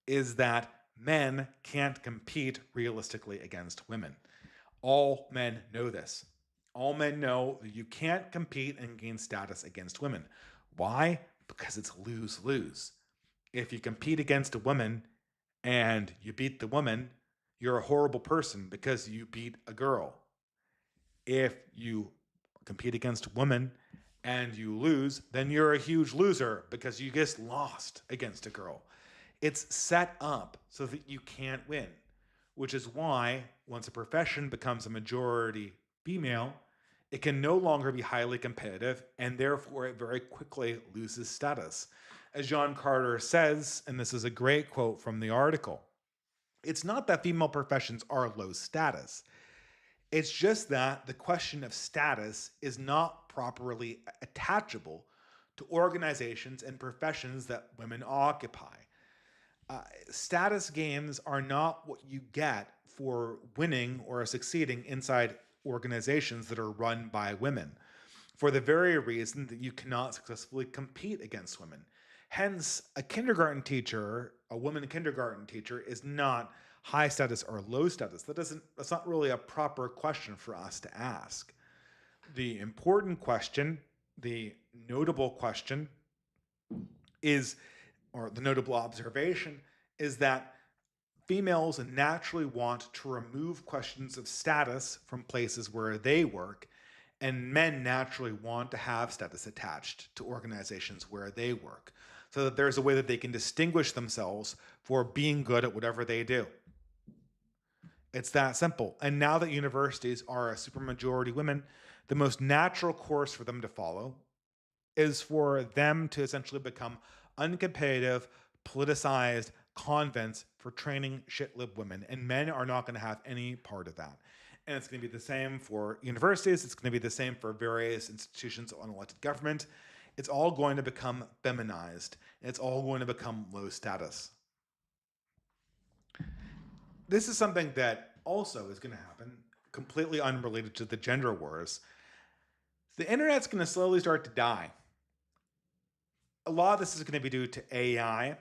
is that men can't compete realistically against women. All men know this. All men know that you can't compete and gain status against women. Why? Because it's lose lose. If you compete against a woman and you beat the woman, you're a horrible person because you beat a girl. If you compete against a woman and you lose, then you're a huge loser because you just lost against a girl. It's set up so that you can't win, which is why once a profession becomes a majority female, it can no longer be highly competitive and therefore it very quickly loses status. As John Carter says, and this is a great quote from the article, it's not that female professions are low status. It's just that the question of status is not properly attachable to organizations and professions that women occupy. Status gains are not what you get for winning or succeeding inside organizations that are run by women, for the very reason that you cannot successfully compete against women. Hence, a kindergarten teacher, a woman kindergarten teacher, is not high status or low status. That's not really a proper question for us to ask. The important question, the notable question is, or the notable observation is that females naturally want to remove questions of status from places where they work, and men naturally want to have status attached to organizations where they work, so that there's a way that they can distinguish themselves for being good at whatever they do. It's that simple. And now that universities are a supermajority women, the most natural course for them to follow is for them to essentially become uncompetitive, politicized convents for training shitlib women. And men are not going to have any part of that. And it's going to be the same for universities. It's going to be the same for various institutions on elected government. It's all going to become feminized. And it's all going to become low status. This is something that also is going to happen, completely unrelated to the gender wars. The internet's going to slowly start to die. A lot of this is going to be due to AI,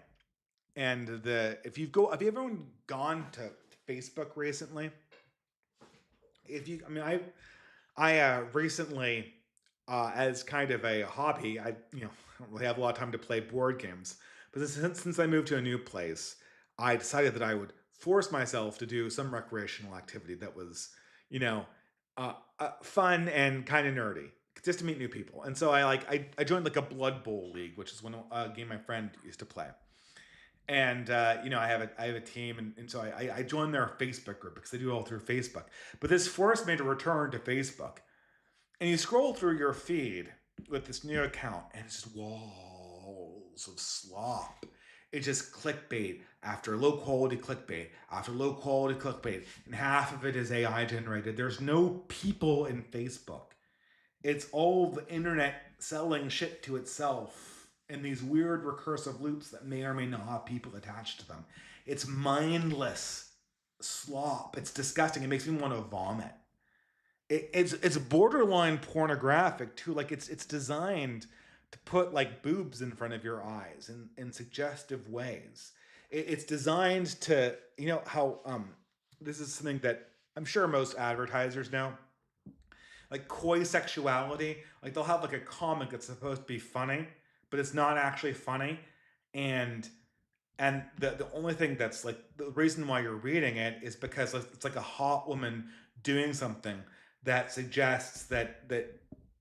and have you ever gone to Facebook recently? I recently, as kind of a hobby, I don't really have a lot of time to play board games, but since I moved to a new place, I decided that I would force myself to do some recreational activity that was, you know, fun and kind of nerdy, just to meet new people. And so I joined like a Blood Bowl league, which is a game my friend used to play. And I have a team, and so I joined their Facebook group because they do it all through Facebook. But this forced me to return to Facebook, and you scroll through your feed with this new account, and it's just walls of slop. It's just clickbait after low quality clickbait after low quality clickbait, and half of it is AI generated. There's no people in Facebook. It's all the internet selling shit to itself in these weird recursive loops that may or may not have people attached to them. It's mindless slop. It's disgusting. It makes me want to vomit. It's borderline pornographic too. Like it's designed to put like boobs in front of your eyes in suggestive ways. It's designed to, how this is something that I'm sure most advertisers know, like coy sexuality. Like they'll have like a comic that's supposed to be funny, but it's not actually funny. And the only thing that's like the reason why you're reading it is because it's like a hot woman doing something that suggests that hot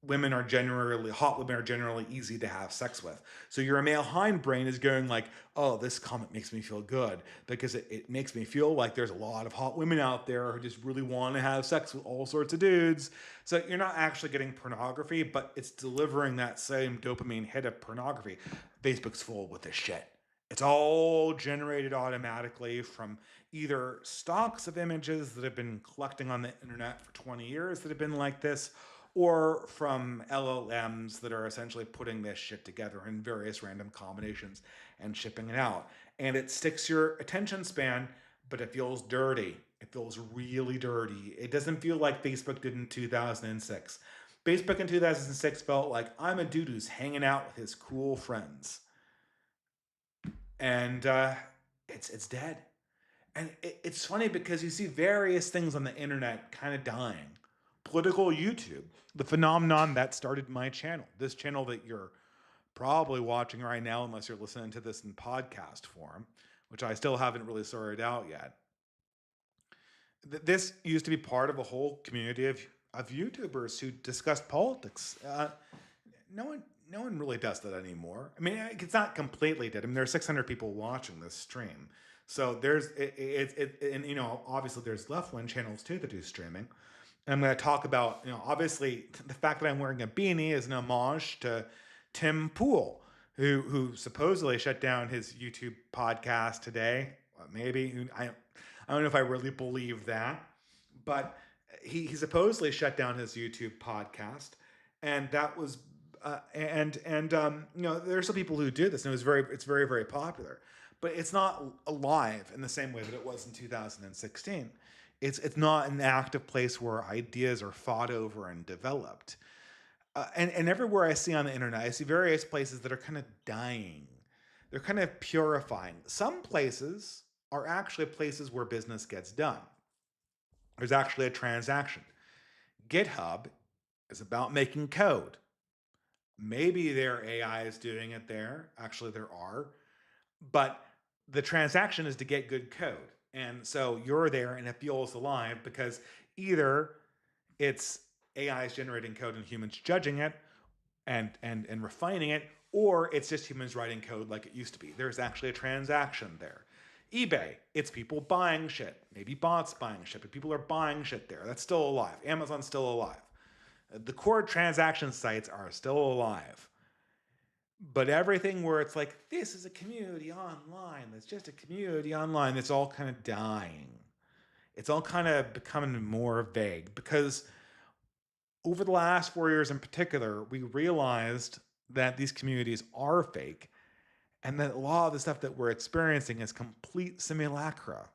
women are generally easy to have sex with. So your male hindbrain is going like, oh, this comment makes me feel good because it makes me feel like there's a lot of hot women out there who just really want to have sex with all sorts of dudes. So you're not actually getting pornography, but it's delivering that same dopamine hit of pornography. Facebook's full with this shit. It's all generated automatically from either stocks of images that have been collecting on the internet for 20 years that have been like this, or from LLMs that are essentially putting this shit together in various random combinations and shipping it out. And it sticks your attention span, but it feels dirty. It feels really dirty. It doesn't feel like Facebook did in 2006. Facebook in 2006 felt like I'm a dude who's hanging out with his cool friends. And it's dead. And it's funny because you see various things on the internet kind of dying. Political YouTube, the phenomenon that started my channel, this channel that you're probably watching right now, unless you're listening to this in podcast form, which I still haven't really sorted out yet. This used to be part of a whole community of YouTubers who discuss politics. No one really does that anymore. I mean, it's not completely dead. I mean, there are 600 people watching this stream. So there's and obviously there's left-wing channels too that do streaming. And I'm going to talk about, obviously the fact that I'm wearing a beanie is an homage to Tim Pool, who supposedly shut down his YouTube podcast today. Maybe I don't know if I really believe that, but he supposedly shut down his YouTube podcast, and that was there's some people who do this, and it's very very popular, but it's not alive in the same way that it was in 2016. It's not an active place where ideas are fought over and developed. And everywhere I see on the internet, I see various places that are kind of dying. They're kind of purifying. Some places are actually places where business gets done. There's actually a transaction. GitHub is about making code. Maybe their AI is doing it there. Actually, there are. But the transaction is to get good code. And so you're there and it feels alive because either it's AI is generating code and humans judging it and refining it, or it's just humans writing code like it used to be. There's actually a transaction there. eBay, it's people buying shit. Maybe bots buying shit, but people are buying shit there. That's still alive. Amazon's still alive. The core transaction sites are still alive. But everything where it's like, this is a community online, that's just a community online, it's all kind of dying. It's all kind of becoming more vague because over the last 4 years in particular, we realized that these communities are fake and that a lot of the stuff that we're experiencing is complete simulacra.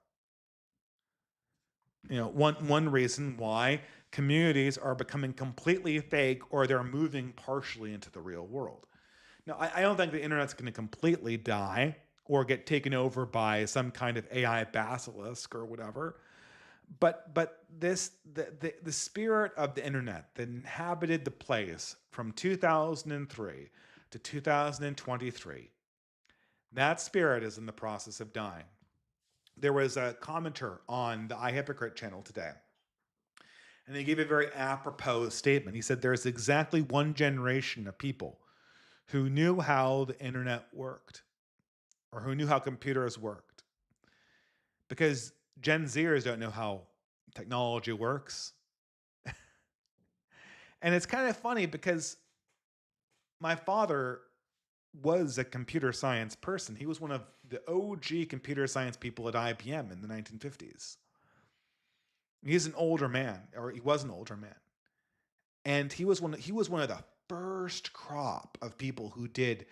One reason why communities are becoming completely fake or they're moving partially into the real world. Now, I don't think the internet's going to completely die or get taken over by some kind of AI basilisk or whatever. But the spirit of the internet that inhabited the place from 2003 to 2023, that spirit is in the process of dying. There was a commenter on the iHypocrite channel today, and he gave a very apropos statement. He said there's exactly one generation of people who knew how the internet worked or who knew how computers worked. Because Gen Zers don't know how technology works. And it's kind of funny because my father was a computer science person. He was one of the OG computer science people at IBM in the 1950s. He's an older man, or he was an older man. And he was one of the first crop of people who did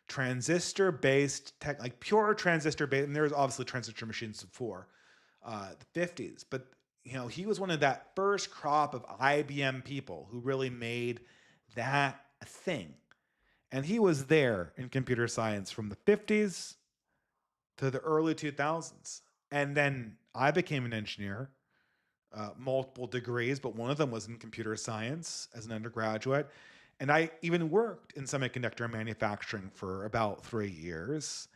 transistor based tech, like pure transistor based. And there was obviously transistor machines before the 50s, but he was one of that first crop of IBM people who really made that a thing. And he was there in computer science from the 50s to the early 2000s. And then I became an engineer, multiple degrees, but one of them was in computer science as an undergraduate. And I even worked in semiconductor manufacturing for about 3 years.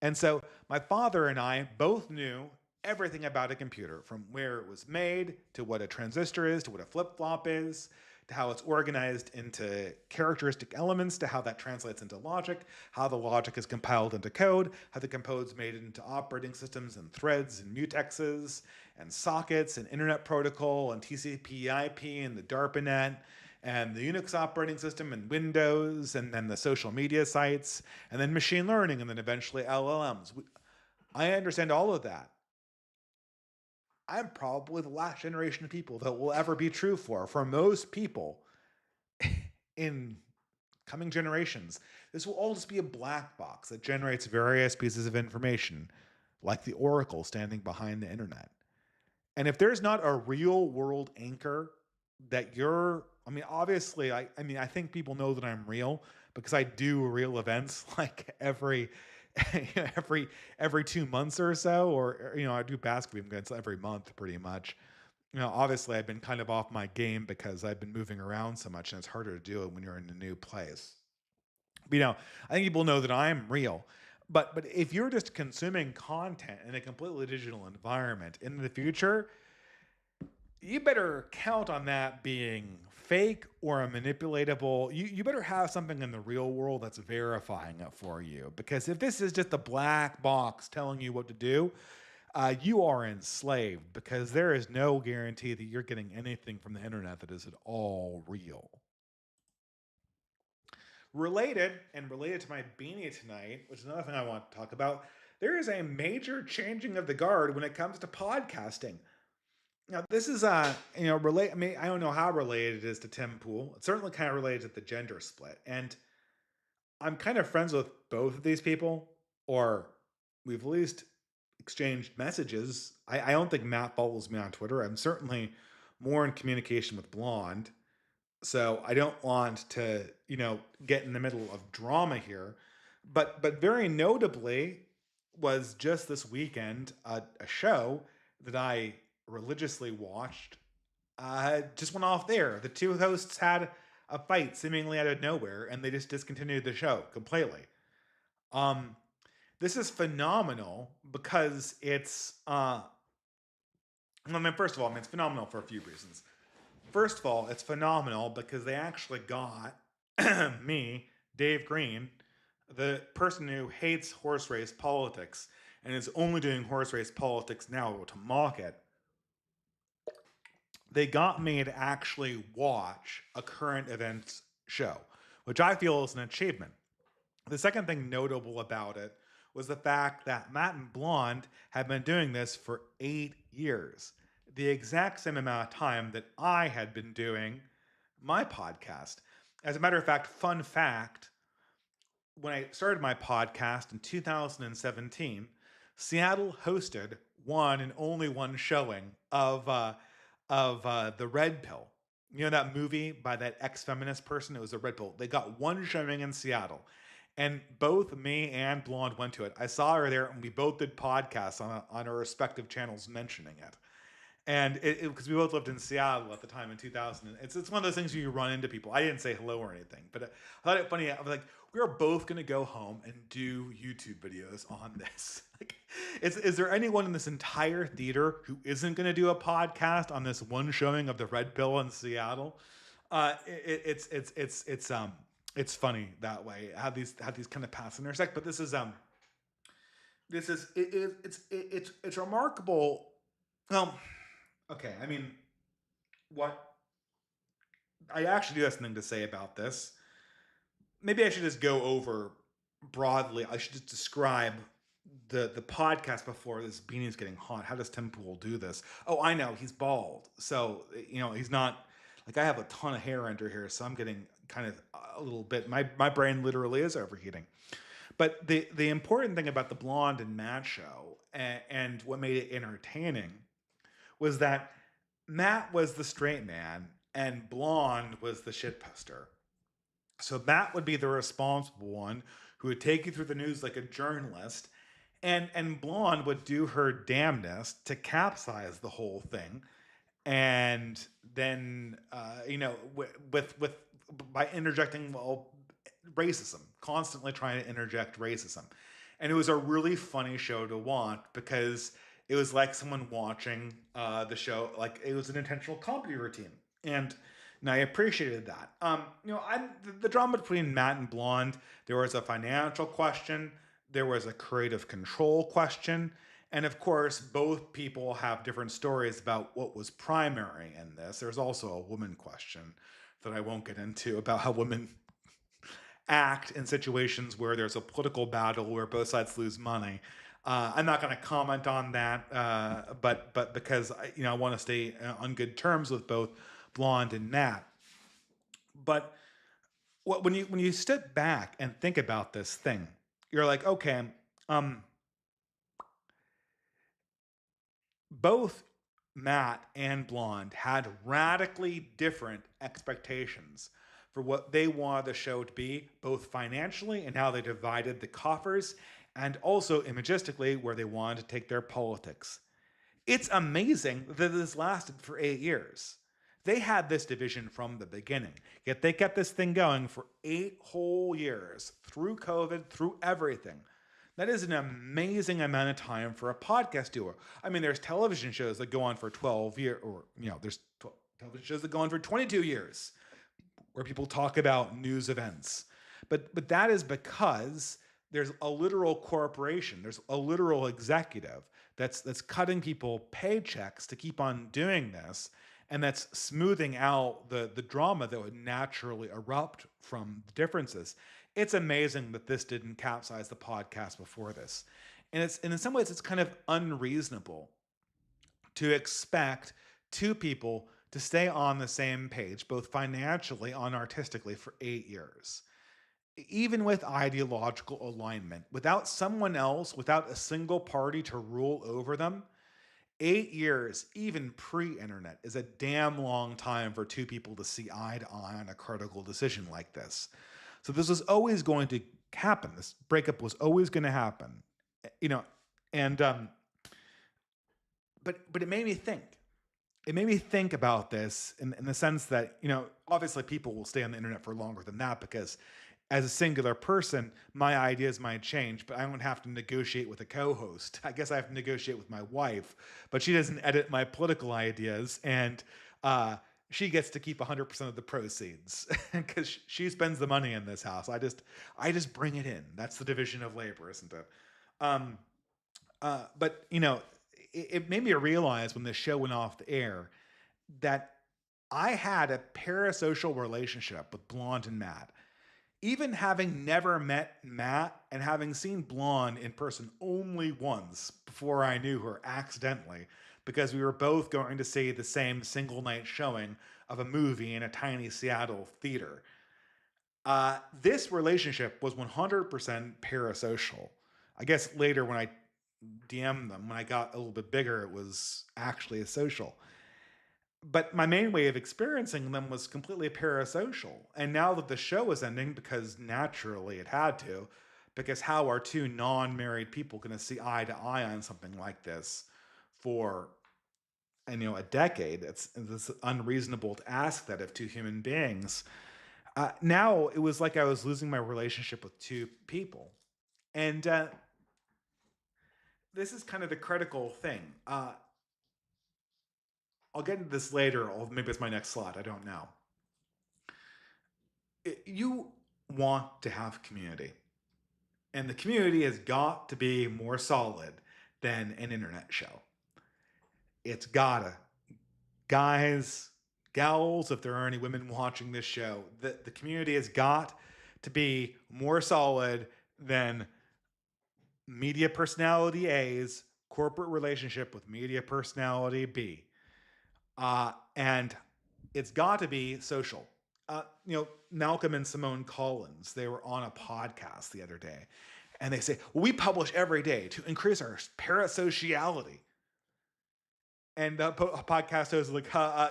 And so my father and I both knew everything about a computer, from where it was made to what a transistor is, to what a flip flop is, to how it's organized into characteristic elements, to how that translates into logic, how the logic is compiled into code, how the code's made into operating systems and threads and mutexes and sockets and internet protocol and TCP/IP and the DARPANET and the Unix operating system and Windows and then the social media sites and then machine learning and then eventually LLMs. I understand all of that. I'm probably the last generation of people that will ever be true for. For most people in coming generations, this will all just be a black box that generates various pieces of information, like the oracle standing behind the internet. And if there's not a real world anchor that obviously, I think people know that I'm real because I do real events like every 2 months or so, or I do basketball events every month pretty much. Obviously I've been kind of off my game because I've been moving around so much and it's harder to do it when you're in a new place. But, I think people know that I'm real. But if you're just consuming content in a completely digital environment in the future, you better count on that being fake or a manipulatable. You better have something in the real world that's verifying it for you. Because if this is just a black box telling you what to do, you are enslaved because there is no guarantee that you're getting anything from the internet that is at all real. Related to my beanie tonight, which is another thing I want to talk about, there is a major changing of the guard when it comes to podcasting. Now, this is relate. I don't know how related it is to Tim Pool. It's certainly kind of related to the gender split, and I'm kind of friends with both of these people, or we've at least exchanged messages. I don't think Matt follows me on Twitter. I'm certainly more in communication with Blonde, so I don't want to get in the middle of drama here. But very notably was just this weekend a show that I religiously watched just went off there. The two hosts had a fight seemingly out of nowhere, and they just discontinued the show completely. Um, This is phenomenal because first of all, it's phenomenal for a few reasons. First of all, it's phenomenal because they actually got me, Dave Green, the person who hates horse race politics and is only doing horse race politics now to mock it. They got me to actually watch a current events show, which I feel is an achievement. The second thing notable about it was the fact that Matt and Blonde have been doing this for 8 years, the exact same amount of time that I had been doing my podcast. As a matter of fact, fun fact, when I started my podcast in 2017, Seattle hosted one and only one showing of the Red Pill. You know that movie by that ex-feminist person? It was a Red Pill. They got one showing in Seattle, and both me and Blonde went to it. I saw her there, and we both did podcasts on our respective channels mentioning it. And because we both lived in Seattle at the time in 2000, it's one of those things where you run into people. I didn't say hello or anything, but I thought it funny. I was like, we are both going to go home and do YouTube videos on this. Like, is there anyone in this entire theater who isn't going to do a podcast on this one showing of the Red Pill in Seattle? It's funny that way. How these kind of paths intersect. But it's remarkable. Well, okay. I mean, what I actually do have something to say about this. Maybe I should just go over broadly. I should just describe the podcast before this beanie's getting hot. How does Tim Pool do this? Oh, I know, he's bald. So, he's not like I have a ton of hair under here, so I'm getting kind of a little bit my brain literally is overheating. But the important thing about the Blonde and Matt show and what made it entertaining was that Matt was the straight man and Blonde was the shitposter. So Matt would be the responsible one who would take you through the news like a journalist, and Blonde would do her damnedest to capsize the whole thing, and then with by interjecting racism, constantly trying to interject racism, and it was a really funny show to watch because it was like someone watching the show like it was an intentional comedy routine, and I appreciated that. The drama between Matt and Blonde. There was a financial question, there was a creative control question, and of course, both people have different stories about what was primary in this. There's also a woman question that I won't get into about how women act in situations where there's a political battle where both sides lose money. I'm not going to comment on that, but because I want to stay on good terms with both Blonde and Matt. But when you step back and think about this thing, you're like, okay, um, both Matt and Blonde had radically different expectations for what they wanted the show to be, both financially and how they divided the coffers, and also imagistically where they wanted to take their politics. It's amazing that this lasted for 8 years. They had this division from the beginning, yet they kept this thing going for 8 whole years through COVID, through everything. That is an amazing amount of time for a podcast doer. I mean, there's television shows that go on for 12 years, or, there's television shows that go on for 22 years where people talk about news events. But that is because there's a literal corporation, there's a literal executive that's cutting people paychecks to keep on doing this, and that's smoothing out the drama that would naturally erupt from the differences. It's amazing that this didn't capsize the podcast before this. And in some ways it's kind of unreasonable to expect two people to stay on the same page, both financially and artistically, for 8 years. Even with ideological alignment, without someone else, without a single party to rule over them, 8 years, even pre-internet, is a damn long time for two people to see eye to eye on a critical decision like this. So this was always going to happen. This breakup was always going to happen, you know, and but it made me think. It made me think about this in the sense that obviously people will stay on the internet for longer than that because as a singular person, my ideas might change, but I don't have to negotiate with a co-host. I guess I have to negotiate with my wife, but she doesn't edit my political ideas, and uh, she gets to keep 100% of the proceeds because she spends the money in this house. I just bring it in. That's the division of labor, isn't it? Um, but it made me realize when this show went off the air that I had a parasocial relationship with Blonde and Matt. Even having never met Matt and having seen Blonde in person only once before I knew her accidentally, because we were both going to see the same single night showing of a movie in a tiny Seattle theater. This relationship was 100% parasocial. I guess later when I DM'd them, when I got a little bit bigger, it was actually a social. But my main way of experiencing them was completely parasocial. And now that the show is ending, because naturally it had to, because how are two non-married people going to see eye to eye on something like this for a decade? It's unreasonable to ask that of two human beings. Now it was like I was losing my relationship with two people, and this is kind of the critical thing. I'll get into this later, or maybe it's my next slide. I don't know. You want to have community, and the community has got to be more solid than an internet show. It's gotta. Guys, gals, if there are any women watching this show, the community has got to be more solid than media personality A's corporate relationship with media personality B. And it's got to be social. Malcolm and Simone Collins, they were on a podcast the other day, and they say, well, we publish every day to increase our parasociality. And the podcast host is like,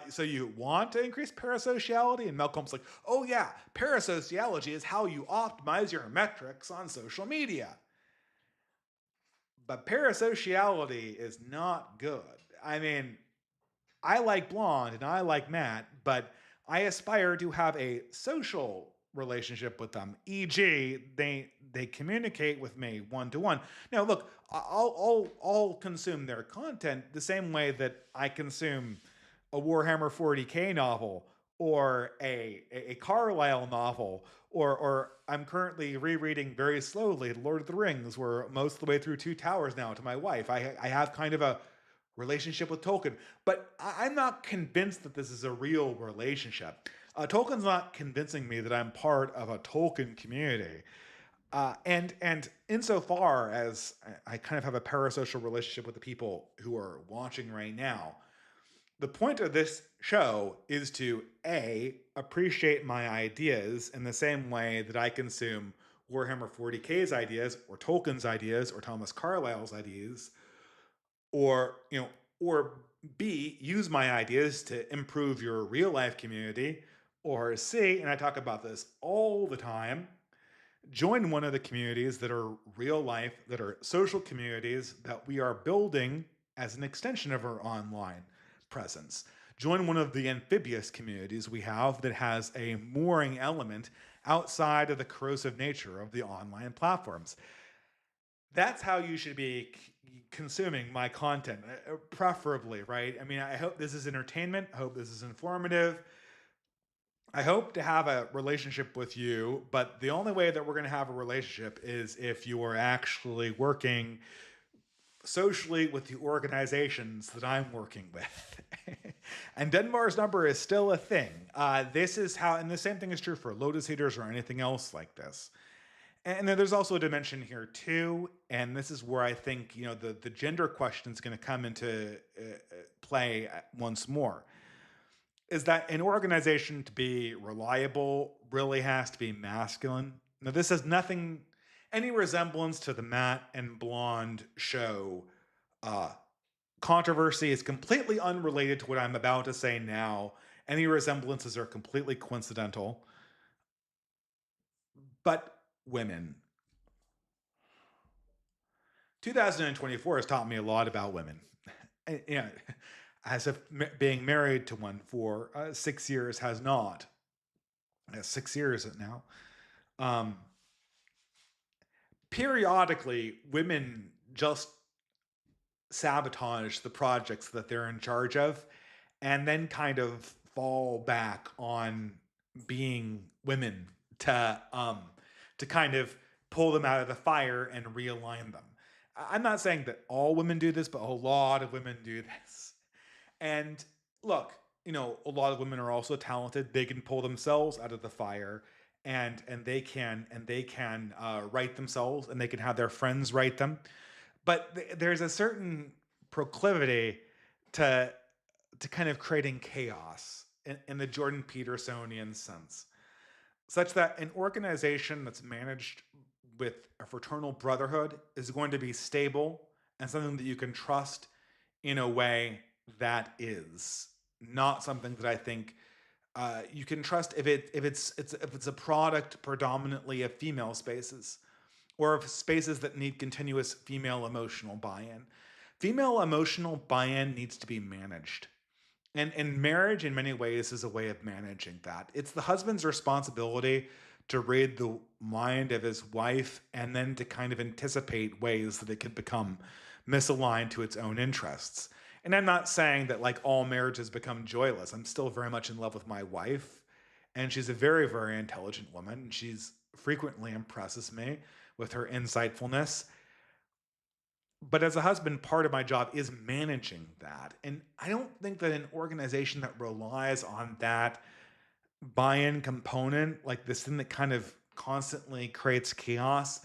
so you want to increase parasociality? And Malcolm's like, oh yeah, parasociality is how you optimize your metrics on social media. But parasociality is not good. I mean, I like Blonde and I like Matt, but I aspire to have a social relationship with them. E.g., they communicate with me one to one. Now, look, I'll consume their content the same way that I consume a Warhammer 40k novel or a Carlyle novel, or I'm currently rereading very slowly Lord of the Rings. We're most of the way through Two Towers now to my wife. I have kind of a relationship with Tolkien, but I'm not convinced that this is a real relationship. Tolkien's not convincing me that I'm part of a Tolkien community. And insofar as I kind of have a parasocial relationship with the people who are watching right now, the point of this show is to appreciate my ideas in the same way that I consume Warhammer 40k's ideas or Tolkien's ideas or Thomas Carlyle's ideas, or B, use my ideas to improve your real life community, or C, and I talk about this all the time, join one of the communities that are real life, that are social communities that we are building as an extension of our online presence. Join one of the amphibious communities we have that has a mooring element outside of the corrosive nature of the online platforms. That's how you should be consuming my content, preferably, right? I mean, I hope this is entertainment. I hope this is informative. I hope to have a relationship with you, but the only way that we're going to have a relationship is if you are actually working socially with the organizations that I'm working with. And Dunbar's number is still a thing. This is how, and the same thing is true for Lotus Eaters or anything else like this. And then there's also a dimension here too, and this is where I think the gender question is going to come into play once more. Is that an organization to be reliable really has to be masculine? Now, this has any resemblance to the Matt and Blonde show. Controversy is completely unrelated to what I'm about to say now. Any resemblances are completely coincidental. But women. 2024 has taught me a lot about women. As if being married to one for 6 years has not. 6 years now. Um, Periodically, women just sabotage the projects that they're in charge of and then kind of fall back on being women to kind of pull them out of the fire and realign them. I'm not saying that all women do this, but a lot of women do this. And look, a lot of women are also talented. They can pull themselves out of the fire, and they can write themselves, and they can have their friends write them. But there's a certain proclivity to to kind of creating chaos in the Jordan Petersonian sense, such that an organization that's managed with a fraternal brotherhood is going to be stable and something that you can trust in a way that is not something that I think you can trust if it's a product predominantly of female spaces or of spaces that need continuous female emotional buy-in. Female emotional buy-in needs to be managed. And marriage, in many ways, is a way of managing that. It's the husband's responsibility to read the mind of his wife and then to kind of anticipate ways that it could become misaligned to its own interests. And I'm not saying that like all marriages become joyless. I'm still very much in love with my wife, and she's a very, very intelligent woman. And she's frequently impresses me with her insightfulness. But as a husband, part of my job is managing that. And I don't think that an organization that relies on that buy-in component, like this thing that kind of constantly creates chaos,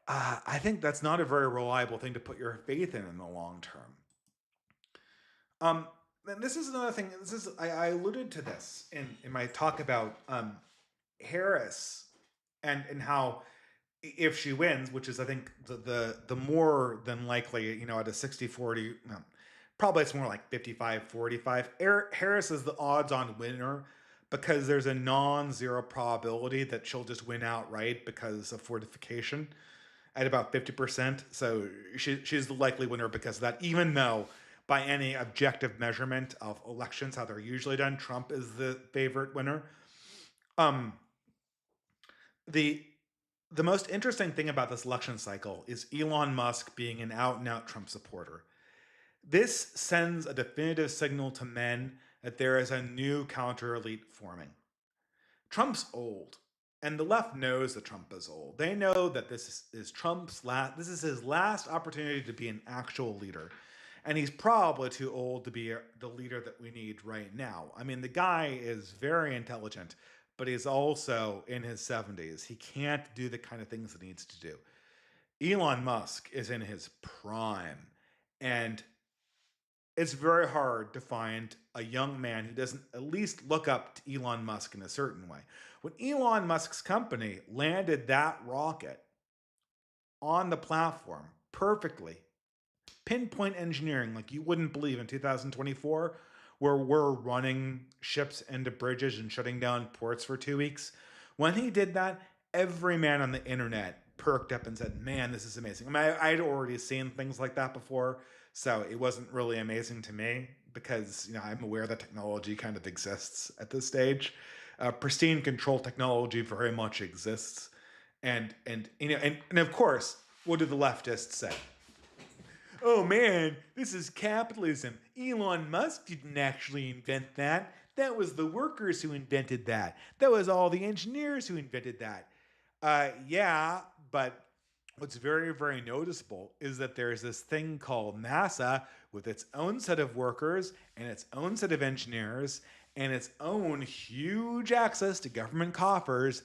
I think that's not a very reliable thing to put your faith in the long term. And this is another thing. I alluded to this in my talk about Harris and how if she wins, which is I think the more than likely, at a 60-40, no, probably it's more like 55-45. Harris is the odds-on winner because there's a non-zero probability that she'll just win outright because of fortification at about 50%. So she's the likely winner because of that, even though by any objective measurement of elections, how they're usually done, Trump is the favorite winner. Um, the the most interesting thing about this election cycle is Elon Musk being an out and out Trump supporter. This sends a definitive signal to men that there is a new counter elite forming. Trump's old, and the left knows that Trump is old. They know that this is Trump's last. This is his last opportunity to be an actual leader, and he's probably too old to be the leader that we need right now. I mean, the guy is very intelligent, but he's also in his 70s. He can't do the kind of things that he needs to do. Elon Musk is in his prime, and it's very hard to find a young man who doesn't at least look up to Elon Musk in a certain way. When Elon Musk's company landed that rocket on the platform perfectly, pinpoint engineering like you wouldn't believe in 2024, where we're running ships into bridges and shutting down ports for 2 weeks. When he did that, every man on the internet perked up and said, "Man, this is amazing." I mean, I'd already seen things like that before, so it wasn't really amazing to me because I'm aware that technology kind of exists at this stage. Pristine control technology very much exists, and of course, what do the leftists say? Oh man, this is capitalism. Elon Musk didn't actually invent that. That was the workers who invented that. That was all the engineers who invented that. Yeah, but what's very, very noticeable is that there's this thing called NASA with its own set of workers and its own set of engineers and its own huge access to government coffers,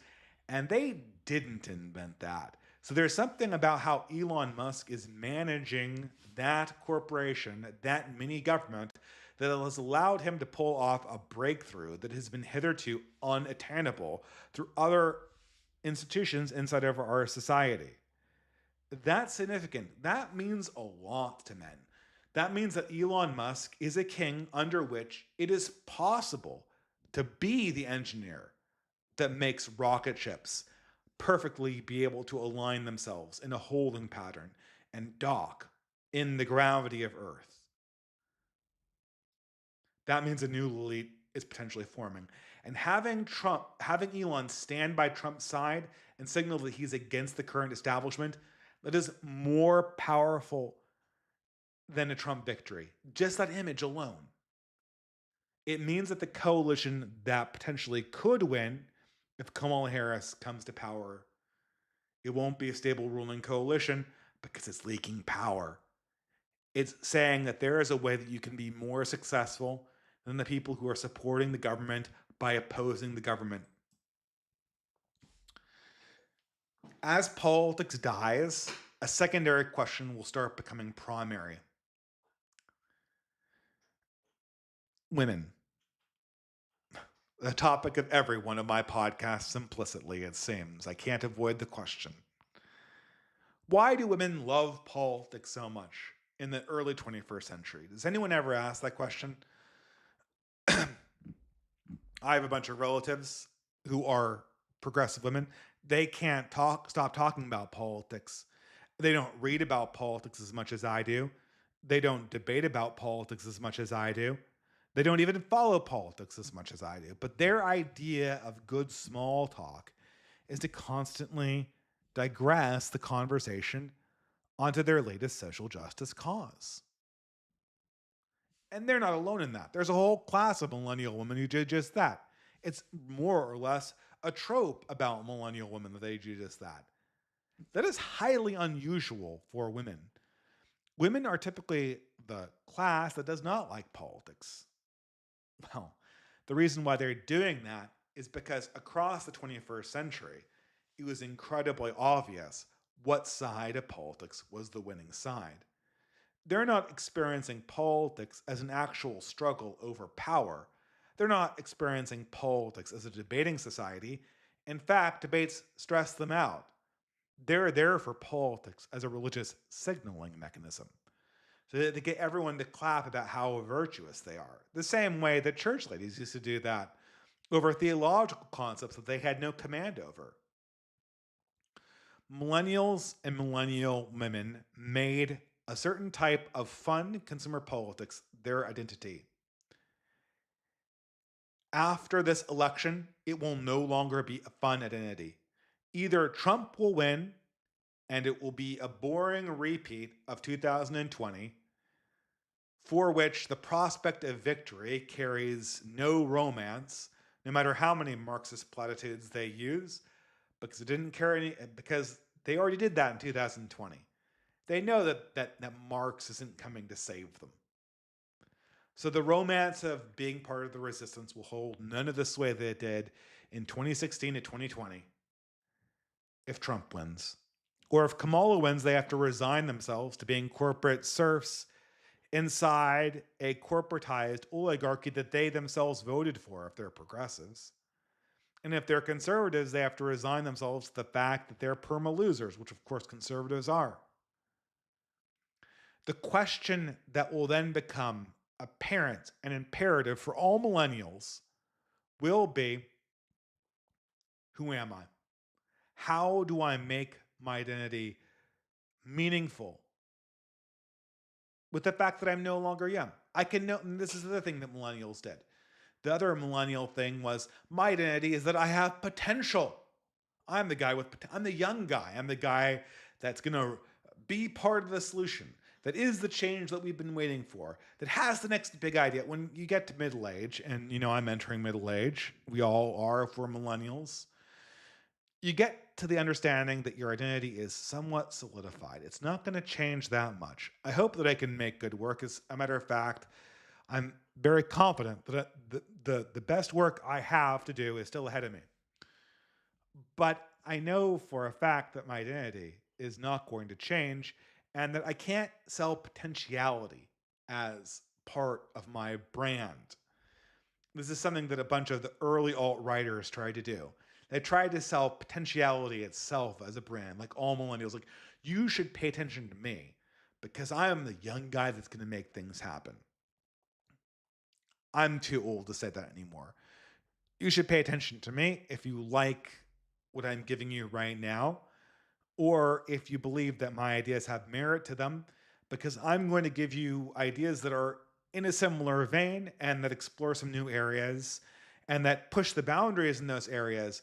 and they didn't invent that. So there's something about how Elon Musk is managing that corporation, that mini government, that has allowed him to pull off a breakthrough that has been hitherto unattainable through other institutions inside of our society. That's significant. That means a lot to men. That means that Elon Musk is a king under which it is possible to be the engineer that makes rocket ships perfectly be able to align themselves in a holding pattern and dock in the gravity of Earth. That means a new elite is potentially forming. And having Elon stand by Trump's side and signal that he's against the current establishment, that is more powerful than a Trump victory. Just that image alone. It means that the coalition that potentially could win if Kamala Harris comes to power, it won't be a stable ruling coalition because it's leaking power. It's saying that there is a way that you can be more successful than the people who are supporting the government by opposing the government. As politics dies, a secondary question will start becoming primary. Women. The topic of every one of my podcasts, implicitly, it seems. I can't avoid the question. Why do women love politics so much in the early 21st century? Does anyone ever ask that question? I have a bunch of relatives who are progressive women. They can't stop talking about politics. They don't read about politics as much as I do. They don't debate about politics as much as I do. They don't even follow politics as much as I do. But their idea of good small talk is to constantly digress the conversation onto their latest social justice cause. And they're not alone in that. There's a whole class of millennial women who did just that. It's more or less a trope about millennial women that they do just that. That is highly unusual for women. Women are typically the class that does not like politics. Well, the reason why they're doing that is because across the 21st century, it was incredibly obvious what side of politics was the winning side. They're not experiencing politics as an actual struggle over power. They're not experiencing politics as a debating society. In fact, debates stress them out. They're there for politics as a religious signaling mechanism. So that they get everyone to clap about how virtuous they are. The same way that church ladies used to do that over theological concepts that they had no command over. Millennials and millennial women made a certain type of fun consumer politics their identity. After this election, it will no longer be a fun identity. Either Trump will win and it will be a boring repeat of 2020, for which the prospect of victory carries no romance, no matter how many Marxist platitudes they use, because it didn't carry any, because they already did that in 2020. They know that Marx isn't coming to save them. So the romance of being part of the resistance will hold none of the sway that it did in 2016 to 2020 if Trump wins. Or if Kamala wins, they have to resign themselves to being corporate serfs inside a corporatized oligarchy that they themselves voted for if they're progressives. And if they're conservatives, they have to resign themselves to the fact that they're perma losers, which of course conservatives are. The question that will then become apparent and imperative for all millennials will be, who am I? How do I make my identity meaningful with the fact that I'm no longer young? I can know, and this is the other thing that millennials did. The other millennial thing was, my identity is that I have potential. I'm the guy I'm the young guy. I'm the guy that's going to be part of the solution, that is the change that we've been waiting for, that has the next big idea. When you get to middle age, and I'm entering middle age, we all are if we're millennials, you get to the understanding that your identity is somewhat solidified. It's not going to change that much. I hope that I can make good work. As a matter of fact, I'm very confident that the best work I have to do is still ahead of me. But I know for a fact that my identity is not going to change and that I can't sell potentiality as part of my brand. This is something that a bunch of the early alt-writers tried to do. They tried to sell potentiality itself as a brand, like all millennials. Like, you should pay attention to me because I am the young guy that's going to make things happen. I'm too old to say that anymore. You should pay attention to me if you like what I'm giving you right now, or if you believe that my ideas have merit to them, because I'm going to give you ideas that are in a similar vein and that explore some new areas and that push the boundaries in those areas.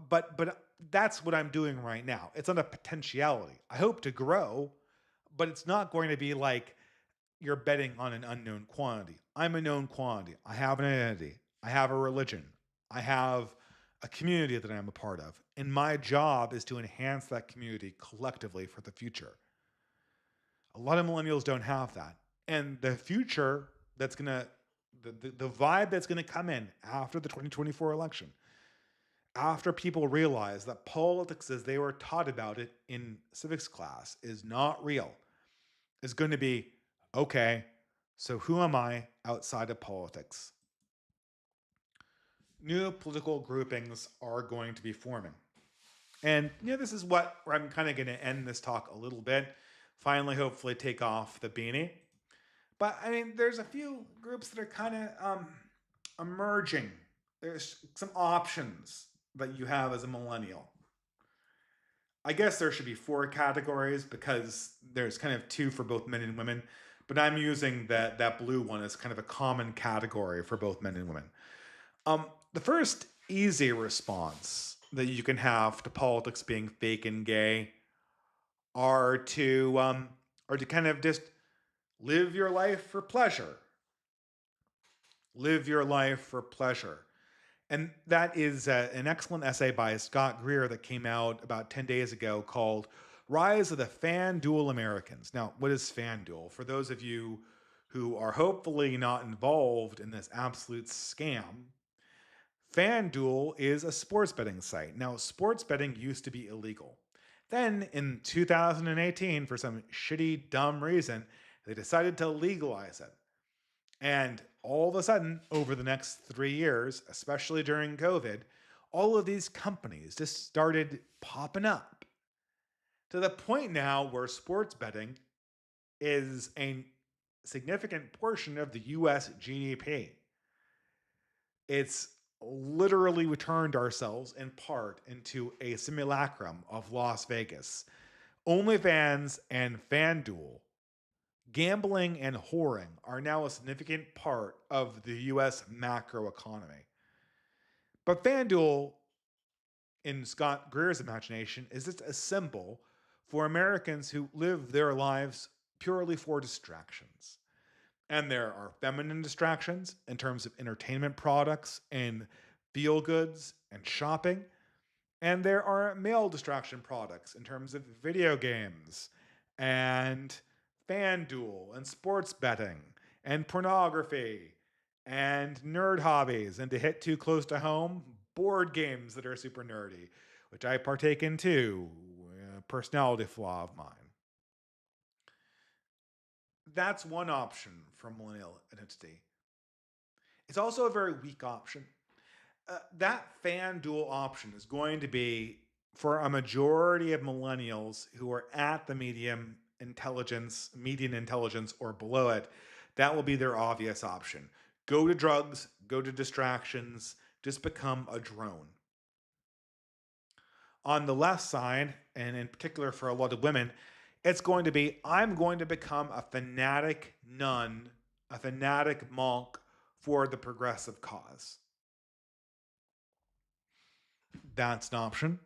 But that's what I'm doing right now. It's on a potentiality. I hope to grow, but it's not going to be like you're betting on an unknown quantity. I'm a known quantity. I have an identity. I have a religion. I have a community that I'm a part of. And my job is to enhance that community collectively for the future. A lot of millennials don't have that. And the future that's going to, the vibe that's going to come in after the 2024 election, after people realize that politics as they were taught about it in civics class is not real, is going to be okay, so who am I outside of politics? New political groupings are going to be forming. And this is where I'm kind of going to end this talk a little bit. Finally, hopefully, take off the beanie. But I mean, there's a few groups that are kind of emerging. There's some options that you have as a millennial. I guess there should be four categories because there's kind of two for both men and women. But I'm using that blue one as kind of a common category for both men and women. The first easy response that you can have to politics being fake and gay are to kind of just live your life for pleasure. Live your life for pleasure. And that is an excellent essay by Scott Greer that came out about 10 days ago called Rise of the FanDuel Americans. Now, what is FanDuel? For those of you who are hopefully not involved in this absolute scam, FanDuel is a sports betting site. Now, sports betting used to be illegal. Then in 2018, for some shitty, dumb reason, they decided to legalize it. And all of a sudden, over the next 3 years, especially during COVID, all of these companies just started popping up to the point now where sports betting is a significant portion of the US GDP. It's literally we turned ourselves in part into a simulacrum of Las Vegas. OnlyFans and FanDuel, gambling and whoring are now a significant part of the US macro economy. But FanDuel, in Scott Greer's imagination, is just a symbol for Americans who live their lives purely for distractions. And there are feminine distractions in terms of entertainment products and feel goods and shopping. And there are male distraction products in terms of video games and FanDuel and sports betting and pornography and nerd hobbies. And to hit too close to home, board games that are super nerdy, which I partake in too, a personality flaw of mine. That's one option for millennial identity. It's also a very weak option. That FanDuel option is going to be for a majority of millennials who are at the median intelligence or below it. That will be their obvious option. Go to drugs, go to distractions, just become a drone. On the left side, and in particular for a lot of women, it's going to be I'm going to become a fanatic nun, a fanatic monk for the progressive cause. That's an option.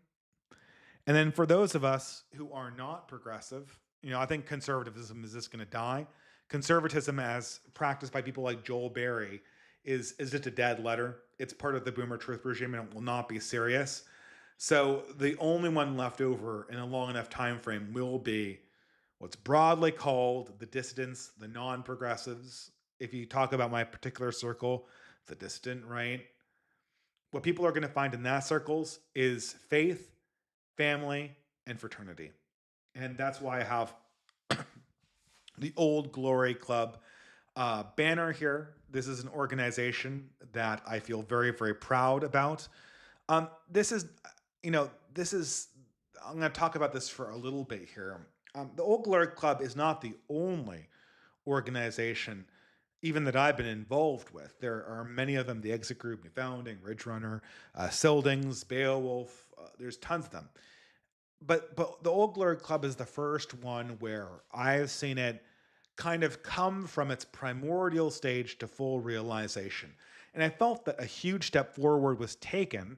And then for those of us who are not progressive, I think conservatism is just going to die. Conservatism, as practiced by people like Joel Berry, is just a dead letter. It's part of the boomer truth regime and it will not be serious. So the only one left over in a long enough time frame will be what's broadly called the dissidents, the non-progressives. If you talk about my particular circle, the dissident right, what people are going to find in that circles is faith, family, and fraternity. And that's why I have the Old Glory Club banner here. This is an organization that I feel very, very proud about. This is, I'm going to talk about this for a little bit here. The Old Glory Club is not the only organization even that I've been involved with. There are many of them, the Exit Group, New Founding, Ridge Runner, Sildings, Beowulf, there's tons of them. But the Old Glory Club is the first one where I've seen it kind of come from its primordial stage to full realization. And I felt that a huge step forward was taken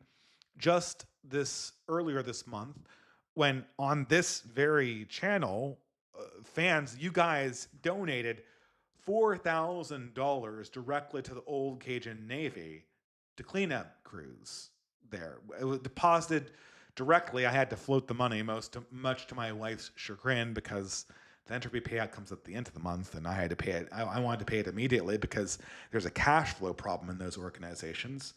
just this earlier this month when on this very channel, fans, you guys donated $4,000 directly to the old Cajun Navy to clean up crews there. It was deposited directly. I had to float the money, much to my wife's chagrin, because the entropy payout comes at the end of the month, and I had to pay it. I wanted to pay it immediately because there's a cash flow problem in those organizations.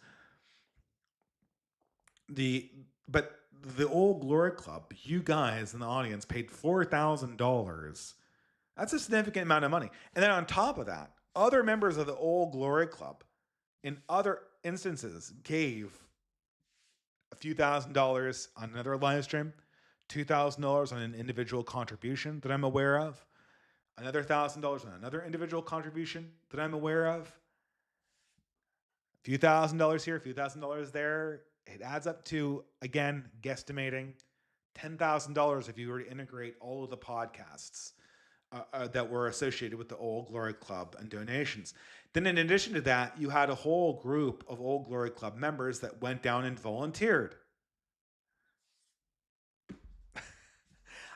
But the Old Glory Club, you guys in the audience paid $4,000. That's a significant amount of money. And then on top of that, other members of the Old Glory Club in other instances gave a few $1,000s on another live stream, $2,000 on an individual contribution that I'm aware of, another $1,000 on another individual contribution that I'm aware of, a few $1,000s here, a few $1,000s there. It adds up to, again, guesstimating $10,000 if you were to integrate all of the podcasts that were associated with the Old Glory Club and donations. Then in addition to that, you had a whole group of Old Glory Club members that went down and volunteered.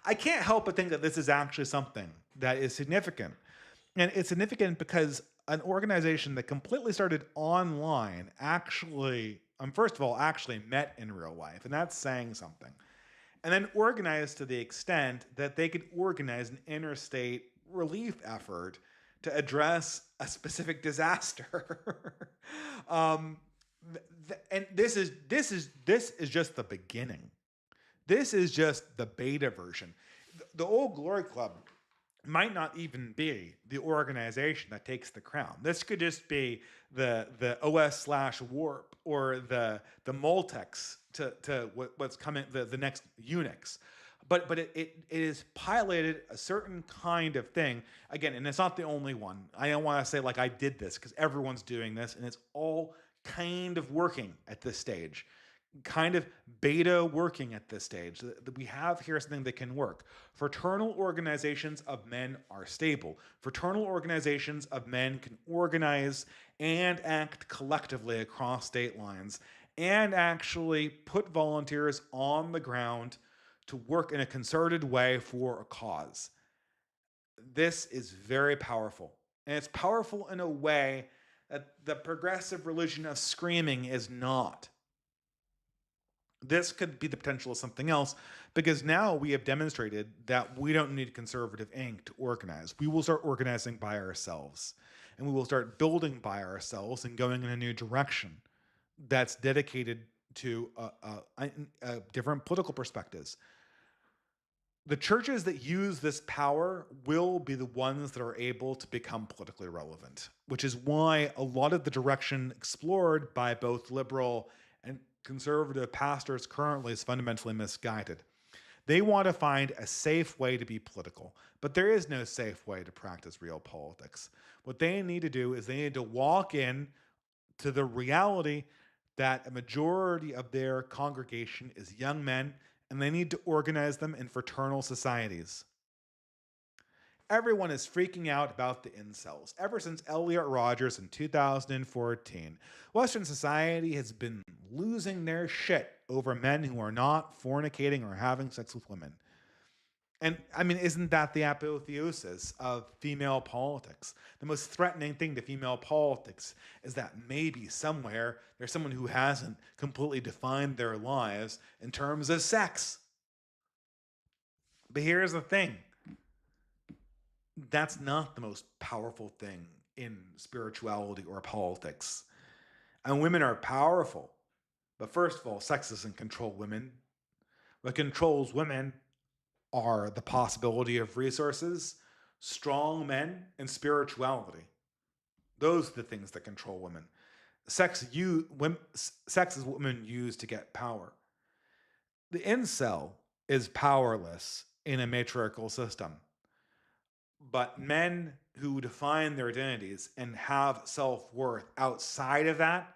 I can't help but think that this is actually something that is significant. And it's significant because an organization that completely started online actually, first of all, actually met in real life. And that's saying something. And then organized to the extent that they could organize an interstate relief effort to address a specific disaster. And this is just the beginning. This is just the beta version. The Old Glory Club might not even be the organization that takes the crown. This could just be the OS/Warp or the Moltex to what's coming, the next Unix. But it is piloted a certain kind of thing. Again, and it's not the only one. I don't want to say like I did this, because everyone's doing this and it's all kind of working at this stage. Kind of beta working at this stage. We have here something that can work. Fraternal organizations of men are stable. Fraternal organizations of men can organize and act collectively across state lines and actually put volunteers on the ground to work in a concerted way for a cause. This is very powerful. And it's powerful in a way that the progressive religion of screaming is not. This could be the potential of something else, because now we have demonstrated that we don't need conservative ink to organize. We will start organizing by ourselves, and we will start building by ourselves and going in a new direction that's dedicated to different political perspectives. The churches that use this power will be the ones that are able to become politically relevant, which is why a lot of the direction explored by both liberal and conservative pastors currently is fundamentally misguided. They want to find a safe way to be political, but there is no safe way to practice real politics. What they need to do is they need to walk in to the reality that a majority of their congregation is young men, and they need to organize them in fraternal societies. Everyone is freaking out about the incels. Ever since Elliot Rodgers in 2014, Western society has been losing their shit over men who are not fornicating or having sex with women. And I mean, isn't that the apotheosis of female politics? The most threatening thing to female politics is that maybe somewhere there's someone who hasn't completely defined their lives in terms of sex. But here's the thing. That's not the most powerful thing in spirituality or politics. And women are powerful. But first of all, sex doesn't control women. What controls women are the possibility of resources, strong men, and spirituality. Those are the things that control women. Sex is what women use to get power. The incel is powerless in a matriarchal system. But men who define their identities and have self-worth outside of that,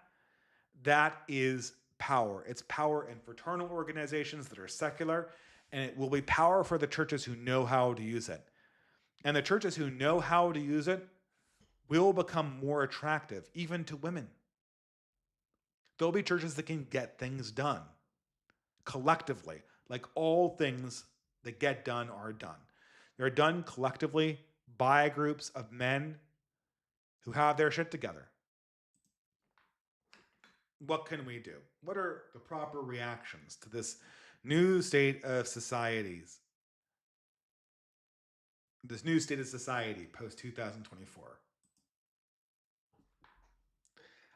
that is power. It's power in fraternal organizations that are secular, and it will be power for the churches who know how to use it. And the churches who know how to use it will become more attractive, even to women. There'll be churches that can get things done collectively, like all things that get done are done. They're done collectively by groups of men who have their shit together. What can we do? What are the proper reactions to this new state of societies? This new state of society post 2024.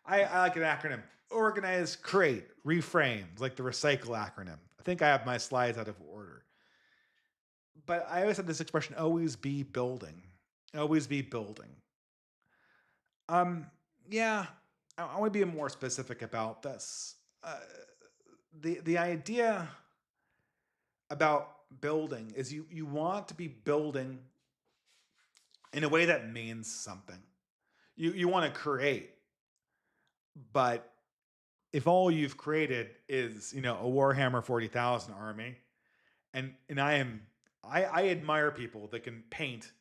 I like an acronym. Organize, create, reframe, like the recycle acronym. I think I have my slides out of order. But I always have this expression, always be building. Always be building. Um, yeah, I want to be more specific about this. The idea about building is you want to be building in a way that means something. You want to create, but if all you've created is a Warhammer 40,000 army, and I admire people that can paint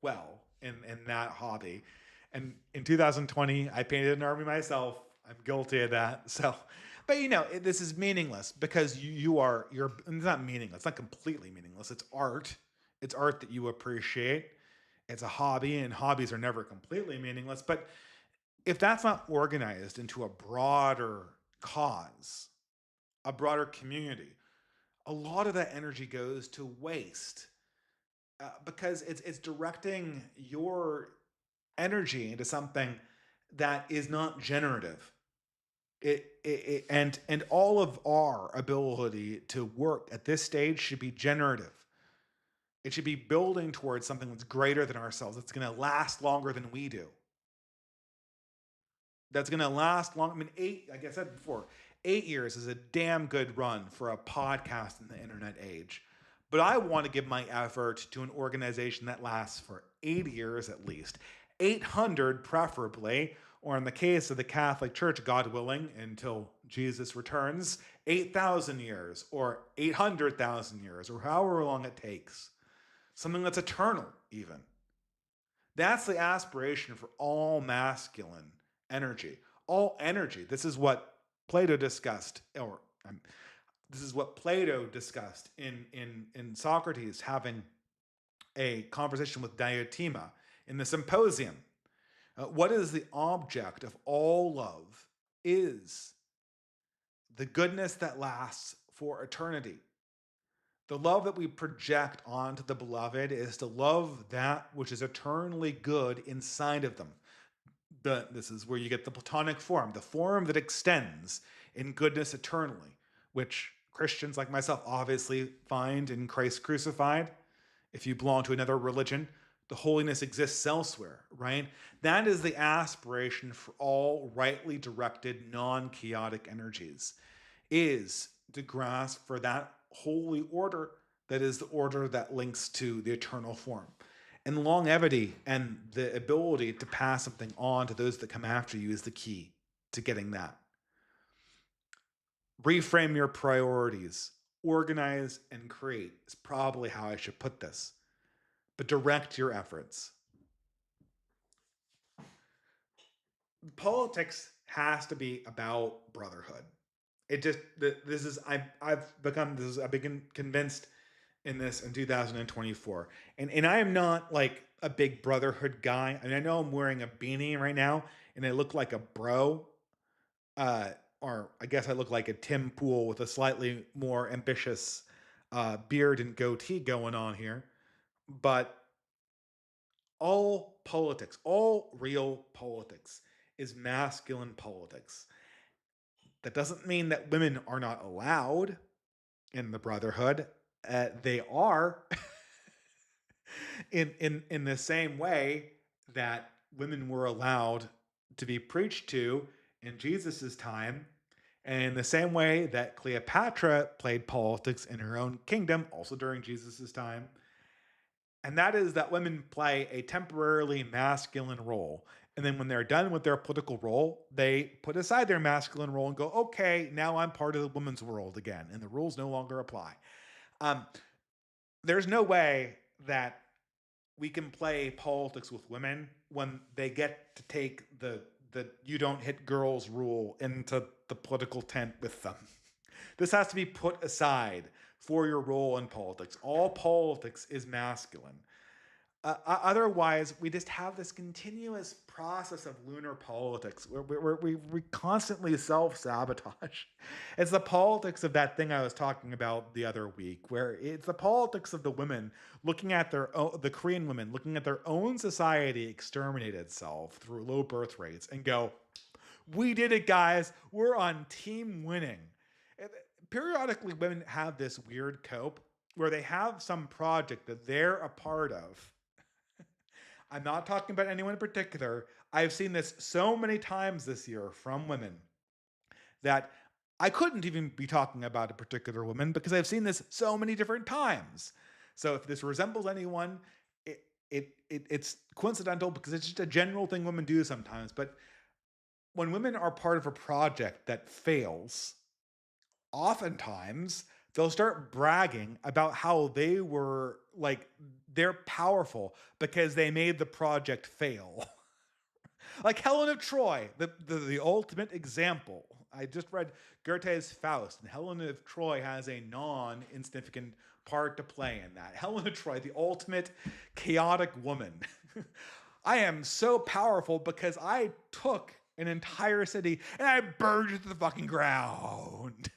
well in that hobby. And in 2020, I painted an army myself. I'm guilty of that. So, but this is meaningless because you're it's not meaningless. It's not completely meaningless. It's art. It's art that you appreciate. It's a hobby, and hobbies are never completely meaningless. But if that's not organized into a broader cause, a broader community, a lot of that energy goes to waste because it's directing your energy into something that is not generative. And all of our ability to work at this stage should be generative. It should be building towards something that's greater than ourselves. That's going to last longer than we do. That's going to last long. I mean, like I said before, 8 years is a damn good run for a podcast in the internet age. But I want to give my effort to an organization that lasts for 80 years at least, 800 preferably, or in the case of the Catholic Church, God willing, until Jesus returns, 8,000 years, or 800,000 years, or however long it takes. Something that's eternal, even. That's the aspiration for all masculine energy. All energy. This is what Plato discussed, or this is what Plato discussed in Socrates having a conversation with Diotima in the Symposium. What is the object of all love is the goodness that lasts for eternity. The love that we project onto the beloved is to love that which is eternally good inside of them. This is where you get the Platonic form, the form that extends in goodness eternally, which Christians like myself obviously find in Christ crucified. If you belong to another religion, the holiness exists elsewhere, right? That is the aspiration for all rightly directed, non-chaotic energies, is to grasp for that holy order that is the order that links to the eternal form. And longevity and the ability to pass something on to those that come after you is the key to getting that. Reframe your priorities, organize and create is probably how I should put this. But direct your efforts. Politics has to be about brotherhood. It just this is I've been convinced in this in 2024, and I am not like a big brotherhood guy. I mean, I know I'm wearing a beanie right now, and I look like a bro, uh, or I guess I look like a Tim Pool with a slightly more ambitious beard and goatee going on here, but all politics, all real politics, is masculine politics. That doesn't mean that women are not allowed in the brotherhood. They are in the same way that women were allowed to be preached to in Jesus's time, and in the same way that Cleopatra played politics in her own kingdom, also during Jesus's time. And that is that women play a temporarily masculine role. And then when they're done with their political role, they put aside their masculine role and go, okay, now I'm part of the women's world again. And the rules no longer apply. Um, there's no way that we can play politics with women when they get to take the you don't hit girls rule into the political tent with them. This has to be put aside for your role in politics. All politics is masculine. Otherwise, we just have this continuous process of lunar politics where we constantly self sabotage. It's the politics of that thing I was talking about the other week, where it's the politics of the women looking at the Korean women looking at their own society exterminate itself through low birth rates and go, we did it, guys. We're on team winning. Periodically, women have this weird cope where they have some project that they're a part of. I'm not talking about anyone in particular. I've seen this so many times this year from women that I couldn't even be talking about a particular woman because I've seen this so many different times. So if this resembles anyone, it's coincidental because it's just a general thing women do sometimes. But when women are part of a project that fails, oftentimes they'll start bragging about how they were like they're powerful because they made the project fail. Like Helen of Troy, the ultimate example. I just read Goethe's Faust, and Helen of Troy has a non-insignificant part to play in that. Helen of Troy, the ultimate chaotic woman. I am so powerful because I took an entire city and I burned it to the fucking ground.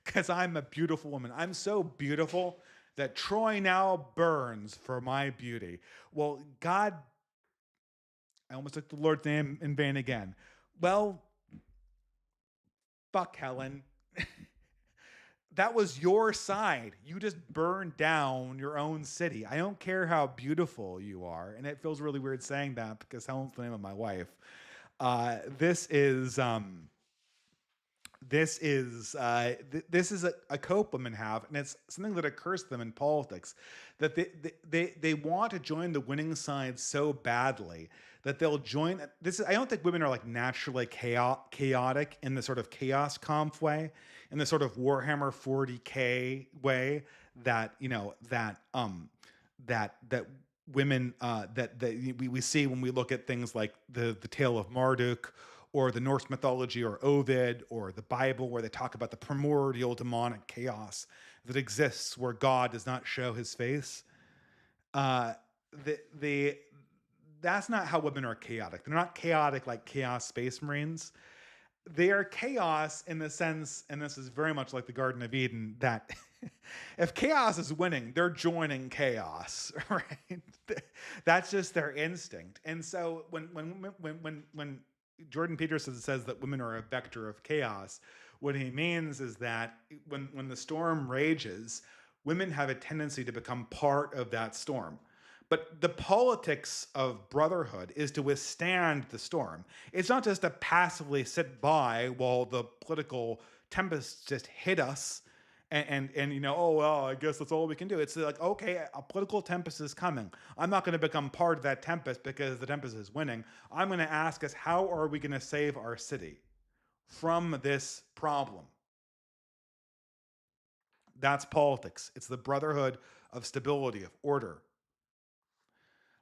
Because I'm a beautiful woman. I'm so beautiful that Troy now burns for my beauty. Well, God, I almost took the Lord's name in vain again. Well, fuck Helen. That was your side. You just burned down your own city. I don't care how beautiful you are. And it feels really weird saying that because Helen's the name of my wife. This is a cope women have, and it's something that occurs to them in politics, that they want to join the winning side so badly that they'll join this. I don't think women are like naturally chaotic in the sort of chaos comp way, in the sort of Warhammer 40K way that that women that we see when we look at things like the Tale of Marduk or the Norse mythology or Ovid or the Bible, where they talk about the primordial demonic chaos that exists where God does not show his face. Uh, the That's not how women are chaotic. They're not chaotic like Chaos Space Marines. They are chaos in the sense, and this is very much like the Garden of Eden, that if chaos is winning, they're joining chaos, right? That's just their instinct. And so when Jordan Peterson says that women are a vector of chaos, what he means is that when the storm rages, women have a tendency to become part of that storm. But the politics of brotherhood is to withstand the storm. It's not just to passively sit by while the political tempests just hit us and oh well, I guess that's all we can do. It's like, okay, a political tempest is coming. I'm not going to become part of that tempest because the tempest is winning. I'm going to ask us, how are we going to save our city from this problem? That's politics. It's the brotherhood of stability, of order.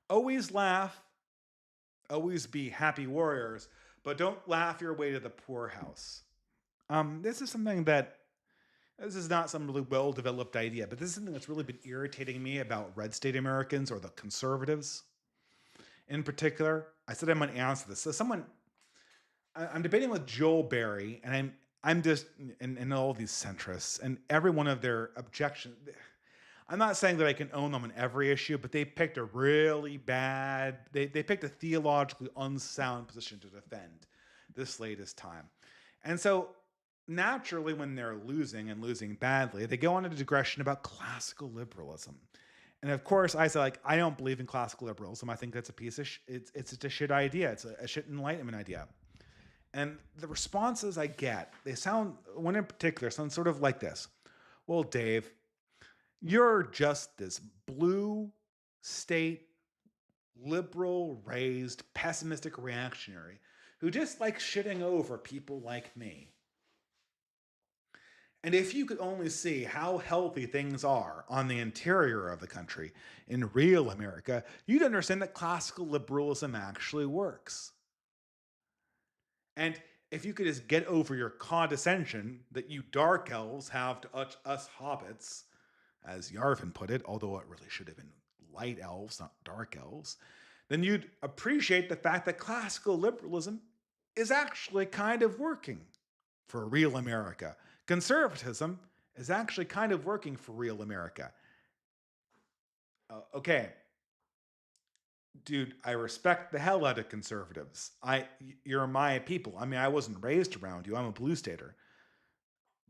Always laugh, always be happy warriors, but don't laugh your way to the poorhouse. This is something that This is not some really well developed idea, but this is something that's really been irritating me about red state Americans or the conservatives in particular. I said I'm going to answer this. So I'm debating with Joel Berry, and I'm just and all these centrists and every one of their objections. I'm not saying that I can own them on every issue, but they picked a really bad. They picked a theologically unsound position to defend this latest time, and so naturally, when they're losing and losing badly, they go on a digression about classical liberalism. And of course, I say, like, I don't believe in classical liberalism. I think that's a piece of it's just a shit idea. It's a shit enlightenment idea. And the responses I get, they sound, one in particular, sounds sort of like this. Well, Dave, you're just this blue state, liberal raised, pessimistic reactionary who just likes shitting over people like me. And if you could only see how healthy things are on the interior of the country in real America, you'd understand that classical liberalism actually works. And if you could just get over your condescension that you dark elves have to us hobbits, as Yarvin put it, although it really should have been light elves, not dark elves, then you'd appreciate the fact that classical liberalism is actually kind of working for real America. Conservatism is actually kind of working for real America. Okay, dude, I respect the hell out of conservatives. You're my people. I mean, I wasn't raised around you. I'm a blue stater.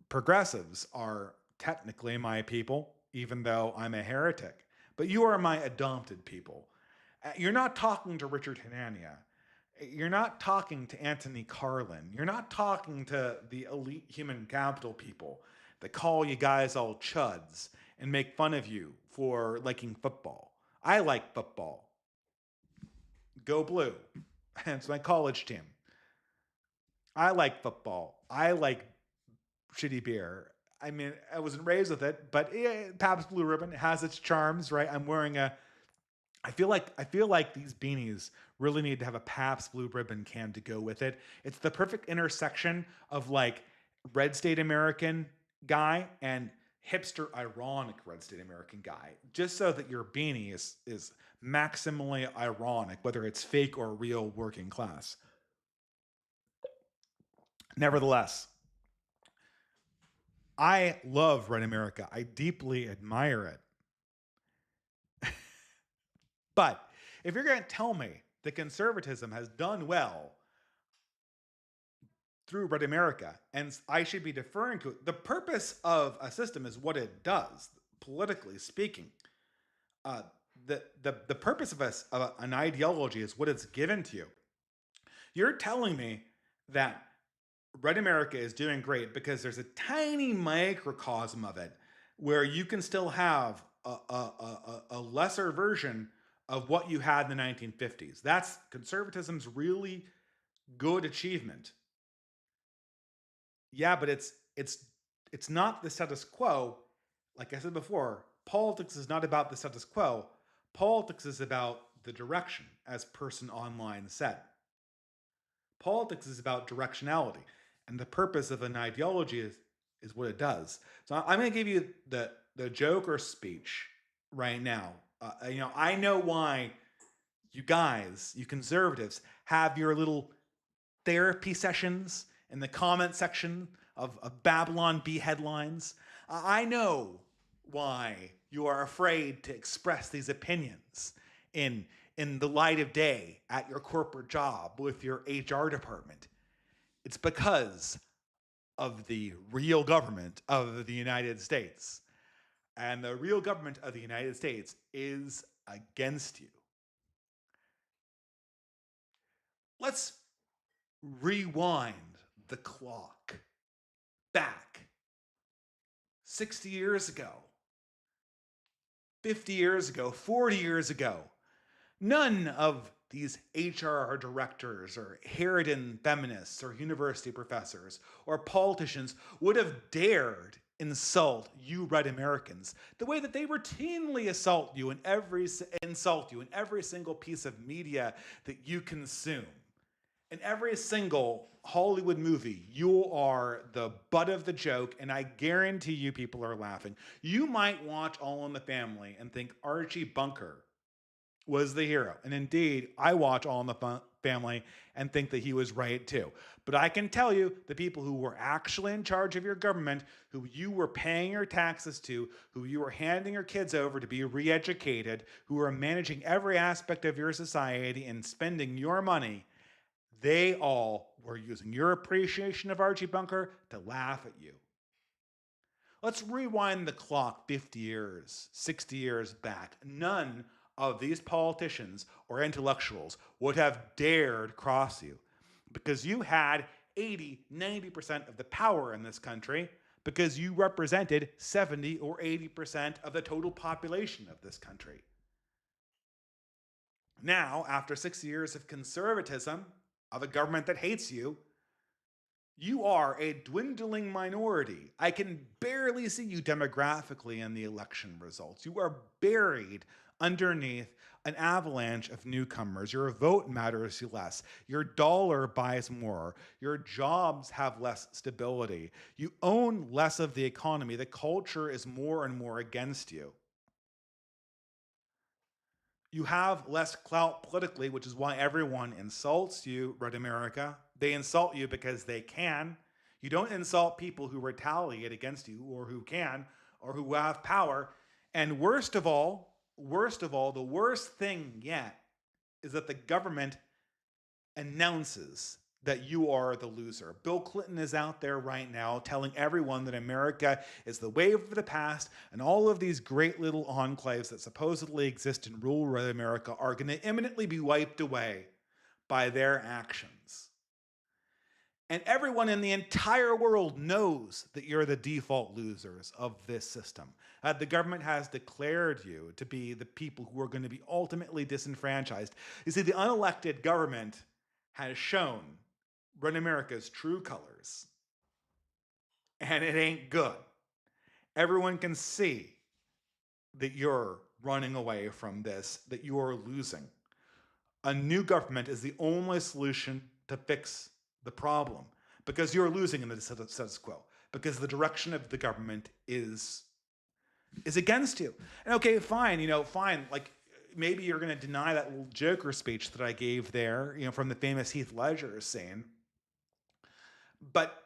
Progressives are technically my people, even though I'm a heretic. But you are my adopted people. You're not talking to Richard Hanania. You're not talking to Anthony Carlin. You're not talking to the elite human capital people that call you guys all chuds and make fun of you for liking football. I like football. Go Blue. It's my college team. I like football. I like shitty beer. I mean, I wasn't raised with it, but Pabst Blue Ribbon has its charms, right? I'm wearing a. I feel like these beanies really need to have a Pabst Blue Ribbon can to go with it. It's the perfect intersection of like red state American guy and hipster ironic red state American guy, just so that your beanie is maximally ironic, whether it's fake or real working class. Nevertheless, I love Red America. I deeply admire it. But if you're going to tell me that conservatism has done well through Red America and I should be deferring to it, the purpose of a system is what it does, politically speaking. Uh, the purpose of an ideology is what it's given to you. You're telling me that Red America is doing great because there's a tiny microcosm of it where you can still have a lesser version of what you had in the 1950s. That's conservatism's really good achievement. Yeah, but it's not the status quo. Like I said before, politics is not about the status quo. Politics is about the direction, as Person Online said. Politics is about directionality, and the purpose of an ideology is what it does. So I'm going to give you the Joker speech right now. I know why you guys, you conservatives, have your little therapy sessions in the comment section of Babylon Bee headlines. I know why you are afraid to express these opinions in in the light of day at your corporate job with your HR department. It's because of the real government of the United States. And the real government of the United States is against you. Let's rewind the clock back 60 years ago, 50 years ago, 40 years ago. None of these HR directors or harridan feminists or university professors or politicians would have dared insult red Americans the way that they routinely insult you in every single piece of media that you consume. In every single Hollywood movie, you are the butt of the joke, and I guarantee you people are laughing. You might watch All in the Family and think Archie Bunker was the hero. And indeed, I watch All in the Family and think that he was right too. But I can tell you, the people who were actually in charge of your government, who you were paying your taxes to, who you were handing your kids over to be re educated, who were managing every aspect of your society and spending your money, they all were using your appreciation of Archie Bunker to laugh at you. Let's rewind the clock 50 years, 60 years back. None of these politicians or intellectuals would have dared cross you because you had 80, 90% of the power in this country because you represented 70 or 80% of the total population of this country. Now, after 6 years of conservatism, of a government that hates you, You are a dwindling minority. I can barely see you demographically in the election results. You are buried underneath an avalanche of newcomers. Your vote matters less. Your dollar buys more. Your jobs have less stability. You own less of the economy. The culture is more and more against you. You have less clout politically, which is why everyone insults you, Red America. They insult you because they can. You don't insult people who retaliate against you or who can or who have power. And worst of all, the worst thing yet is that the government announces that you are the loser. Bill Clinton is out there right now telling everyone that America is the wave of the past and all of these great little enclaves that supposedly exist in rural America are going to imminently be wiped away by their actions. And everyone in the entire world knows that you're the default losers of this system. The government has declared you to be the people who are going to be ultimately disenfranchised. You see, the unelected government has shown Run America's true colors, and it ain't good. Everyone can see that you're running away from this, that you're losing. A new government is the only solution to fix the problem because you're losing in the status quo, because the direction of the government is against you. And okay, fine, fine. Like maybe you're going to deny that little Joker speech that I gave there, from the famous Heath Ledger scene. But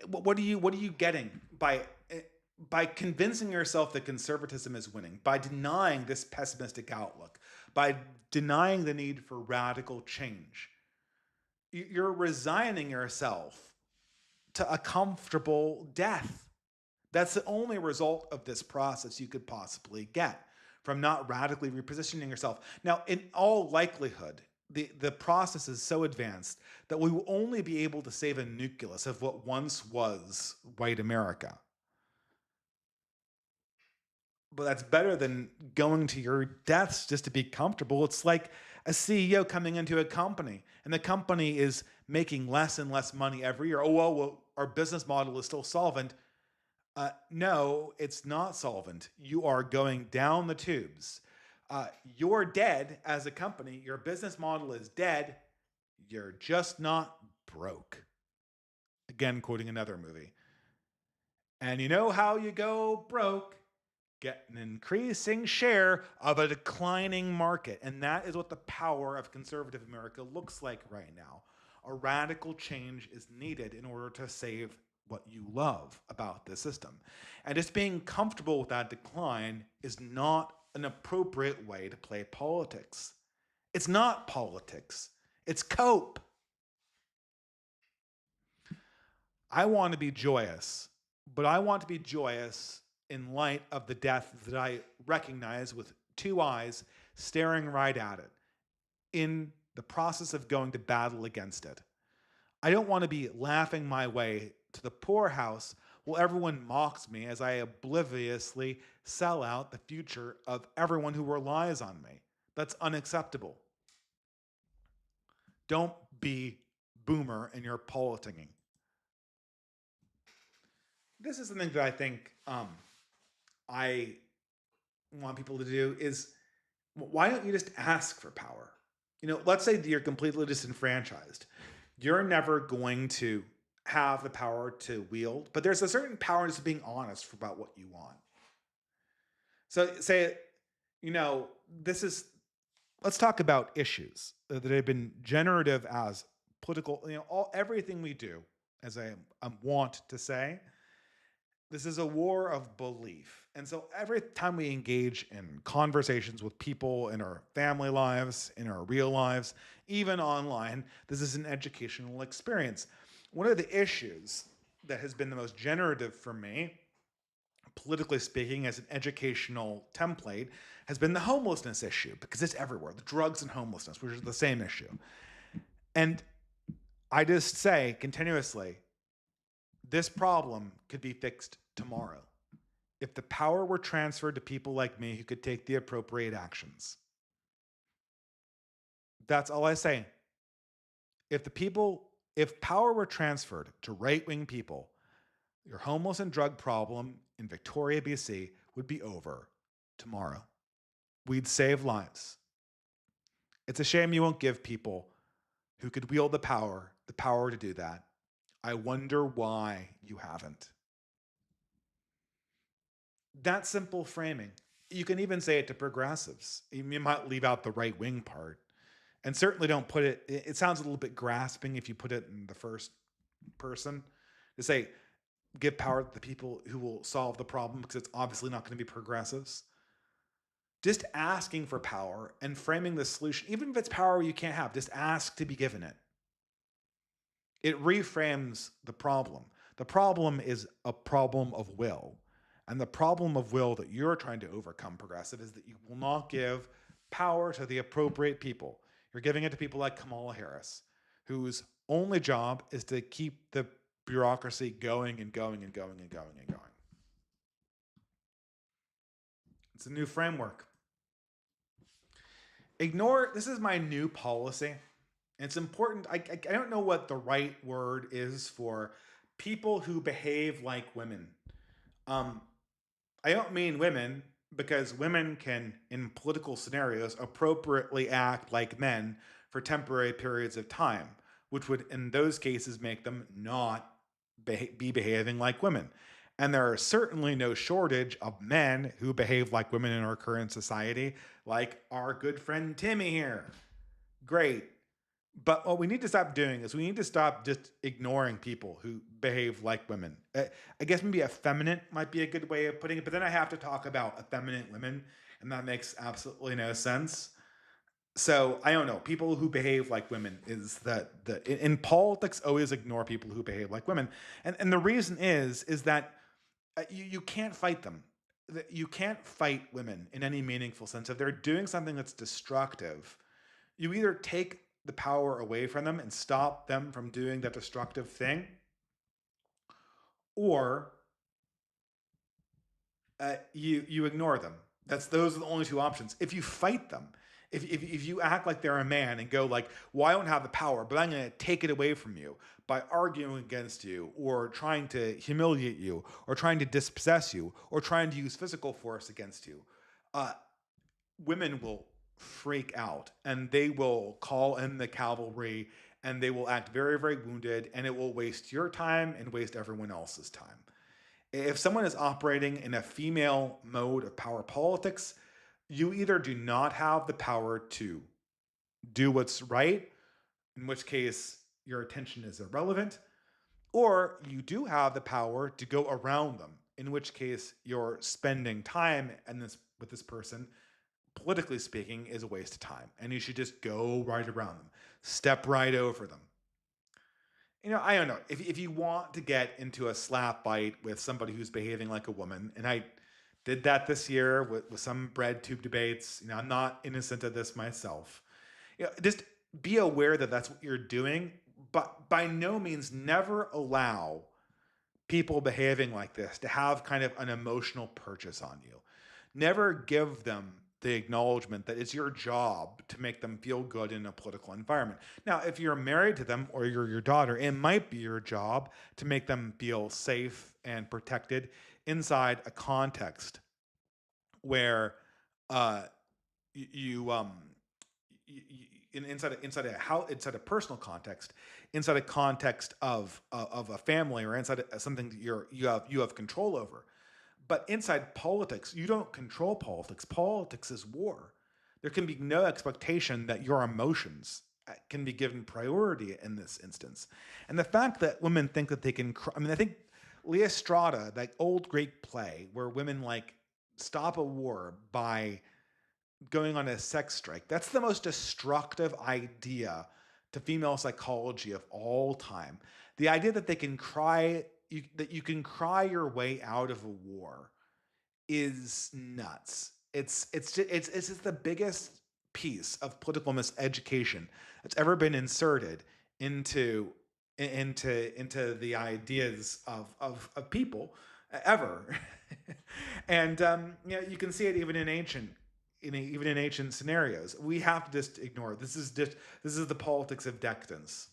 what are you getting by convincing yourself that conservatism is winning, by denying this pessimistic outlook, by denying the need for radical change? You're resigning yourself to a comfortable death. That's the only result of this process you could possibly get from not radically repositioning yourself. Now, in all likelihood, the process is so advanced that we will only be able to save a nucleus of what once was white America. But that's better than going to your deaths just to be comfortable. It's like a CEO coming into a company and the company is making less and less money every year. Oh, well, our business model is still solvent. No, it's not solvent. You are going down the tubes. You're dead as a company. Your business model is dead. You're just not broke. Again, quoting another movie. And you know how you go broke? Get an increasing share of a declining market. And that is what the power of conservative America looks like right now. A radical change is needed in order to save what you love about the system. And just being comfortable with that decline is not an appropriate way to play politics. It's not politics, it's cope. I want to be joyous, but I want to be joyous in light of the death that I recognize with two eyes staring right at it in the process of going to battle against it. I don't want to be laughing my way to the poorhouse while everyone mocks me as I obliviously sell out the future of everyone who relies on me. That's unacceptable. Don't be boomer in your politicking. This is something that I think I want people to do is why don't you just ask for power? Let's say that you're completely disenfranchised. You're never going to have the power to wield, but there's a certain power in just being honest about what you want. So say, this is, let's talk about issues that have been generative as political, everything we do, as I want to say, this is a war of belief. And so every time we engage in conversations with people in our family lives, in our real lives, even online, this is an educational experience. One of the issues that has been the most generative for me, politically speaking, as an educational template, has been the homelessness issue because it's everywhere. The drugs and homelessness, which is the same issue. And I just say continuously, this problem could be fixed tomorrow if the power were transferred to people like me who could take the appropriate actions. That's all I say. If power were transferred to right-wing people, your homeless and drug problem in Victoria, BC would be over tomorrow. We'd save lives. It's a shame you won't give people who could wield the power to do that. I wonder why you haven't. That simple framing. You can even say it to progressives. You might leave out the right wing part. And certainly don't put it, it sounds a little bit grasping if you put it in the first person to say, give power to the people who will solve the problem, because it's obviously not going to be progressives. Just asking for power and framing the solution, even if it's power you can't have, just ask to be given it. It reframes the problem. The problem is a problem of will. And the problem of will that you're trying to overcome, progressive, is that you will not give power to the appropriate people. You're giving it to people like Kamala Harris, whose only job is to keep the bureaucracy going and going and going and going and going. It's a new framework. Ignore, this is my new policy. It's important. I don't know what the right word is for people who behave like women. Um, I don't mean women, because women can, in political scenarios, appropriately act like men for temporary periods of time, which would, in those cases, make them not be behaving like women. And there are certainly no shortage of men who behave like women in our current society, like our good friend Timmy here. Great. But what we need to stop doing is we need to stop just ignoring people who behave like women. I guess maybe effeminate might be a good way of putting it, but then I have to talk about effeminate women, and that makes absolutely no sense. So I don't know. People who behave like women is that in politics always ignore people who behave like women, and the reason is that you can't fight them. You can't fight women in any meaningful sense. If they're doing something that's destructive, you either take the power away from them and stop them from doing that destructive thing, or you ignore them. Those are the only two options. If you fight them, if you act like they're a man and go like, well, I don't have the power, but I'm going to take it away from you by arguing against you, or trying to humiliate you, or trying to dispossess you, or trying to use physical force against you, uh, women will freak out and they will call in the cavalry, and they will act very, very wounded, and it will waste your time and waste everyone else's time. If someone is operating in a female mode of power politics, you either do not have the power to do what's right, in which case your attention is irrelevant, or you do have the power to go around them, in which case you're spending time and this with this person, politically speaking, is a waste of time, and you should just go right around them, step right over them. I don't know. If you want to get into a slap fight with somebody who's behaving like a woman, and I did that this year with some bread tube debates, I'm not innocent of this myself. Just be aware that that's what you're doing, but by no means never allow people behaving like this to have kind of an emotional purchase on you. Never give them the acknowledgement that it's your job to make them feel good in a political environment. Now, if you're married to them or you're your daughter, it might be your job to make them feel safe and protected inside a context where uh, you inside a personal context, inside a context of a family, or inside something that you have control over. But inside politics, you don't control politics. Politics is war. There can be no expectation that your emotions can be given priority in this instance. And the fact that women think that they can, I think Lysistrata, that old Greek play where women like stop a war by going on a sex strike, that's the most destructive idea to female psychology of all time. The idea that they can that you can cry your way out of a war is nuts. It's just the biggest piece of political miseducation that's ever been inserted into into the ideas of people ever. And you can see it even in ancient scenarios. We have to just ignore it. This is the politics of decadence.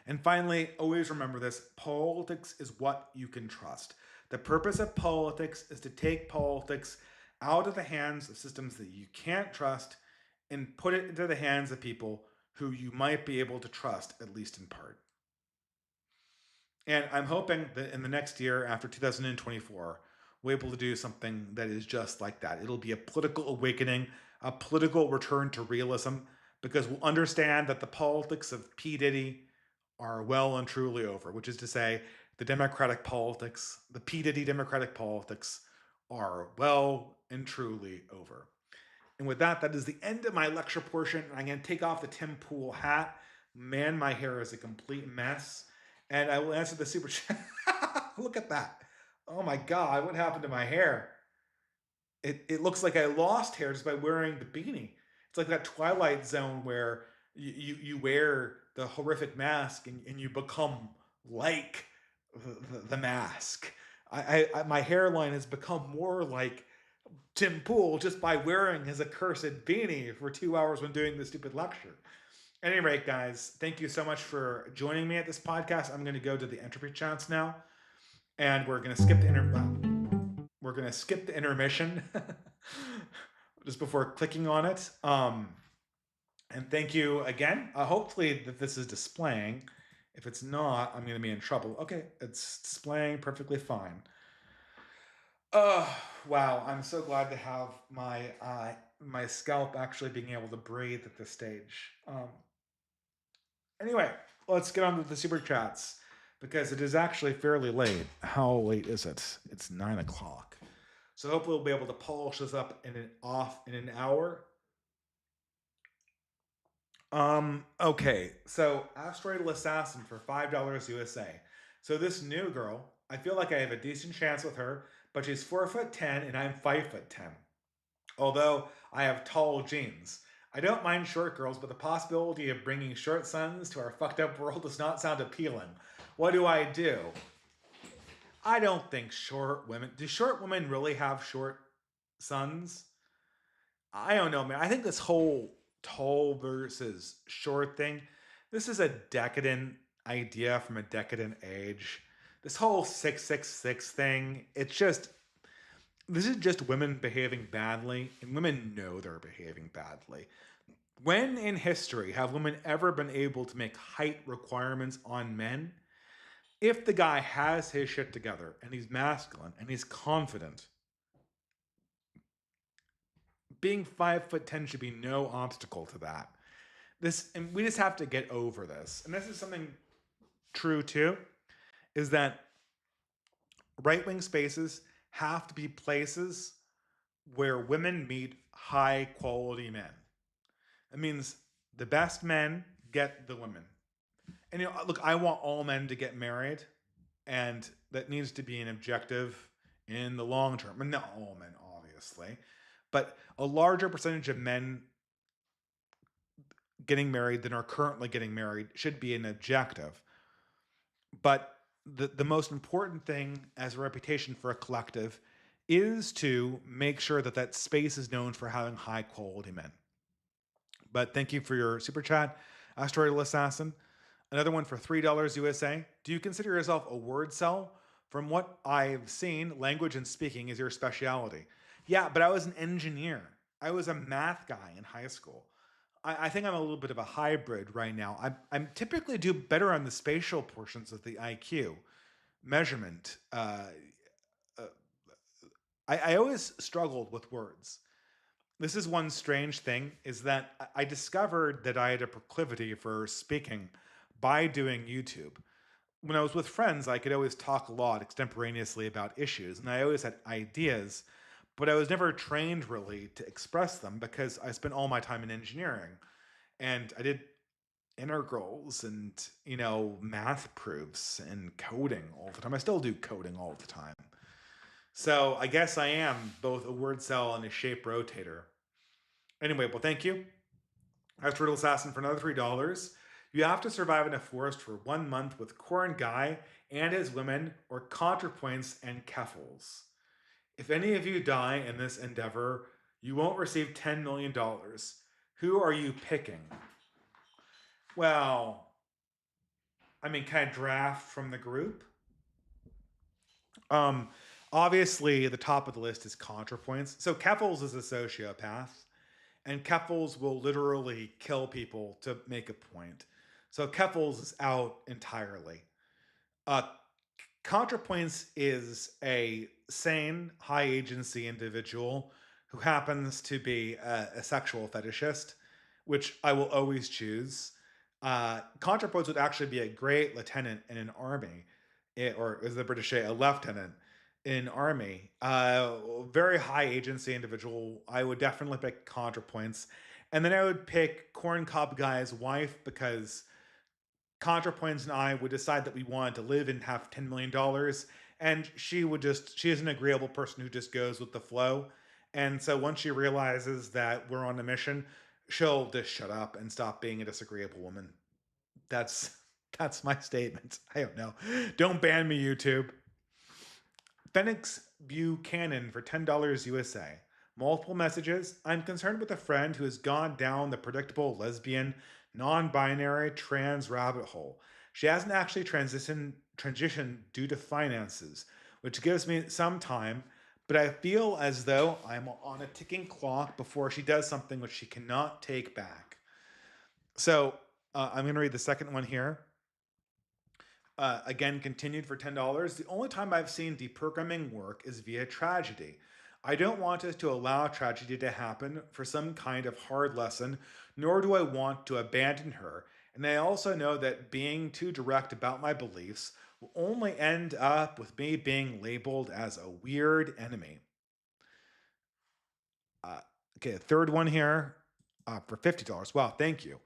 And finally, always remember this: politics is what you can trust. The purpose of politics is to take politics out of the hands of systems that you can't trust and put it into the hands of people who you might be able to trust, at least in part. And I'm hoping that in the next year, after 2024, we're able to do something that is just like that. It'll be a political awakening, a political return to realism, because we'll understand that the politics of P. Diddy are well and truly over, which is to say, the Democratic politics, the P. Diddy Democratic politics, are well and truly over. And with that, that is the end of my lecture portion. I'm going to take off the Tim Pool hat. Man, my hair is a complete mess. And I will answer the super chat. Look at that. Oh my God, what happened to my hair? It looks like I lost hair just by wearing the beanie. It's like that Twilight Zone where you wear the horrific mask and you become like the mask. My hairline has become more like Tim Pool just by wearing his accursed beanie for 2 hours when doing the stupid lecture. At any rate, guys, thank you so much for joining me at this podcast. I'm going to go to the entropy chats now, and we're going to skip the we're going to skip the intermission just before clicking on it. And thank you again. Hopefully that this is displaying. If it's not, I'm going to be in trouble. Okay, it's displaying perfectly fine. Wow! I'm so glad to have my scalp actually being able to breathe at this stage. Anyway, let's get on to the super chats because it is actually fairly late. How late is it? It's 9 o'clock. So hopefully we'll be able to polish this up in an hour. Okay. So Asteroidal Assassin for $5 USA. So this new girl, I feel like I have a decent chance with her, but she's 4'10" and I'm 5'10". Although I have tall jeans. I don't mind short girls, but the possibility of bringing short sons to our fucked up world does not sound appealing. What do? I don't think short women. Do short women really have short sons? I don't know, man. I think this whole tall versus short thing, this is a decadent idea from a decadent age. This whole 666 thing, this is just women behaving badly, and women know they're behaving badly. When in history have women ever been able to make height requirements on men? If the guy has his shit together and he's masculine and he's confident, being 5'10" should be no obstacle to that. And we just have to get over this. And this is something true too, is that right wing spaces have to be places where women meet high quality men. It means the best men get the women. And look, I want all men to get married, and that needs to be an objective in the long term. And not all men, obviously, but a larger percentage of men getting married than are currently getting married should be an objective. But the most important thing as a reputation for a collective is to make sure that that space is known for having high quality men. But thank you for your super chat, Asteroidal Assassin. Another one for $3 USA. Do you consider yourself a word cell? From what I've seen, language and speaking is your specialty. Yeah, but I was an engineer. I was a math guy in high school. I think I'm a little bit of a hybrid right now. I'm typically do better on the spatial portions of the IQ measurement. I always struggled with words. This is one strange thing, is that I discovered that I had a proclivity for speaking by doing YouTube. When I was with friends, I could always talk a lot extemporaneously about issues, and I always had ideas, but I was never trained really to express them because I spent all my time in engineering. And I did integrals and, math proofs and coding all the time. I still do coding all the time. So I guess I am both a word cell and a shape rotator. Anyway, well, thank you. Asteroidal Assassin for another $3. You have to survive in a forest for 1 month with Corn Guy and his women, or ContraPoints and Keffels. If any of you die in this endeavor, you won't receive $10 million. Who are you picking? Well, kind of draft from the group. Um, Obviously, the top of the list is ContraPoints. So Keffels is a sociopath, and Keffels will literally kill people to make a point. So Keffels is out entirely. Uh, ContraPoints is a sane, high agency individual who happens to be a sexual fetishist, which I will always choose. ContraPoints would actually be a great lieutenant in an army, or as the British say, a lieutenant in an army. Very high agency individual. I would definitely pick ContraPoints. And then I would pick Corncob Guy's wife because ContraPoints and I would decide that we wanted to live and have $10 million. And she is an agreeable person who just goes with the flow. And so once she realizes that we're on a mission, she'll just shut up and stop being a disagreeable woman. That's that's my statement. I don't know. Don't ban me, YouTube. Phoenix Buchanan for $10 USA. Multiple messages. I'm concerned with a friend who has gone down the predictable lesbian, non binary, trans rabbit hole. She hasn't actually transitioned due to finances, which gives me some time, but I feel as though I'm on a ticking clock before she does something which she cannot take back. So I'm going to read the second one here. Again, continued for $10. The only time I've seen deprogramming work is via tragedy. I don't want us to allow tragedy to happen for some kind of hard lesson, nor do I want to abandon her. And I also know that being too direct about my beliefs will only end up with me being labeled as a weird enemy. Okay, third one here for $50. Wow, thank you.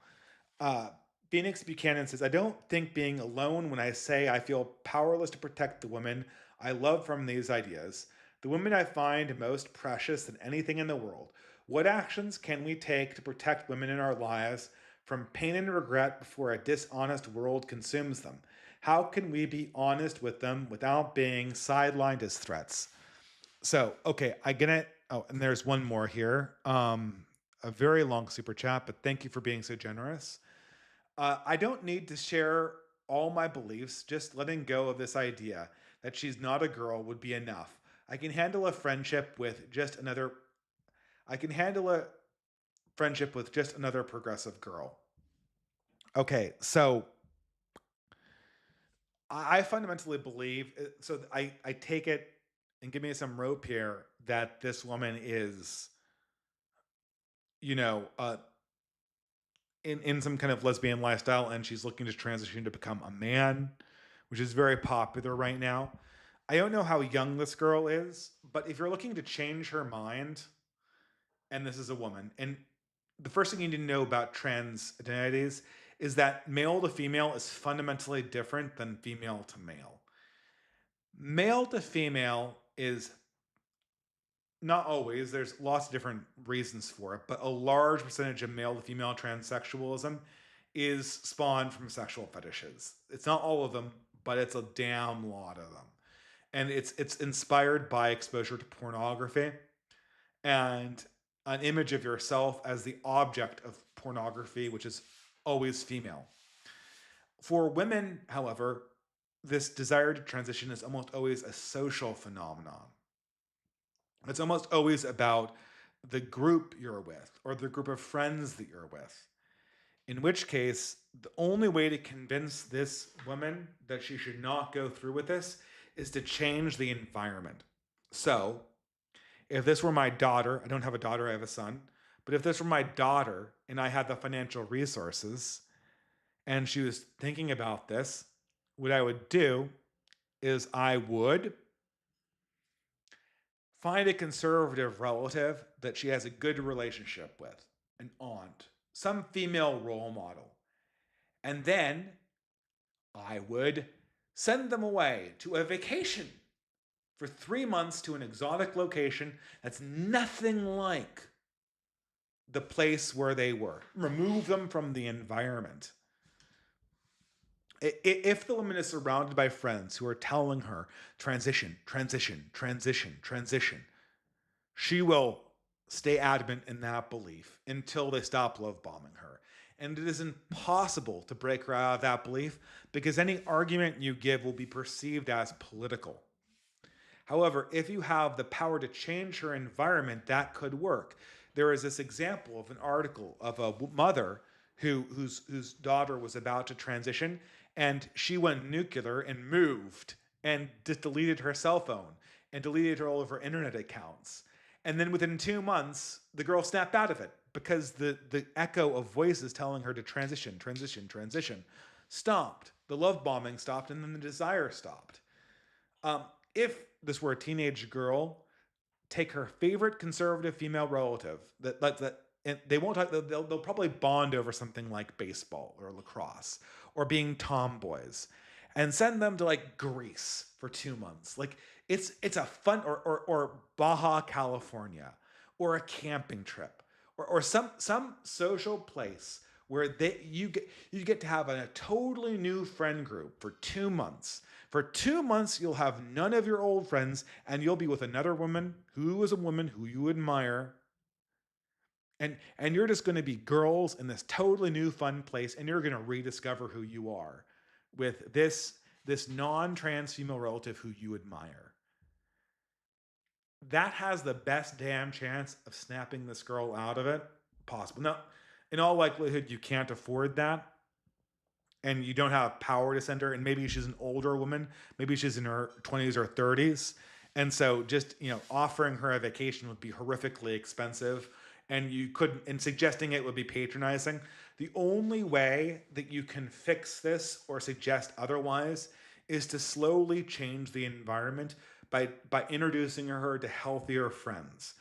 Uh, Phoenix Buchanan says, I don't think being alone when I say I feel powerless to protect the women I love from these ideas, the women I find most precious than anything in the world. What actions can we take to protect women in our lives from pain and regret before a dishonest world consumes them? How can we be honest with them without being sidelined as threats? So, okay, I get it. Oh, and there's one more here. A very long super chat, but thank you for being so generous. I don't need to share all my beliefs, just letting go of this idea that she's not a girl would be enough. I can handle a friendship with just another I can handle a friendship with just another progressive girl. Okay, so I fundamentally believe so I take it and give me some rope here that this woman is, you know, in some kind of lesbian lifestyle and she's looking to transition to become a man, which is very popular right now. I don't know how young this girl is, but if you're looking to change her mind, and this is a woman, and the first thing you need to know about trans identities is that male to female is fundamentally different than female to male. Male to female is not always, there's lots of different reasons for it, but a large percentage of male to female transsexualism is spawned from sexual fetishes. It's not all of them, but it's a damn lot of them. And it's inspired by exposure to pornography and an image of yourself as the object of pornography, which is always female. For women, however, this desire to transition is almost always a social phenomenon. It's almost always about the group you're with or the group of friends that you're with. In which case, the only way to convince this woman that she should not go through with this is to change the environment. So, if this were my daughter, I don't have a daughter, I have a son, but if this were my daughter and I had the financial resources and she was thinking about this, what I would do is I would find a conservative relative that she has a good relationship with, an aunt, some female role model. And then I would send them away to a vacation for 3 months to an exotic location that's nothing like the place where they were. Remove them from the environment. If the woman is surrounded by friends who are telling her transition, transition, transition, transition, she will stay adamant in that belief until they stop love bombing her. And it is impossible to break her out of that belief because any argument you give will be perceived as political. However, if you have the power to change her environment, that could work. There is this example of an article of a mother whose daughter was about to transition, and she went nuclear and moved and just deleted her cell phone and deleted all of her internet accounts. And then within 2 months, the girl snapped out of it because the echo of voices telling her to transition stopped. The love bombing stopped, and then the desire stopped. If this were a teenage girl, take her favorite conservative female relative that and they won't talk. They'll probably bond over something like baseball or lacrosse or being tomboys, and send them to like Greece for 2 months. Like it's a fun or Baja California or a camping trip or some social place where you get to have a totally new friend group for 2 months. For 2 months, you'll have none of your old friends, and you'll be with another woman who is a woman who you admire, and you're just going to be girls in this totally new fun place, and you're going to rediscover who you are with this non-trans female relative who you admire. That has the best damn chance of snapping this girl out of it possible. Now, in all likelihood, you can't afford that, and you don't have power to send her, and maybe she's an older woman, maybe she's in her 20s or 30s, and so just offering her a vacation would be horrifically expensive, and you couldn't, and suggesting it would be patronizing. The only way that you can fix this or suggest otherwise is to slowly change the environment by introducing her to healthier friends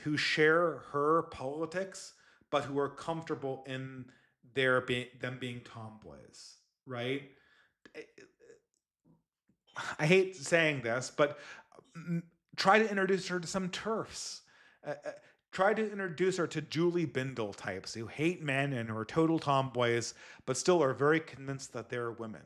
who share her politics but who are comfortable in them being tomboys, right? I hate saying this, but try to introduce her to some turfs. Try to introduce her to Julie Bindel types who hate men and who are total tomboys, but still are very convinced that they're women.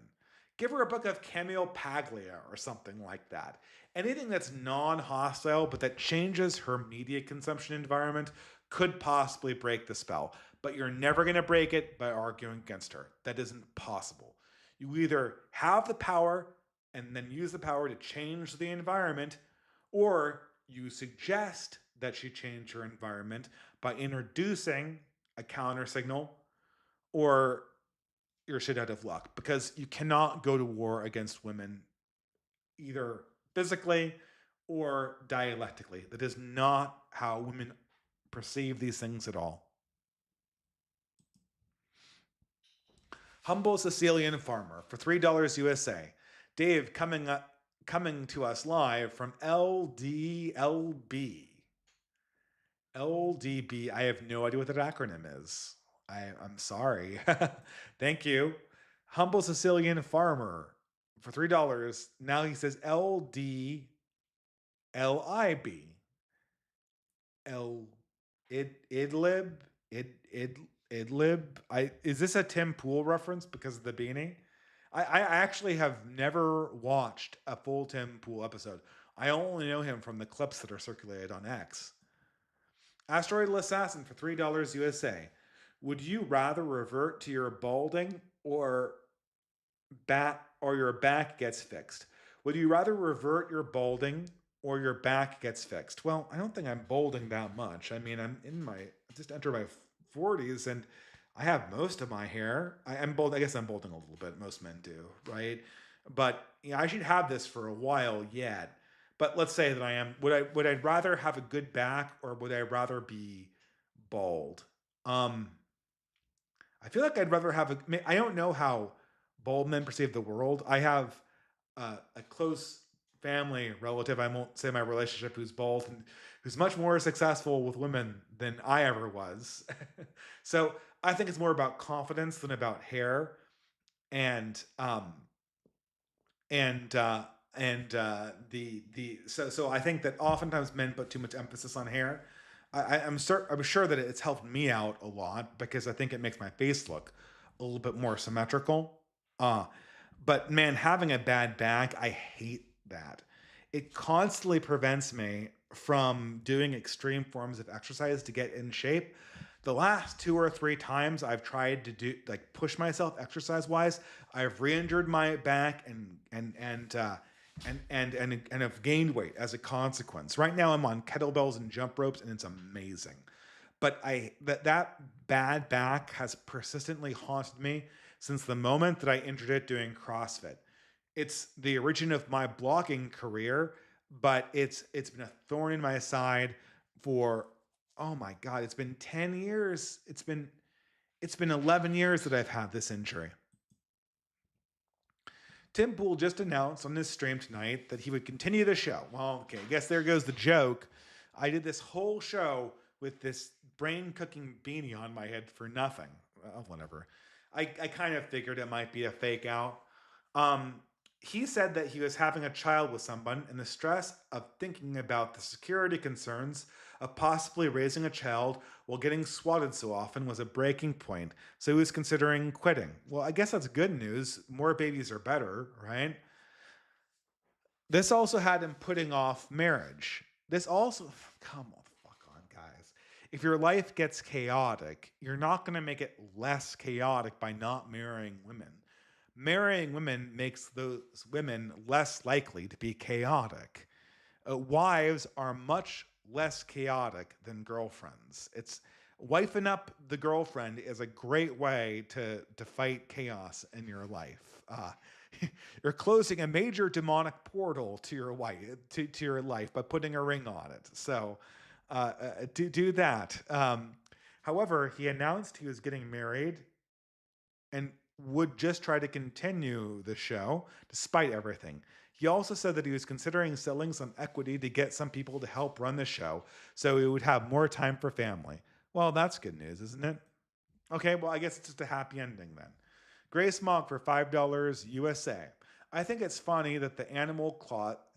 Give her a book of Camille Paglia or something like that. Anything that's non hostile but that changes her media consumption environment could possibly break the spell. But you're never going to break it by arguing against her. That isn't possible. You either have the power and then use the power to change the environment, or you suggest that she change her environment by introducing a counter signal, or you're shit out of luck because you cannot go to war against women either physically or dialectically. That is not how women perceive these things at all. Humble Sicilian farmer for $3 USA. Dave coming to us live from LDLB. LDB. I have no idea what that acronym is. I'm sorry. Thank you. Humble Sicilian farmer for $3. Now he says LDLIB. L Idlib. Idlib. Is this a Tim Pool reference because of the beanie? I actually have never watched a full Tim Pool episode. I only know him from the clips that are circulated on X. Asteroidal Assassin for $3 USA. Would you rather revert to your balding or your back gets fixed? Would you rather revert your balding or your back gets fixed? Well, I don't think I'm balding that much. I mean, just entered my 40s and I have most of my hair. I'm bald. I guess I'm balding a little bit. Most men do, right? But I should have this for a while yet. But let's say that I am. Would I rather have a good back or would I rather be bald? Um, I feel like I'd rather have I don't know how bald men perceive the world. I have a close family relative. I won't say my relationship who's bald and who's much more successful with women than I ever was. So I think it's more about confidence than about hair. And and the so I think that oftentimes men put too much emphasis on hair. I'm sure that it's helped me out a lot because I think it makes my face look a little bit more symmetrical. Uh, but man, having a bad back, I hate that. It constantly prevents me from doing extreme forms of exercise to get in shape The last 2 or 3 times I've tried to do like push myself exercise wise, I've re-injured my back and have gained weight as a consequence. Right now I'm on kettlebells and jump ropes and it's amazing. But that bad back has persistently haunted me since the moment that I injured it doing CrossFit. It's the origin of my blogging career, but it's been a thorn in my side for, oh my god, it's been 10 years. It's been 11 years that I've had this injury. Tim Pool just announced on his stream tonight that he would continue the show. Well, okay, I guess there goes the joke. I did this whole show with this brain cooking beanie on my head for nothing. Well, whatever. I kind of figured it might be a fake out. Um, he said that he was having a child with someone, and the stress of thinking about the security concerns of possibly raising a child while getting swatted so often was a breaking point. So he was considering quitting. Well, I guess that's good news. More babies are better, right? This also had him putting off marriage. This also, come on, fuck on, guys. If your life gets chaotic, you're not going to make it less chaotic by not marrying women. Marrying women makes those women less likely to be chaotic. Wives are much less chaotic than girlfriends. It's wifing up the girlfriend is a great way to fight chaos in your life. You're closing a major demonic portal to your wife to your life by putting a ring on it. So do that. However, he announced he was getting married and would just try to continue the show despite everything. He also said that he was considering selling some equity to get some people to help run the show so he would have more time for family. Well, that's good news, isn't it? Okay, well, I guess it's just a happy ending then. Grace Mogg for $5 USA. I think it's funny that the animal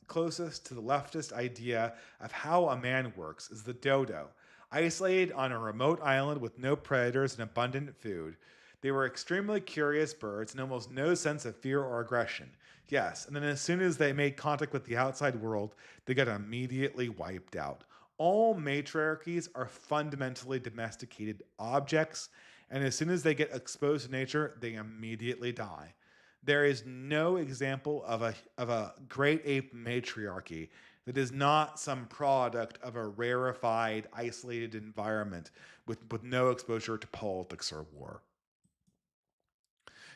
closest to the leftist idea of how a man works is the dodo, isolated on a remote island with no predators and abundant food. They were extremely curious birds and almost no sense of fear or aggression. Yes, and then as soon as they made contact with the outside world, they got immediately wiped out. All matriarchies are fundamentally domesticated objects, and as soon as they get exposed to nature, they immediately die. There is no example of a great ape matriarchy that is not some product of a rarefied, isolated environment with no exposure to politics or war.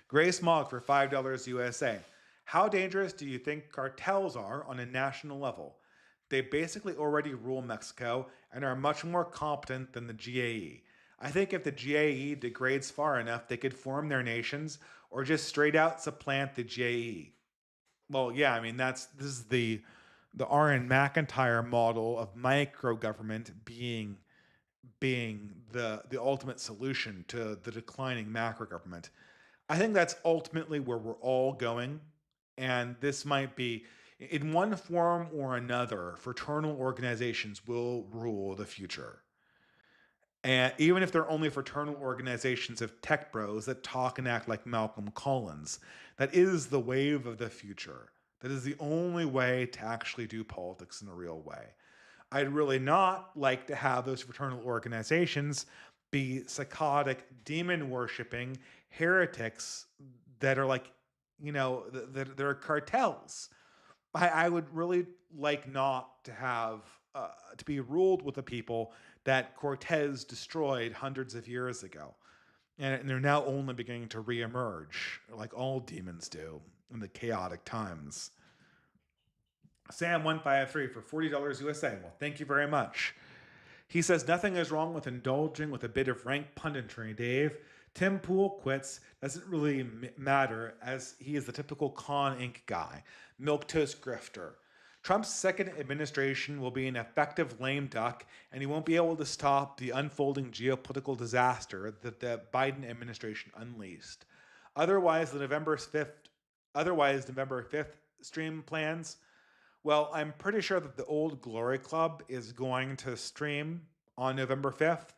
Grace Mogg for $5 USA. How dangerous do you think cartels are on a national level? They basically already rule Mexico and are much more competent than the GAE. I think if the GAE degrades far enough, they could form their nations or just straight out supplant the GAE. Well, yeah, I mean this is the R.N. McIntyre model of micro government being the ultimate solution to the declining macro government. I think that's ultimately where we're all going. And this might be, in one form or another, fraternal organizations will rule the future. And even if they're only fraternal organizations of tech bros that talk and act like Malcolm Collins, that is the wave of the future. That is the only way to actually do politics in a real way. I'd really not like to have those fraternal organizations be psychotic, demon worshipping heretics that are like, that are cartels. I would really like not to have to be ruled with the people that Cortez destroyed hundreds of years ago. And they're now only beginning to reemerge, like all demons do in the chaotic times. Sam153 for $40 USA. Well, thank you very much. He says nothing is wrong with indulging with a bit of rank punditry, Dave. Tim Pool quits doesn't really matter as he is the typical Con Inc. guy, milquetoast grifter. Trump's second administration will be an effective lame duck, and he won't be able to stop the unfolding geopolitical disaster that the Biden administration unleashed. Otherwise, November 5th stream plans. Well, I'm pretty sure that the Old Glory Club is going to stream on November 5th,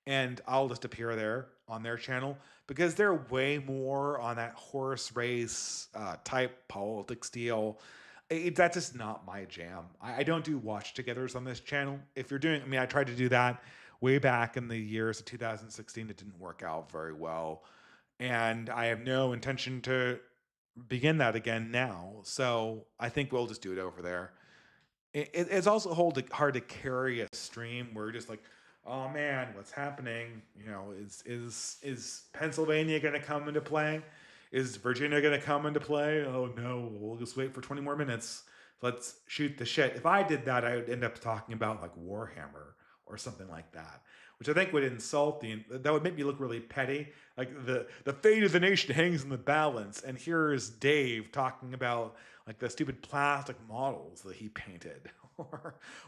and I'll just appear there on their channel because they're way more on that horse race type politics deal. That's just not my jam. I don't do watch togethers on this channel. If you're doing, I mean, I tried to do that way back in the years of 2016. It didn't work out very well. And I have no intention to begin that again now. So I think we'll just do it over there. It's also hard to carry a stream where you're just like, oh man, what's happening? Is Pennsylvania going to come into play? Is Virginia going to come into play? Oh no, we'll just wait for 20 more minutes. Let's shoot the shit. If I did that, I would end up talking about like Warhammer or something like that, which I think would insult that would make me look really petty. Like the fate of the nation hangs in the balance, and here's Dave talking about like the stupid plastic models that he painted,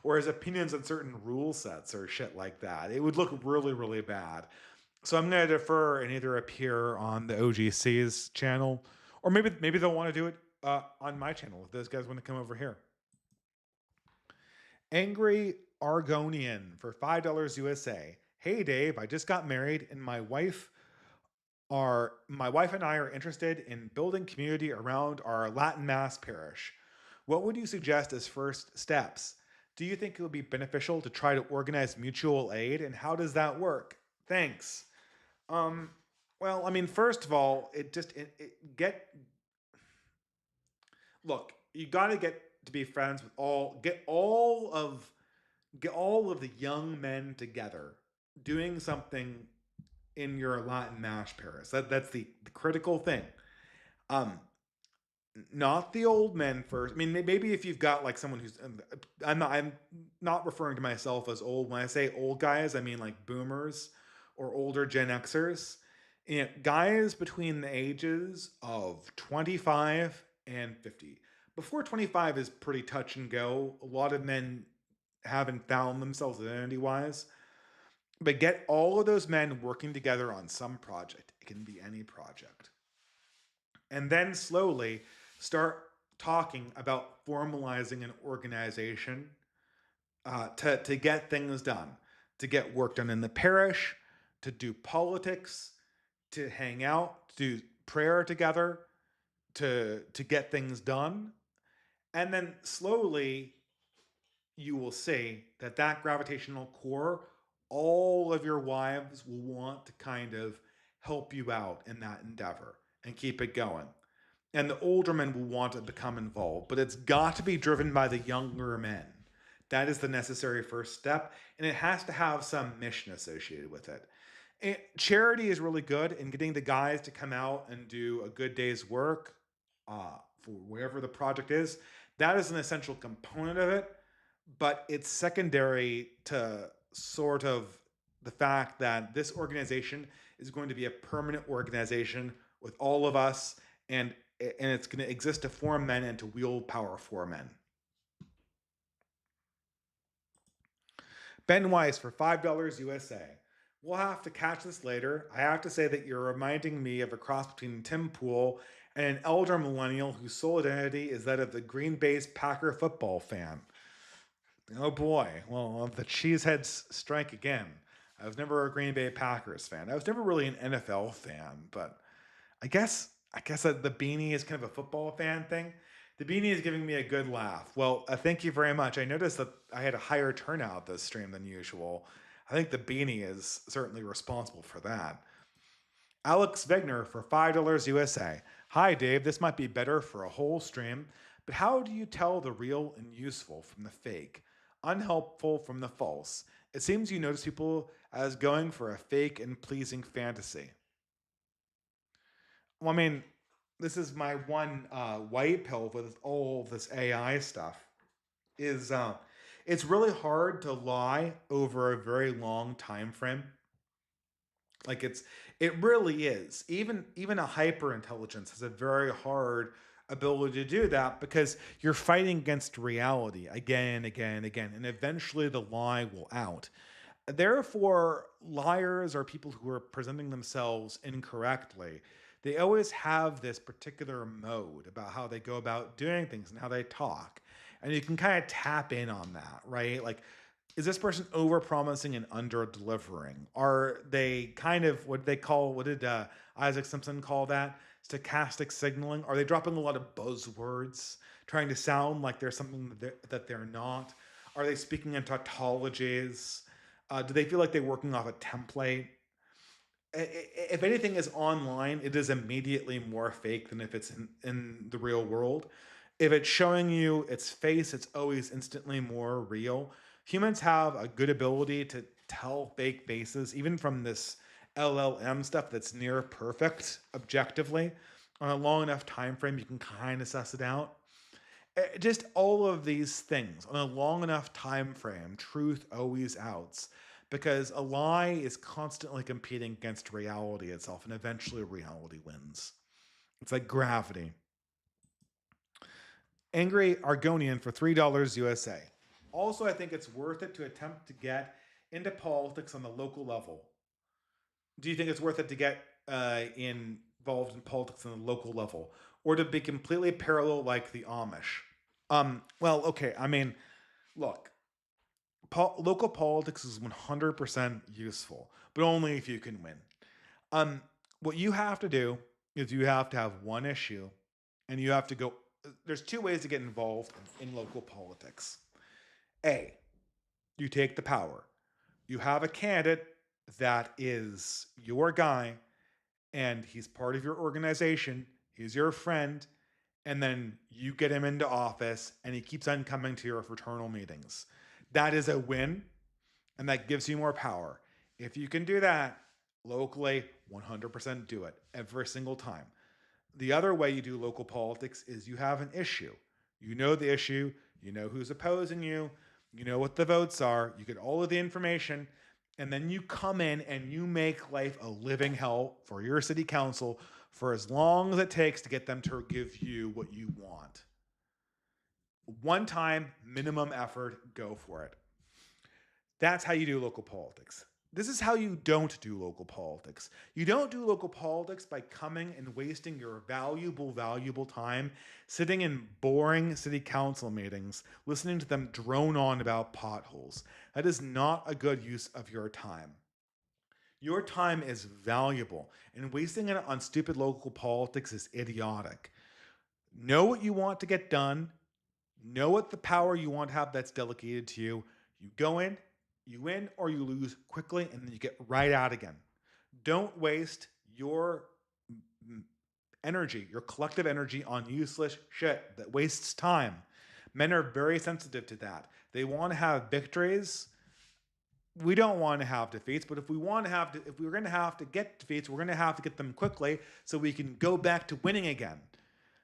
or his opinions on certain rule sets or shit like that. It would look really, really bad. So I'm going to defer and either appear on the OGC's channel, or maybe they'll want to do it on my channel if those guys want to come over here. Angry Argonian for $5 USA. Hey Dave, I just got married and my wife and I are interested in building community around our Latin Mass parish. What would you suggest as first steps? Do you think it would be beneficial to try to organize mutual aid, and how does that work? Thanks. Well, I mean, first of all, look, you got to get to be friends with get all of the young men together doing something in your Latin Mass parish. That's the critical thing. Um, Not the old men first. I mean, maybe if you've got like someone who's, I'm not referring to myself as old. When I say old guys, I mean like boomers or older Gen Xers. Guys between the ages of 25 and 50. Before 25 is pretty touch and go. A lot of men haven't found themselves identity wise. But get all of those men working together on some project. It can be any project. And then slowly start talking about formalizing an organization to get things done, to get work done in the parish, to do politics, to hang out, to do prayer together, to get things done. And then slowly you will see that gravitational core, all of your wives will want to kind of help you out in that endeavor and keep it going. And the older men will want to become involved, but it's got to be driven by the younger men. That is the necessary first step, and it has to have some mission associated with it. Charity is really good in getting the guys to come out and do a good day's work for wherever the project is. That is an essential component of it, but it's secondary to sort of the fact that this organization is going to be a permanent organization with all of us, and it's going to exist to form men and to wield power for men. Ben Weiss for $5 USA. We'll have to catch this later. I have to say that you're reminding me of a cross between Tim Pool and an elder millennial whose sole identity is that of the Green Bay's Packer football fan. Oh boy, well, the cheeseheads strike again. I was never a Green Bay Packers fan. I was never really an NFL fan, but I guess that the beanie is kind of a football fan thing. The beanie is giving me a good laugh. Well, thank you very much. I noticed that I had a higher turnout this stream than usual. I think the beanie is certainly responsible for that. Alex Wegner for $5 USA. Hi, Dave. This might be better for a whole stream, but how do you tell the real and useful from the fake, unhelpful from the false? It seems you notice people as going for a fake and pleasing fantasy. Well, I mean, this is my one white pill with all of this AI stuff. Is It's really hard to lie over a very long time frame. Like it really is. Even a hyper intelligence has a very hard ability to do that because you're fighting against reality again and again and again, and eventually the lie will out. Therefore, liars are people who are presenting themselves incorrectly. They always have this particular mode about how they go about doing things and how they talk. And you can kind of tap in on that, right? Like, is this person over promising and under delivering? Are they kind of what did Isaac Simpson call that? Stochastic signaling? Are they dropping a lot of buzzwords, trying to sound like there's something that they're not? Are they speaking in tautologies? Do they feel like they're working off a template? If anything is online, it is immediately more fake than if it's in the real world. If it's showing you its face, it's always instantly more real. Humans have a good ability to tell fake faces, even from this LLM stuff that's near perfect objectively. On a long enough time frame, you can kind of suss it out. Just all of these things on a long enough time frame, truth always outs, because a lie is constantly competing against reality itself, and eventually reality wins. It's like gravity. Angry Argonian for $3 USA. Also, I think it's worth it to attempt to get into politics on the local level. Do you think it's worth it to get involved in politics on the local level, or to be completely parallel like the Amish? Well, okay. I mean, look, local politics is 100% useful, but only if you can win. Um, what you have to do is you have to have one issue, and you have to go. There's two ways to get involved in local politics. A, you take the power. You have a candidate that is your guy, and he's part of your organization. He's your friend, and then you get him into office, and he keeps on coming to your fraternal meetings. That is a win, and that gives you more power. If you can do that locally, 100% do it every single time. The other way you do local politics is you have an issue. You know the issue, you know who's opposing you know what the votes are, you get all of the information, and then you come in and you make life a living hell for your city council for as long as it takes to get them to give you what you want. One time, minimum effort, go for it. That's how you do local politics. This is how you don't do local politics. You don't do local politics by coming and wasting your valuable time sitting in boring city council meetings, listening to them drone on about potholes. That is not a good use of your time. Your time is valuable, and wasting it on stupid local politics is idiotic. Know what you want to get done, know what the power you want to have that's delegated to you. You go in, you win or you lose quickly, and then you get right out again. Don't waste your energy, your collective energy, on useless shit that wastes time. Men are very sensitive to that. They want to have victories. We don't want to have defeats, but if we want to have, if we're going to have to get defeats, we're going to have to get them quickly so we can go back to winning again.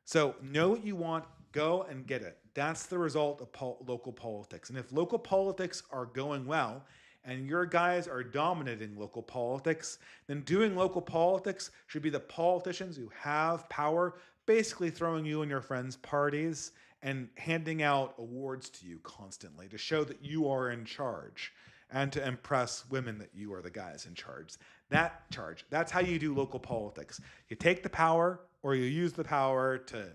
So know what you want, go and get it. That's the result of local politics. And if local politics are going well and your guys are dominating local politics, then doing local politics should be the politicians who have power basically throwing you and your friends parties and handing out awards to you constantly to show that you are in charge and to impress women that you are the guys in charge. That's how you do local politics. You take the power or you use the power to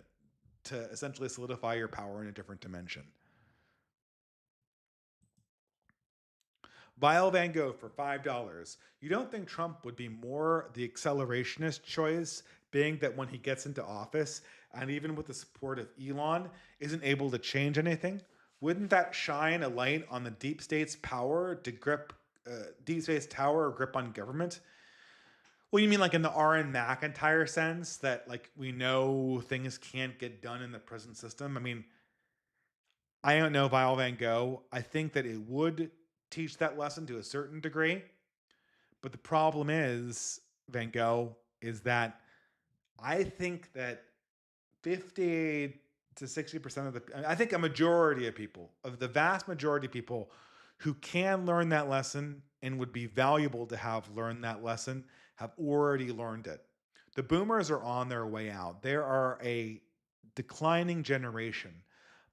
essentially solidify your power in a different dimension. Vile Van Gogh for $5. You don't think Trump would be more the accelerationist choice, being that when he gets into office, and even with the support of Elon, isn't able to change anything? Wouldn't that shine a light on the deep state's power to grip, deep state's tower or grip on government? Well, you mean like in the R.N. McIntyre sense that like we know things can't get done in the present system? I mean, I don't know Vile Van Gogh. I think that it would teach that lesson to a certain degree. But the problem is, Van Gogh, is that I think that 50 to 60% of I think a majority of people, of the vast majority of people who can learn that lesson and would be valuable to have learned that lesson, have already learned it. The boomers are on their way out. There are a declining generation.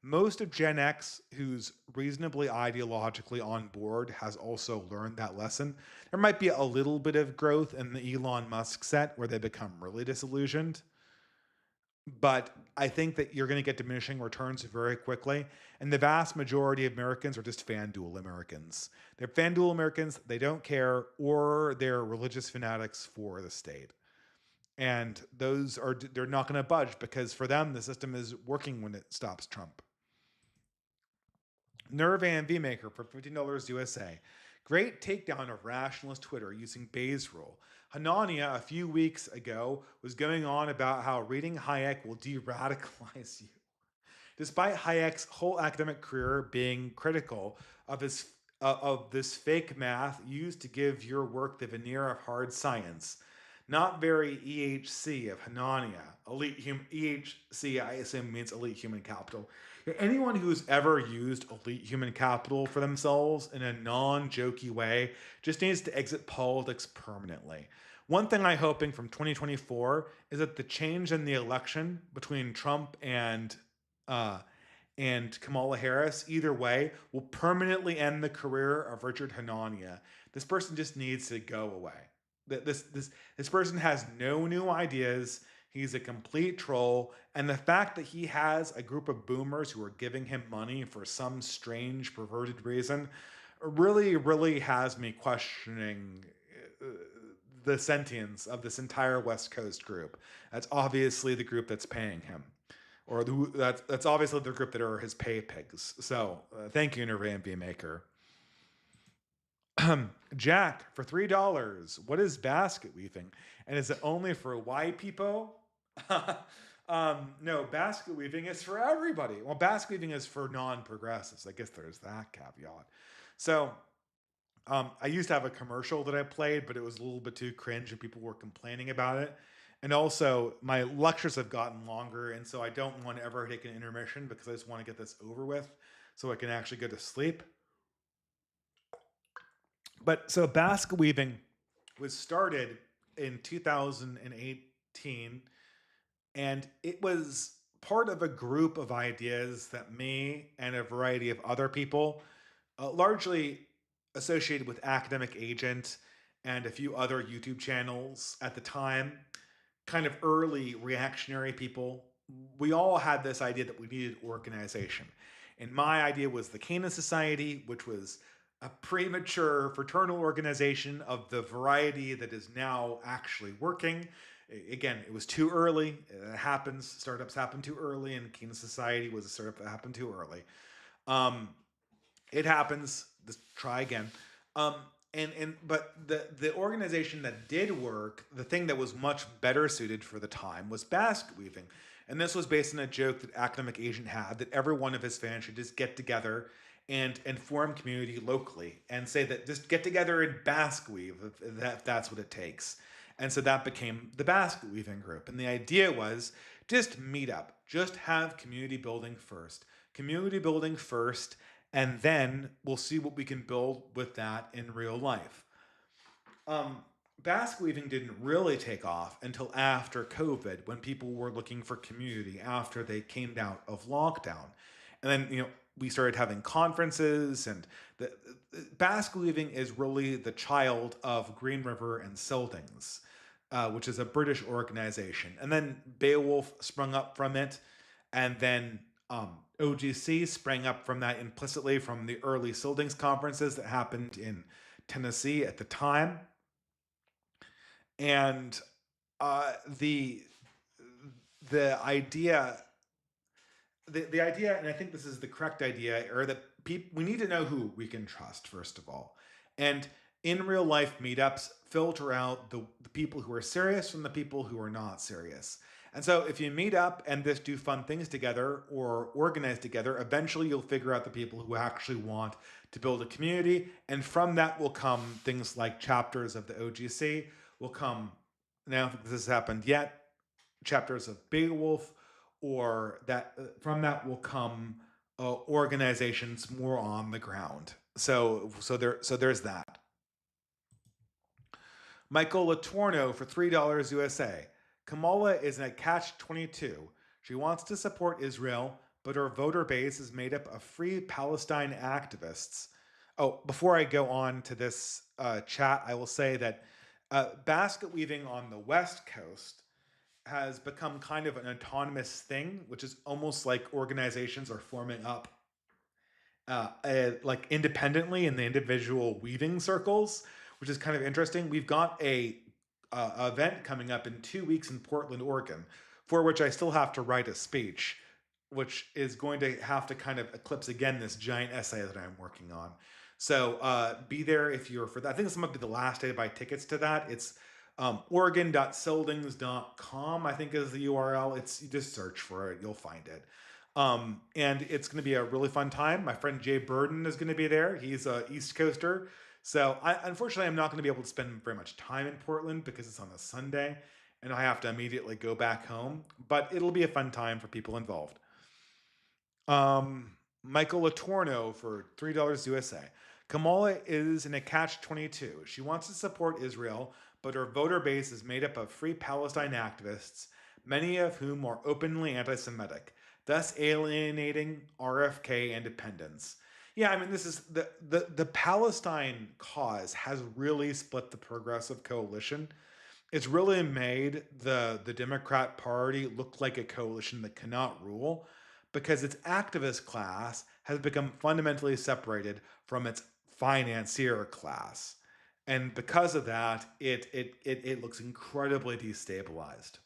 Most of Gen X, who's reasonably ideologically on board, has also learned that lesson. There might be a little bit of growth in the Elon Musk set where they become really disillusioned. But I think that you're going to get diminishing returns very quickly. And the vast majority of Americans are just FanDuel Americans. They're FanDuel Americans, they don't care, or they're religious fanatics for the state. And they're not going to budge because for them, the system is working when it stops Trump. Nerve and VMaker for $15 USA. Great takedown of rationalist Twitter using Bayes' rule. Hanania, a few weeks ago, was going on about how reading Hayek will de radicalize you. Despite Hayek's whole academic career being critical of this fake math used to give your work the veneer of hard science, not very EHC of Hanania. EHC, I assume, means elite human capital. Anyone who's ever used elite human capital for themselves in a non-jokey way just needs to exit politics permanently. One thing I'm hoping from 2024 is that the change in the election between Trump uh, and Kamala Harris, either way, will permanently end the career of Richard Hanania. This person just needs to go away. This person has no new ideas. He's a complete troll, and the fact that he has a group of boomers who are giving him money for some strange, perverted reason really has me questioning the sentience of this entire West Coast group. That's obviously the group that's paying him, or that's obviously the group that are his pay pigs. So thank you, Nervan Maker. Jack for $3. What is basket weaving, and is it only for white people? No, basket weaving is for everybody. Well, basket weaving is for non-progressives. I guess there's that caveat. So I used to have a commercial that I played, but it was a little bit too cringe and people were complaining about it. And also, my lectures have gotten longer, and so I don't want to ever take an intermission because I just want to get this over with so I can actually go to sleep. But so basket weaving was started in 2018, and it was part of a group of ideas that me and a variety of other people, largely associated with Academic Agent and a few other YouTube channels at the time, kind of early reactionary people, we all had this idea that we needed organization. And my idea was the Canaan Society, which was a premature fraternal organization of the variety that is now actually working. Again, it was too early. It happens. Startups happen too early, and Canaan Society was a startup that happened too early. It happens. Let's try again. Um, but the organization that did work, the thing that was much better suited for the time was basket weaving, and this was based on a joke that Academic Agent had that every one of his fans should just get together and form community locally and say that just get together and basket weave if that's what it takes. And so that became the basket weaving group. And the idea was just meet up, just have community building first. Community building first, and then we'll see what we can build with that in real life. Basket weaving didn't really take off until after COVID, when people were looking for community after they came out of lockdown. And then, we started having conferences, and the basket weaving is really the child of Green River and Sildings, which is a British organization. And then Beowulf sprung up from it, and then OGC sprang up from that implicitly from the early Sildings conferences that happened in Tennessee at the time. And the idea, the idea, and I think this is the correct idea, or that we need to know who we can trust first of all, and in real life meetups filter out the people who are serious from the people who are not serious. And so if you meet up and just do fun things together or organize together, eventually you'll figure out the people who actually want to build a community. And from that will come things like chapters of the OGC, will come, and I don't think this has happened yet, chapters of Beowulf, or that from that will come organizations more on the ground. So there's that. Michael Latorno for $3 USA. Kamala is in a catch-22. She wants to support Israel, but her voter base is made up of free Palestine activists. Oh, before I go on to this chat, I will say that basket weaving on the West Coast has become kind of an autonomous thing, which is almost like organizations are forming up like independently in the individual weaving circles, which is kind of interesting. We've got a event coming up in 2 weeks in Portland, Oregon, for which I still have to write a speech. which is going to have to kind of eclipse again this giant essay that I'm working on. So be there if you're for that. I think this might be the last day to buy tickets to that. It's oregon.sildings.com, I think is the URL. It's, you just search for it, you'll find it. And it's going to be a really fun time. My friend Jay Burden is going to be there. He's a East Coaster. So unfortunately, I'm not going to be able to spend very much time in Portland because it's on a Sunday and I have to immediately go back home. But it'll be a fun time for people involved. Michael Latorno for $3 USA. Kamala is in a catch-22. She wants to support Israel, but her voter base is made up of free Palestine activists, many of whom are openly anti-Semitic, thus alienating RFK independents. Yeah, I mean, this is the Palestine cause has really split the Progressive Coalition. It's really made the Democrat Party look like a coalition that cannot rule because its activist class has become fundamentally separated from its financier class. And because of that, it looks incredibly destabilized.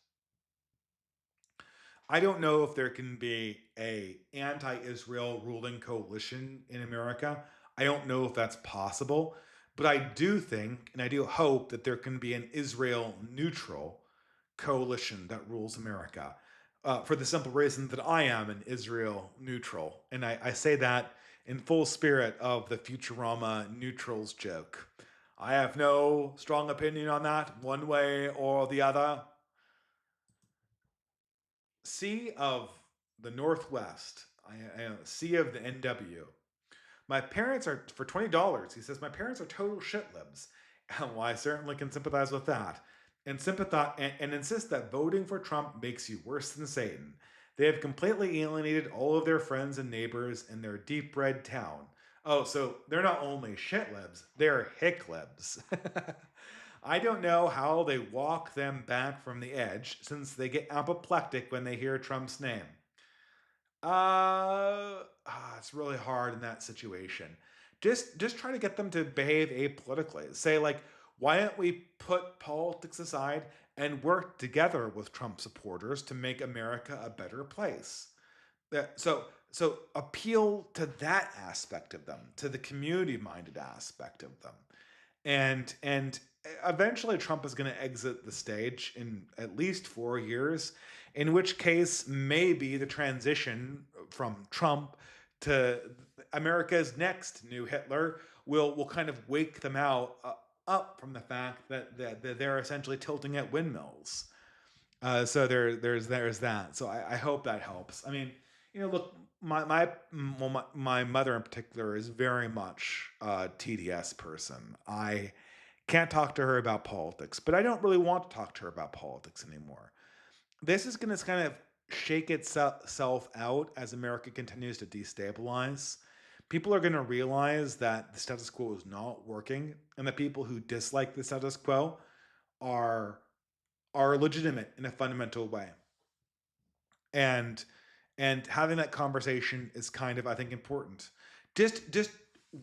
I don't know if there can be a anti-Israel ruling coalition in America. I don't know if that's possible, but I do think and I do hope that there can be an Israel neutral coalition that rules America. For the simple reason that I am an Israel neutral, and I say that in full spirit of the Futurama neutrals joke. I have no strong opinion on that, one way or the other. Sea of the Northwest. Sea of the NW. My parents are, for $20, he says, my parents are total shit libs. Well, I certainly can sympathize with that. And sympathize and insist that voting for Trump makes you worse than Satan. They have completely alienated all of their friends and neighbors in their deep red town. Oh, so they're not only shit libs, they're hick libs. I don't know how they walk them back from the edge since they get apoplectic when they hear Trump's name. It's really hard in that situation. Just try to get them to behave apolitically. Say like, why don't we put politics aside and work together with Trump supporters to make America a better place? So appeal to that aspect of them, to the community minded aspect of them, and eventually Trump is going to exit the stage in at least 4 years, in which case maybe the transition from Trump to America's next new Hitler will kind of wake them out up from the fact that they're essentially tilting at windmills. So there's that. So I hope that helps. I mean, look, my mother in particular is very much a TDS person. I can't talk to her about politics, but I don't really want to talk to her about politics anymore. This is going to kind of shake itself out as America continues to destabilize. People are going to realize that the status quo is not working, and the people who dislike the status quo are are legitimate in a fundamental way. And having that conversation is kind of, I think, important. Just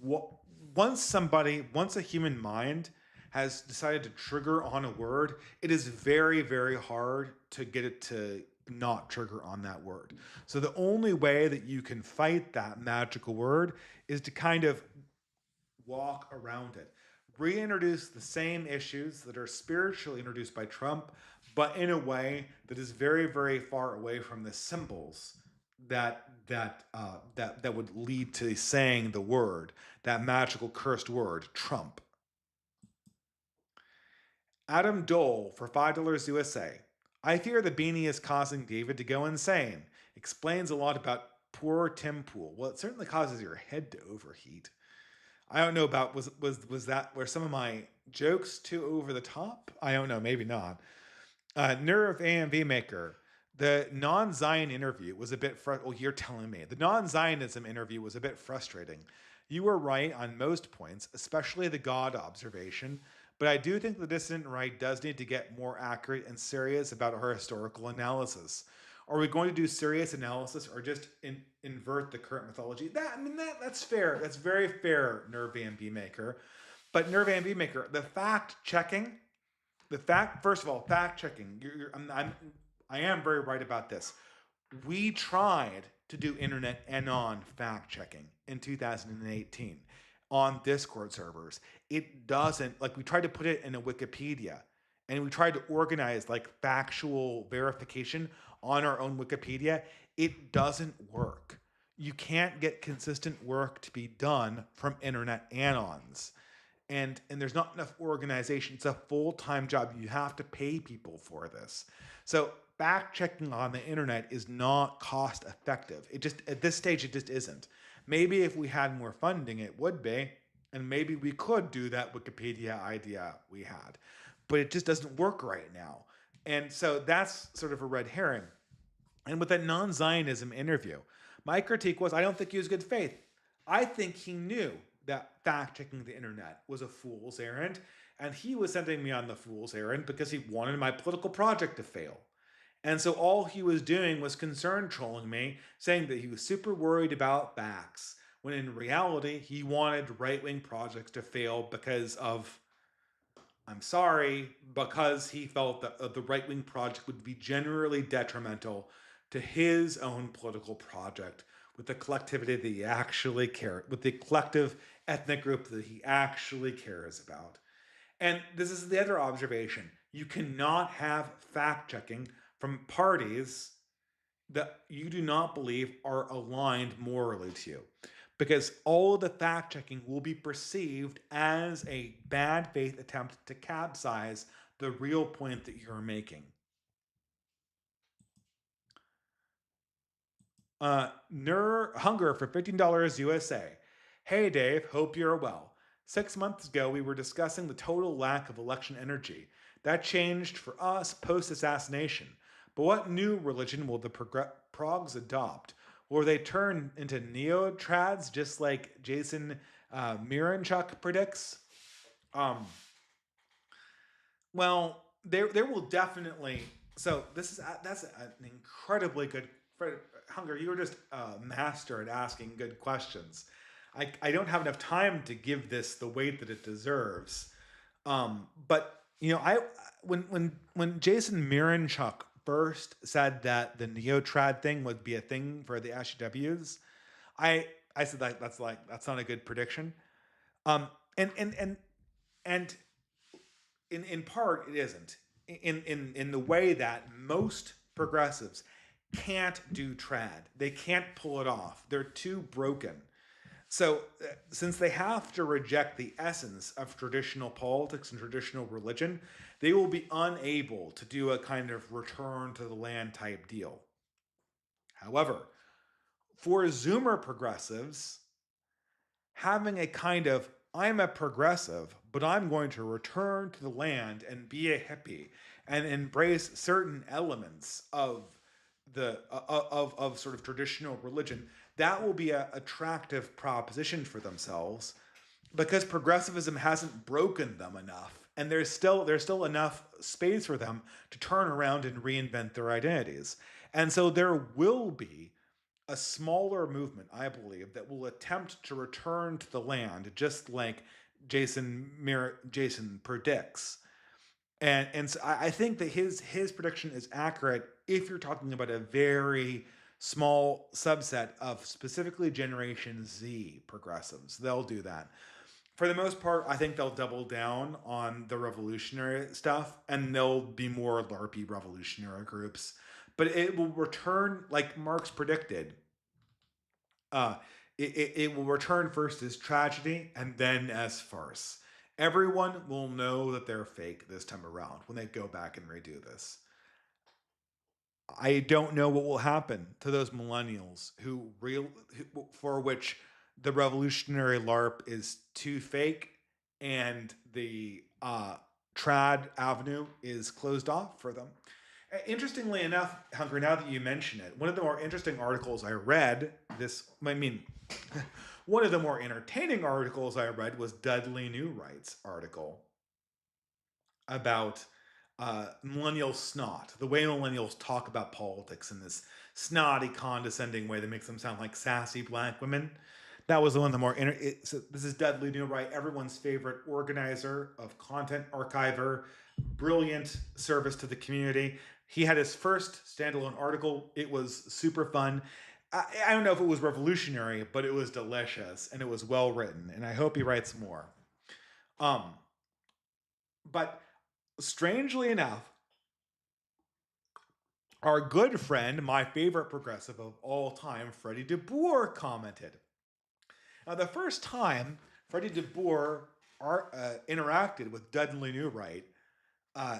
once a human mind has decided to trigger on a word, it is very very hard to get it to not trigger on that word. So the only way that you can fight that magical word is to kind of walk around it. Reintroduce the same issues that are spiritually introduced by Trump, but in a way that is very, very far away from the symbols that would lead to saying the word, that magical cursed word, Trump. Adam Dole for $5 USA. I fear the beanie is causing David to go insane. Explains a lot about poor Tim Pool. Well, it certainly causes your head to overheat. I don't know about was that were some of my jokes too over the top? I don't know, maybe not. Nerve AMV maker. The non-Zion interview was a bit well, you're telling me. The non-Zionism interview was a bit frustrating. You were right on most points, especially the God observation, but I do think the dissident right does need to get more accurate and serious about her historical analysis. Are we going to do serious analysis or just invert the current mythology? That's fair. That's very fair, Nerve AMV maker. But Nerve AMV maker, the fact checking, first of all, fact checking. I am very right about this. We tried to do internet anon fact checking in 2018 on Discord servers. It doesn't, like, we tried to put it in a Wikipedia and we tried to organize like factual verification on our own Wikipedia. It doesn't work. You can't get consistent work to be done from internet anons. And there's not enough organization. It's a full-time job. You have to pay people for this. So fact checking on the internet is not cost effective. It just, at this stage, it just isn't. Maybe if we had more funding, it would be, and maybe we could do that Wikipedia idea we had, but it just doesn't work right now. And so that's sort of a red herring. And with that non-Zionism interview, my critique was, I don't think he was good faith. I think he knew that fact checking the internet was a fool's errand, and he was sending me on the fool's errand because he wanted my political project to fail. And so all he was doing was concern trolling me, saying that he was super worried about facts, when in reality, he wanted right wing projects to fail because of, I'm sorry, because he felt that the right wing project would be generally detrimental to his own political project with the collectivity that he actually cares, with the collective ethnic group that he actually cares about. And this is the other observation. You cannot have fact checking from parties that you do not believe are aligned morally to you, because all of the fact checking will be perceived as a bad faith attempt to capsize the real point that you're making. Hunger for $15 USA. Hey Dave, hope you're well. 6 months ago, we were discussing the total lack of election energy. That changed for us post assassination. But what new religion will the progs adopt? Will they turn into neo-trads just like Jason Miranchuk predicts? Um, well, there will definitely. So this is that's an incredibly good. Hunger, you were just a master at asking good questions. I don't have enough time to give this the weight that it deserves. But I when Jason Miranchuk first said that the neotrad thing would be a thing for the SJWs, I said that's not a good prediction. Um, and in part it isn't. In the way that most progressives can't do trad, they can't pull it off. They're too broken. So, since they have to reject the essence of traditional politics and traditional religion, they will be unable to do a kind of return to the land type deal. However, for Zoomer progressives, having a kind of, I'm a progressive, but I'm going to return to the land and be a hippie and embrace certain elements of the of sort of traditional religion, that will be an attractive proposition for themselves, because progressivism hasn't broken them enough, and there's still enough space for them to turn around and reinvent their identities. And so there will be a smaller movement, I believe, that will attempt to return to the land, just like Jason predicts. And so I think that his prediction is accurate if you're talking about a very small subset of specifically Generation Z progressives. They'll do that. For the most part, I think they'll double down on the revolutionary stuff, and they'll be more LARPy revolutionary groups. But it will return, like Marx predicted. Uh, it will return first as tragedy and then as farce. Everyone will know that they're fake this time around when they go back and redo this. I don't know what will happen to those millennials for which the revolutionary LARP is too fake and the trad avenue is closed off for them. Interestingly enough, Hunker, now that you mention it, one of the more interesting articles I read one of the more entertaining articles I read was Dudley New Right's article about millennial snot, the way millennials talk about politics in this snotty, condescending way that makes them sound like sassy black women. That was the one of the more. So this is Dudley New Right, everyone's favorite organizer of content archiver, brilliant service to the community. He had his first standalone article. It was super fun. I don't know if it was revolutionary, but it was delicious and it was well written, and I hope he writes more. Um, but strangely enough, our good friend, my favorite progressive of all time, Freddie DeBoer, commented. Now, the first time Freddie DeBoer interacted with Dudley Newright, uh,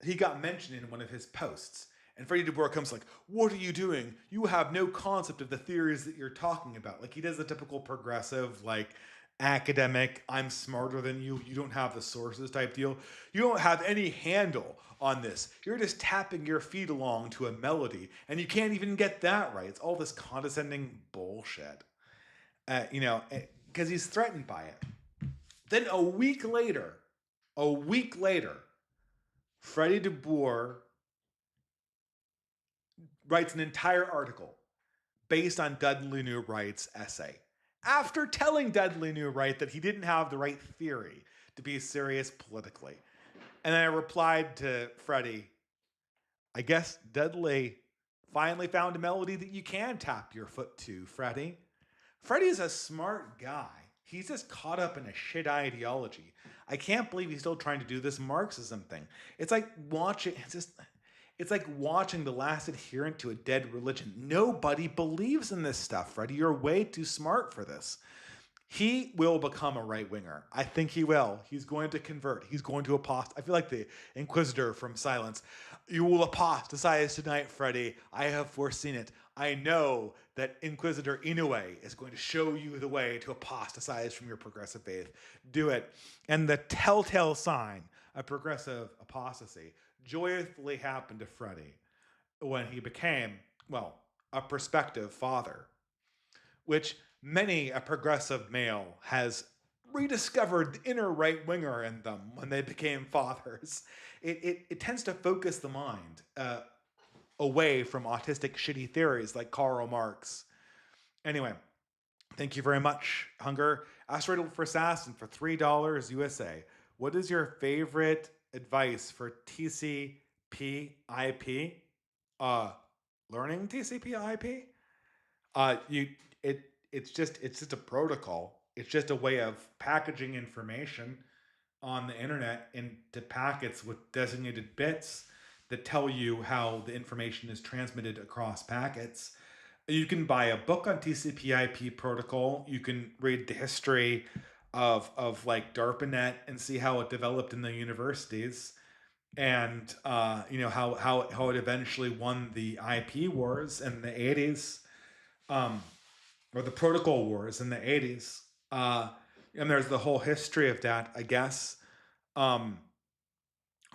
he got mentioned in one of his posts. And Freddie DeBoer comes like, "What are you doing? You have no concept of the theories that you're talking about." Like he does the typical progressive, like academic, "I'm smarter than you. You don't have the sources" type deal. You don't have any handle on this. You're just tapping your feet along to a melody, and you can't even get that right. It's all this condescending bullshit. Because he's threatened by it. Then a week later, Freddie DeBoer writes an entire article based on Dudley New Wright's essay. After telling Dudley New Wright that he didn't have the right theory to be serious politically. And then I replied to Freddie, "I guess Dudley finally found a melody that you can tap your foot to, Freddie." Freddie's a smart guy. He's just caught up in a shit ideology. I can't believe he's still trying to do this Marxism thing. It's like watching the last adherent to a dead religion. Nobody believes in this stuff, Freddie. You're way too smart for this. He will become a right winger. I think he will. He's going to convert. He's going to apostatize. I feel like the Inquisitor from Silence. "You will apostatize tonight, Freddie. I have foreseen it. I know that Inquisitor Inoue is going to show you the way to apostatize from your progressive faith. Do it." And the telltale sign of progressive apostasy joyfully happened to Freddie when he became, well, a prospective father, which many a progressive male has rediscovered the inner right winger in them when they became fathers. It tends to focus the mind away from autistic shitty theories like Karl Marx. Anyway, thank you very much, Hunger. Asteroid for Assassin for $3 USA. What is your favorite advice for TCP/IP? Learning TCP/IP? You it it's just a protocol. It's just a way of packaging information on the internet into packets with designated bits that tell you how the information is transmitted across packets. You can buy a book on TCP/IP protocol. You can read the history of like DARPANET and see how it developed in the universities, and how it eventually won the IP wars in the 80s, or the protocol wars in the 80s. And there's the whole history of that, I guess. Um,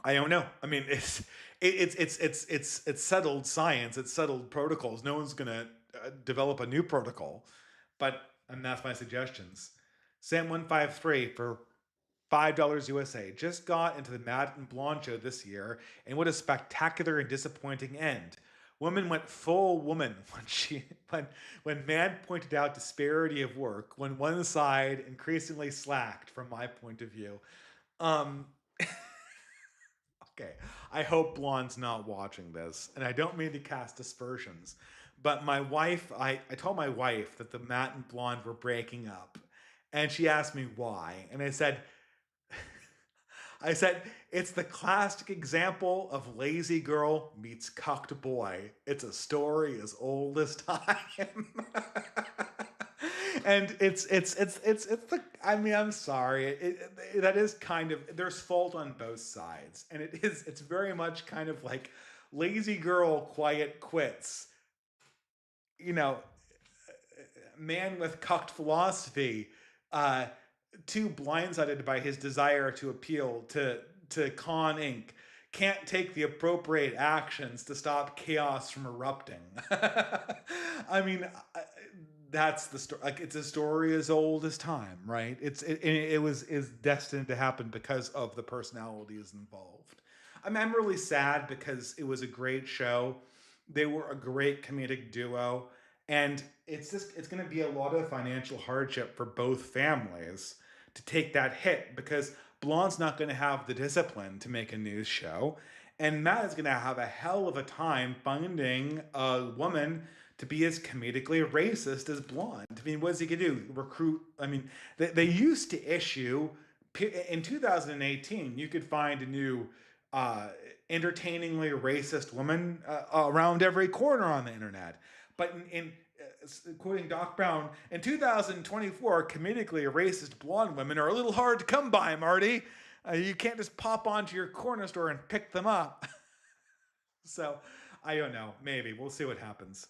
I don't know. I mean, it's settled science. It's settled protocols. No one's gonna develop a new protocol, and that's my suggestions. Sam153 for $5 USA just got into the Matt and Blonde show this year, and what a spectacular and disappointing end. Woman went full woman when man pointed out disparity of work, when one side increasingly slacked from my point of view. Um, okay, I hope Blonde's not watching this, and I don't mean to cast aspersions, but I told my wife that the Matt and Blonde were breaking up, and she asked me why, and I said, "It's the classic example of lazy girl meets cucked boy. It's a story as old as time." And it's the, I mean, I'm sorry. That is kind of, there's fault on both sides. And it's very much kind of like lazy girl quiet quits. You know, man with cucked philosophy, uh, too blindsided by his desire to appeal to Con Inc., can't take the appropriate actions to stop chaos from erupting. I mean, that's the story. Like, it's a story as old as time, right? It was is destined to happen because of the personalities involved. I'm really sad because it was a great show. They were a great comedic duo, and it's going to be a lot of financial hardship for both families to take that hit, because Blonde's not going to have the discipline to make a news show, and Matt is going to have a hell of a time finding a woman to be as comedically racist as blonde. I mean, what is he gonna do? Recruit? I mean, they used to issue in 2018. You could find a new uh, entertainingly racist woman around every corner on the internet. But quoting Doc Brown, in 2024, comedically racist blonde women are a little hard to come by, Marty. You can't just pop onto your corner store and pick them up. So I don't know. Maybe we'll see what happens.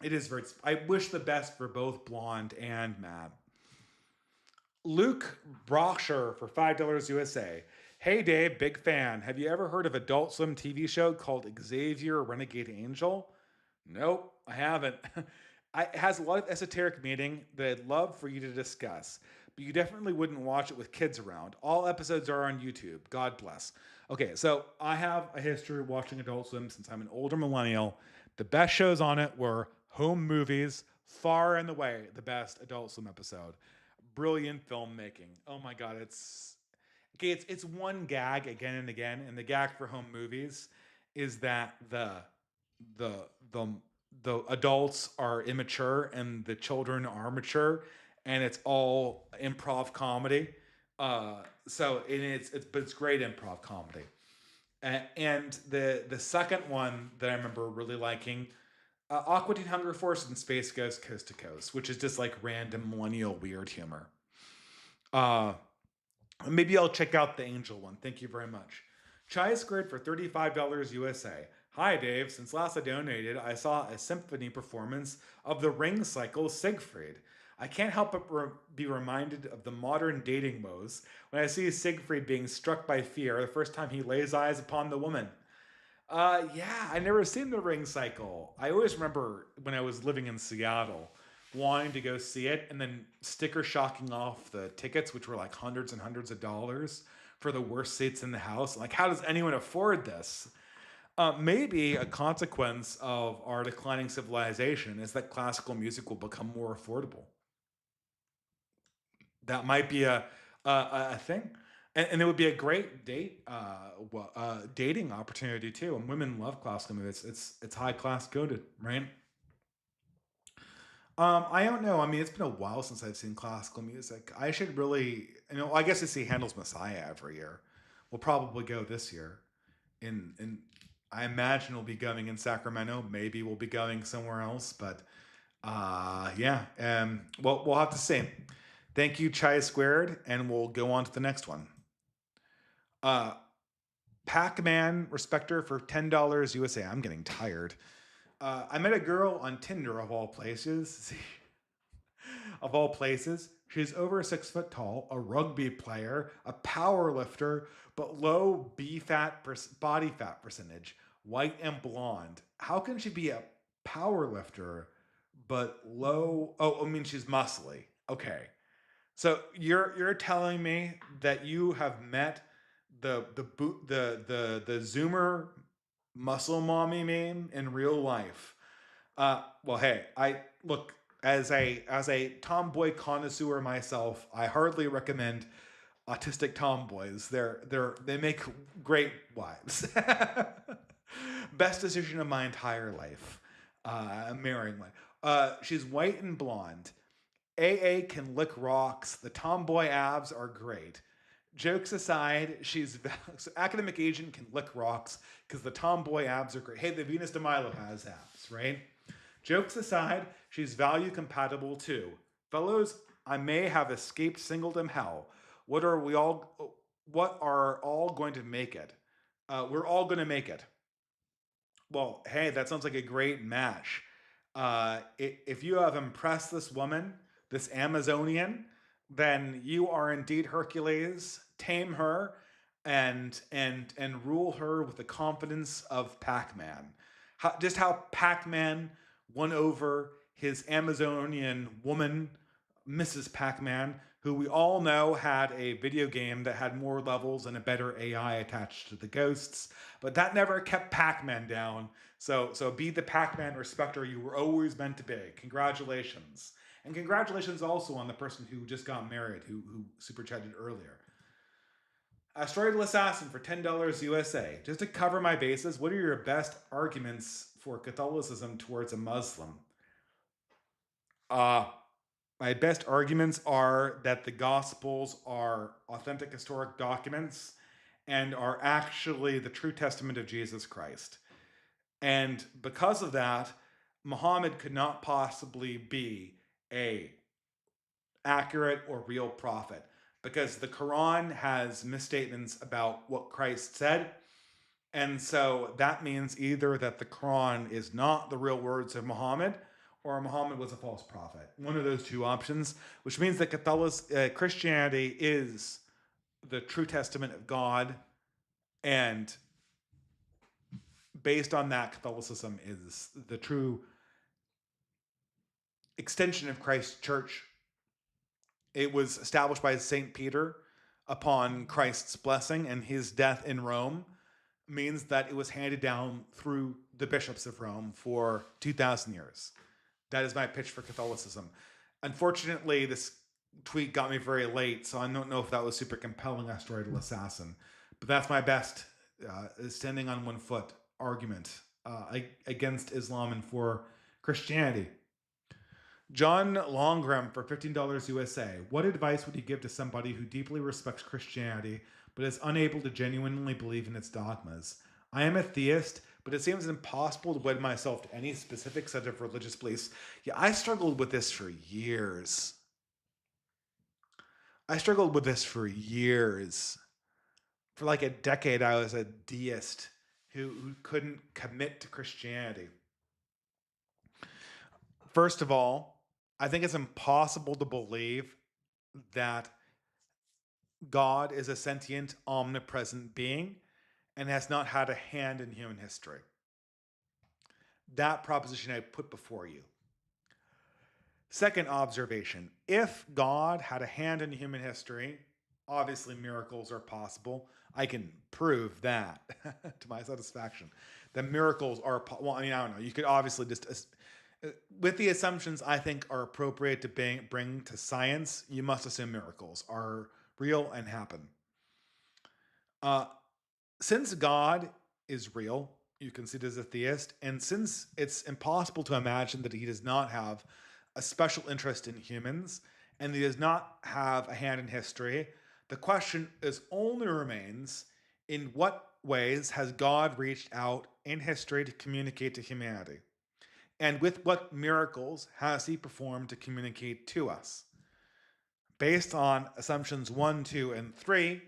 It is very. I wish the best for both Blonde and Matt. Luke Brocksher for $5 USA. Hey Dave, big fan. Have you ever heard of Adult Swim TV show called Xavier Renegade Angel? Nope, I haven't. It has a lot of esoteric meaning that I'd love for you to discuss, but you definitely wouldn't watch it with kids around. All episodes are on YouTube. God bless. Okay, so I have a history of watching Adult Swim since I'm an older millennial. The best shows on it were Home Movies, far and away the best Adult Swim episode. Brilliant filmmaking. Oh my god, it's okay. It's one gag again and again, and the gag for Home Movies is that the the the adults are immature and the children are mature, and it's all improv comedy. So but it's great improv comedy. And the second one that I remember really liking, Aqua Teen Hunger Force and Space Ghost Coast to Coast, which is just like random millennial weird humor. Uh, Maybe I'll check out the Angel one. Thank you very much. Chai Squared for $35 USA. Hi Dave, since last I donated, I saw a symphony performance of the Ring Cycle Siegfried. I can't help but be reminded of the modern dating woes when I see Siegfried being struck by fear the first time he lays eyes upon the woman. Yeah, I never seen the Ring Cycle. I always remember when I was living in Seattle, wanting to go see it, and then sticker shocking off the tickets, which were like hundreds and hundreds of dollars for the worst seats in the house. Like, how does anyone afford this? Maybe a consequence of our declining civilization is that classical music will become more affordable. That might be a thing. And it would be a great dating opportunity too. And women love classical music. It's high class coded, right? I don't know. I mean, it's been a while since I've seen classical music. I should really, I guess I see Handel's Messiah every year. We'll probably go this year. In I imagine we'll be going in Sacramento. Maybe we'll be going somewhere else, but yeah. Well, we'll have to see. Thank you, Chai Squared, and we'll go on to the next one. Uh, Pac-Man Respecter for $10 USA. I'm getting tired. I met a girl on Tinder of all places. Of all places, she's over 6 foot tall, a rugby player, a power lifter, but low body fat percentage, white and blonde. How can she be a power lifter but low? Oh, I mean she's muscly. Okay, so you're telling me that you have met the Zoomer muscle mommy meme in real life. Well, hey, I look as a tomboy connoisseur myself. I hardly recommend autistic tomboys. They make great wives. Best decision of my entire life. Marrying one. She's white and blonde. AA can lick rocks. The tomboy abs are great. Jokes aside, so academic agent can lick rocks because the tomboy abs are great. Hey, the Venus de Milo has abs, right? Jokes aside, she's value compatible too. Fellows, I may have escaped singledom hell. What are we all? What are all going to make it? We're all going to make it. Well, hey, that sounds like a great match. If you have impressed this woman, this Amazonian, then you are indeed Hercules. Tame her and rule her with the confidence of Pac-Man. Just how Pac-Man won over his Amazonian woman, Mrs. Pac-Man, who we all know had a video game that had more levels and a better AI attached to the ghosts, but that never kept Pac-Man down. So be the Pac-Man respecter you were always meant to be. Congratulations. And congratulations also on the person who just got married, who super chatted earlier. Asteroidal Assassin for $10 USA. Just to cover my bases, what are your best arguments for Catholicism towards a Muslim. My best arguments are that the Gospels are authentic historic documents and are actually the true testament of Jesus Christ. And because of that, Muhammad could not possibly be a accurate or real prophet, because the Quran has misstatements about what Christ said. And so that means either that the Quran is not the real words of Muhammad, or Muhammad was a false prophet. One of those two options, which means that Christianity is the true testament of God, and based on that, Catholicism is the true extension of Christ's church. It was established by St. Peter upon Christ's blessing, and his death in Rome means that it was handed down through the bishops of Rome for 2,000 years. That is my pitch for Catholicism. Unfortunately, this tweet got me very late, so I don't know if that was super compelling asteroidal assassin. But that's my best standing on one foot argument against Islam and for Christianity. John Longram for $15 USA. What advice would you give to somebody who deeply respects Christianity but is unable to genuinely believe in its dogmas? I am a theist, but it seems impossible to wed myself to any specific set of religious beliefs. Yeah, I struggled with this for years. For like a decade, I was a deist who couldn't commit to Christianity. First of all, I think it's impossible to believe that God is a sentient, omnipresent being and has not had a hand in human history. That proposition I put before you. Second observation, if God had a hand in human history, obviously miracles are possible. I can prove that to my satisfaction. That miracles are, well, I mean, I don't know. You could obviously just, with the assumptions I think are appropriate to bring to science, you must assume miracles are real and happen. Since God is real, you can see it as a theist, and since it's impossible to imagine that he does not have a special interest in humans and he does not have a hand in history, the question is only remains, in what ways has God reached out in history to communicate to humanity? And with what miracles has he performed to communicate to us? Based on assumptions 1, 2, and 3,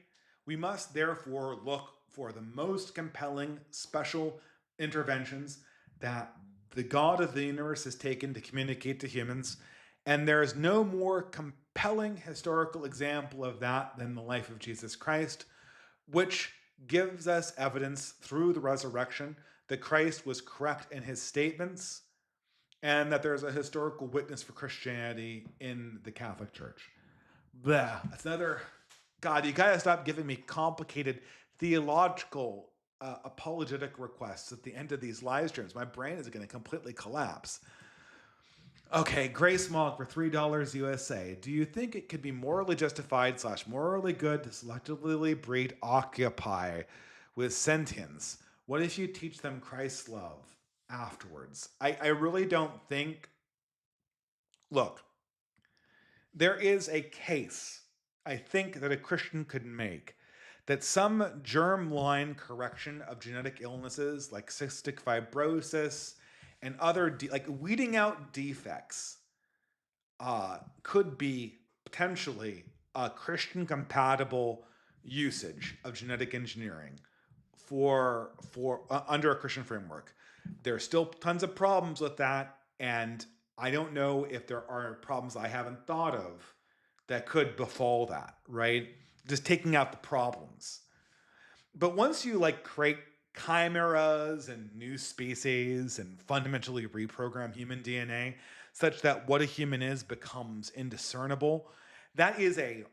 we must therefore look for the most compelling special interventions that the God of the universe has taken to communicate to humans. And there is no more compelling historical example of that than the life of Jesus Christ, which gives us evidence through the resurrection that Christ was correct in his statements and that there's a historical witness for Christianity in the Catholic Church. Blah. That's another... God, you gotta stop giving me complicated theological apologetic requests at the end of these live streams. My brain is going to completely collapse. Okay, Grace Monk for $3 USA. Do you think it could be morally justified / morally good to selectively breed Occupy with sentience? What if you teach them Christ's love afterwards? I really don't think... Look, there is a case I think that a Christian could make that some germline correction of genetic illnesses like cystic fibrosis and other like weeding out defects could be potentially a Christian compatible usage of genetic engineering for under a Christian framework. There are still tons of problems with that, and I don't know if there are problems I haven't thought of that could befall that, right? Just taking out the problems. But once you like create chimeras and new species and fundamentally reprogram human DNA such that what a human is becomes indiscernible, that is a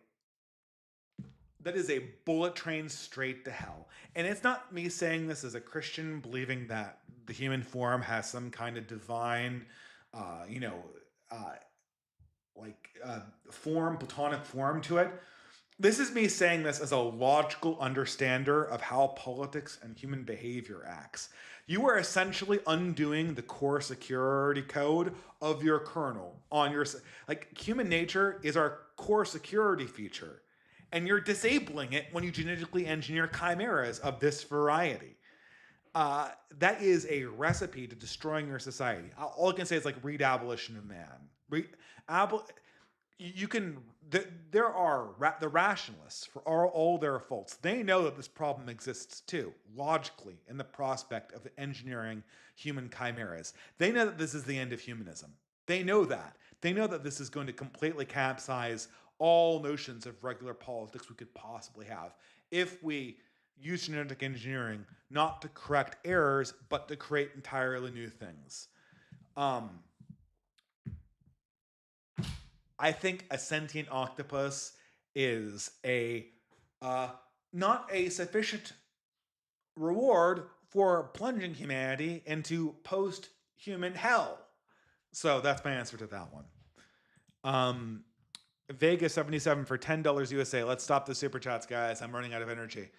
bullet train straight to hell. And it's not me saying this as a Christian believing that the human form has some kind of divine, form, platonic form to it. This is me saying this as a logical understander of how politics and human behavior acts. You are essentially undoing the core security code of your kernel on your like human nature is our core security feature, and you're disabling it when you genetically engineer chimeras of this variety. That is a recipe to destroying your society. All I can say is like read Abolition of Man. You can there are the rationalists for all their faults. They know that this problem exists too, logically, in the prospect of engineering human chimeras. They know that this is the end of humanism. They know that. They know that this is going to completely capsize all notions of regular politics we could possibly have if we use genetic engineering not to correct errors but to create entirely new things. um, I think a sentient octopus is a uh, not a sufficient reward for plunging humanity into post-human hell. So that's my answer to that one. Um, Vegas 77 for $10 USA. Let's stop the super chats, guys. I'm running out of energy.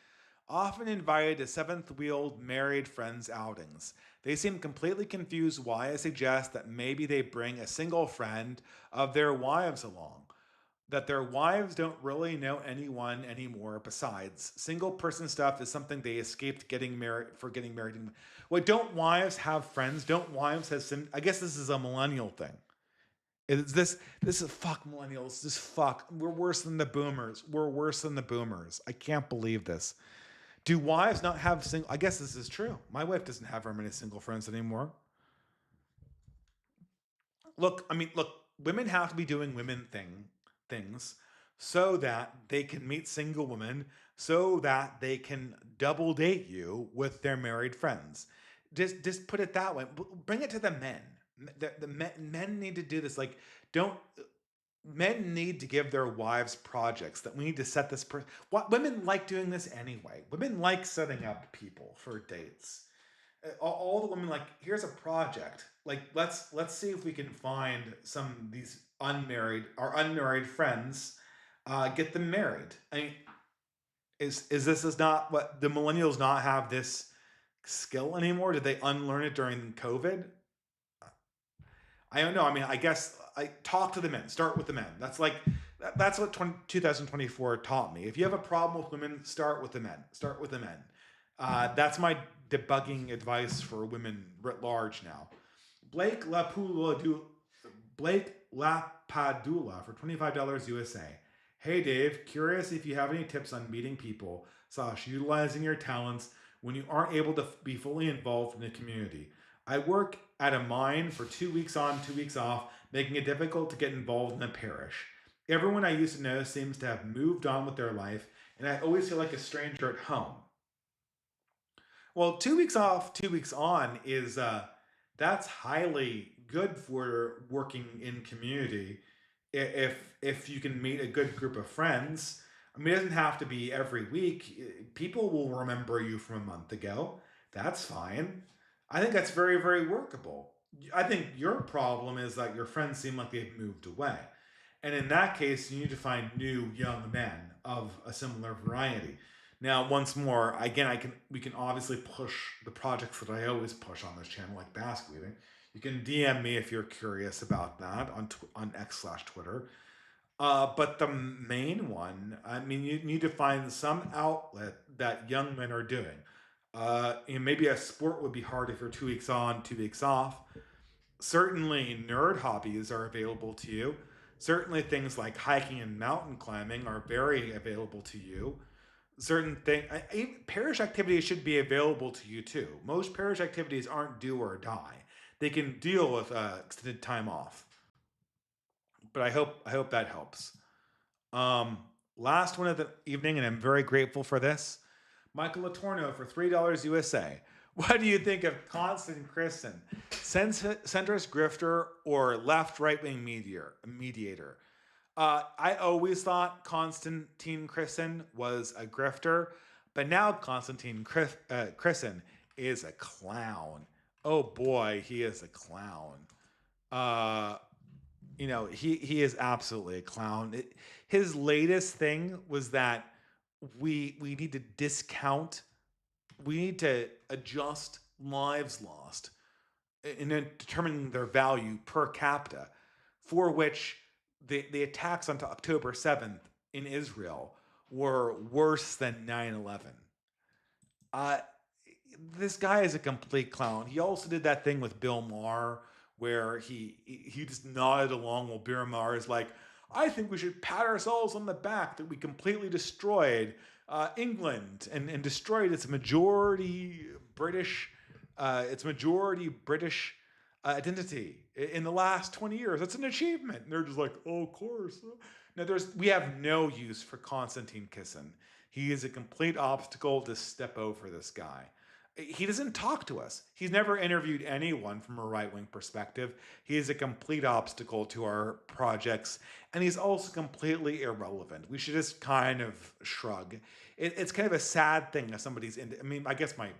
Often invited to seventh-wheeled married friends outings. They seem completely confused why I suggest that maybe they bring a single friend of their wives along. That their wives don't really know anyone anymore besides. Single person stuff is something they escaped getting married for getting married. What don't wives have friends? Don't wives have I guess this is a millennial thing. Is this is fuck millennials. This fuck. We're worse than the boomers. We're worse than the boomers. I can't believe this. Do wives not have single? I guess this is true. My wife doesn't have very many single friends anymore. Look, women have to be doing things so that they can meet single women, so that they can double date you with their married friends. Just put it that way. Bring it to the men. Men need to do this. Like, don't men need to give their wives projects that we need to set this what women like doing this anyway. Women like setting up people for dates. All the women like, here's a project, like let's see if we can find some of these unmarried friends, get them married. I mean, is this is not what the millennials not have this skill anymore? Did they unlearn it during COVID? I don't know. I mean, I guess I talk to the men. Start with the men. That's what 2024 taught me. If you have a problem with women, start with the men. Start with the men. That's my debugging advice for women writ large now. Blake Lapula Blake Lapadula for $25 USA. Hey Dave, curious if you have any tips on meeting people / utilizing your talents when you aren't able to be fully involved in the community. I work at a mine for 2 weeks on, 2 weeks off, making it difficult to get involved in the parish. Everyone I used to know seems to have moved on with their life, and I always feel like a stranger at home. Well, 2 weeks off, 2 weeks on is that's highly good for working in community. If you can meet a good group of friends, I mean, it doesn't have to be every week. People will remember you from a month ago. That's fine. I think that's very, very workable. I think your problem is that your friends seem like they've moved away. And in that case, you need to find new young men of a similar variety. Now, once more, again, we can obviously push the projects that I always push on this channel, like basket weaving. You can DM me if you're curious about that on X/Twitter. But the main one, I mean, you need to find some outlet that young men are doing. Maybe a sport would be hard if you're 2 weeks on, 2 weeks off. Certainly, nerd hobbies are available to you. Certainly, things like hiking and mountain climbing are very available to you. Certain thing, parish activities should be available to you too. Most parish activities aren't do or die. They can deal with extended time off. But I hope that helps. Um, Last one of the evening, and I'm very grateful for this. Michael Latorno for $3 USA. What do you think of Constant Christen? Centrist grifter or left right wing mediator? I always thought Konstantin Christen was a grifter, but now Konstantin Christen is a clown. Oh boy, he is a clown. Uh, he is absolutely a clown. His latest thing was that we need to discount, we need to adjust lives lost in determining their value per capita, for which the attacks on October 7th in Israel were worse than 9/11. Uh, this guy is a complete clown. He also did that thing with Bill Maher where he just nodded along while Bill Maher is like, I think we should pat ourselves on the back that we completely destroyed England and destroyed its majority British identity in the last 20 years. That's an achievement. And they're just like, oh, of course. No, we have no use for Konstantin Kisin. He is a complete obstacle to step over this guy. He doesn't talk to us. He's never interviewed anyone from a right wing perspective. He is a complete obstacle to our projects, and he's also completely irrelevant. We should just kind of shrug. It's kind of a sad thing if somebody's in. I mean, I guess my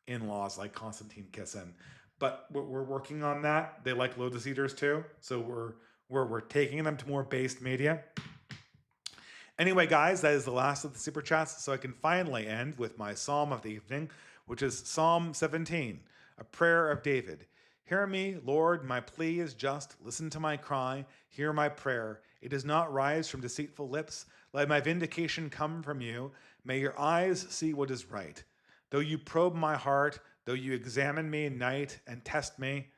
in-laws like Konstantin Kisin, but we're working on that. They like Lotus Eaters too, so we're taking them to more based media. Anyway, guys, that is the last of the super chats, so I can finally end with my psalm of the evening, which is Psalm 17, a prayer of David. Hear me, Lord, my plea is just. Listen to my cry. Hear my prayer. It does not rise from deceitful lips. Let my vindication come from you. May your eyes see what is right. Though you probe my heart, though you examine me night and test me,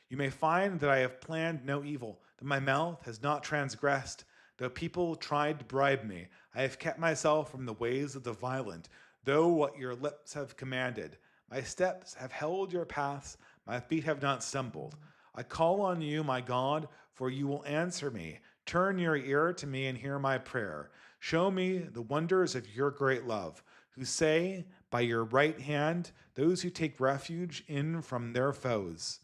you may find that I have planned no evil, that my mouth has not transgressed. Though people tried to bribe me, I have kept myself from the ways of the violent, though what your lips have commanded. My steps have held your paths, my feet have not stumbled. I call on you, my God, for you will answer me. Turn your ear to me and hear my prayer. Show me the wonders of your great love, who say, by your right hand, those who take refuge in from their foes.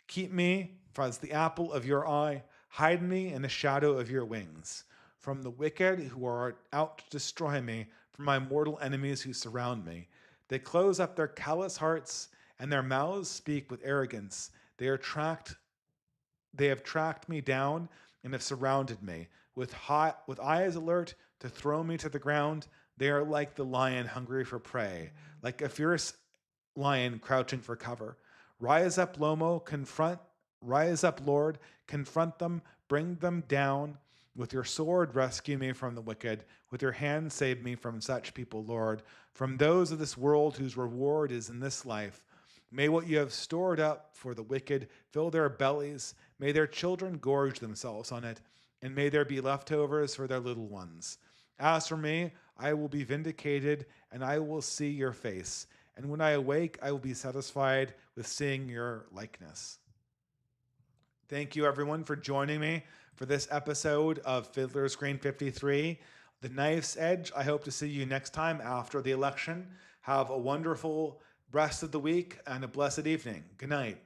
Keep me as the apple of your eye. Hide me in the shadow of your wings. From the wicked who are out to destroy me, from my mortal enemies who surround me. They close up their callous hearts, and their mouths speak with arrogance. They have tracked me down and have surrounded me. With eyes alert to throw me to the ground, they are like the lion hungry for prey, like a fierce lion crouching for cover. Rise up, Rise up, Lord, confront them, bring them down. With your sword, rescue me from the wicked. With your hand, save me from such people, Lord, from those of this world whose reward is in this life. May what you have stored up for the wicked fill their bellies. May their children gorge themselves on it, and may there be leftovers for their little ones. As for me, I will be vindicated, and I will see your face. And when I awake, I will be satisfied with seeing your likeness. Thank you, everyone, for joining me for this episode of Fiddler's Green 53. The Knife's Edge. I hope to see you next time after the election. Have a wonderful rest of the week and a blessed evening. Good night.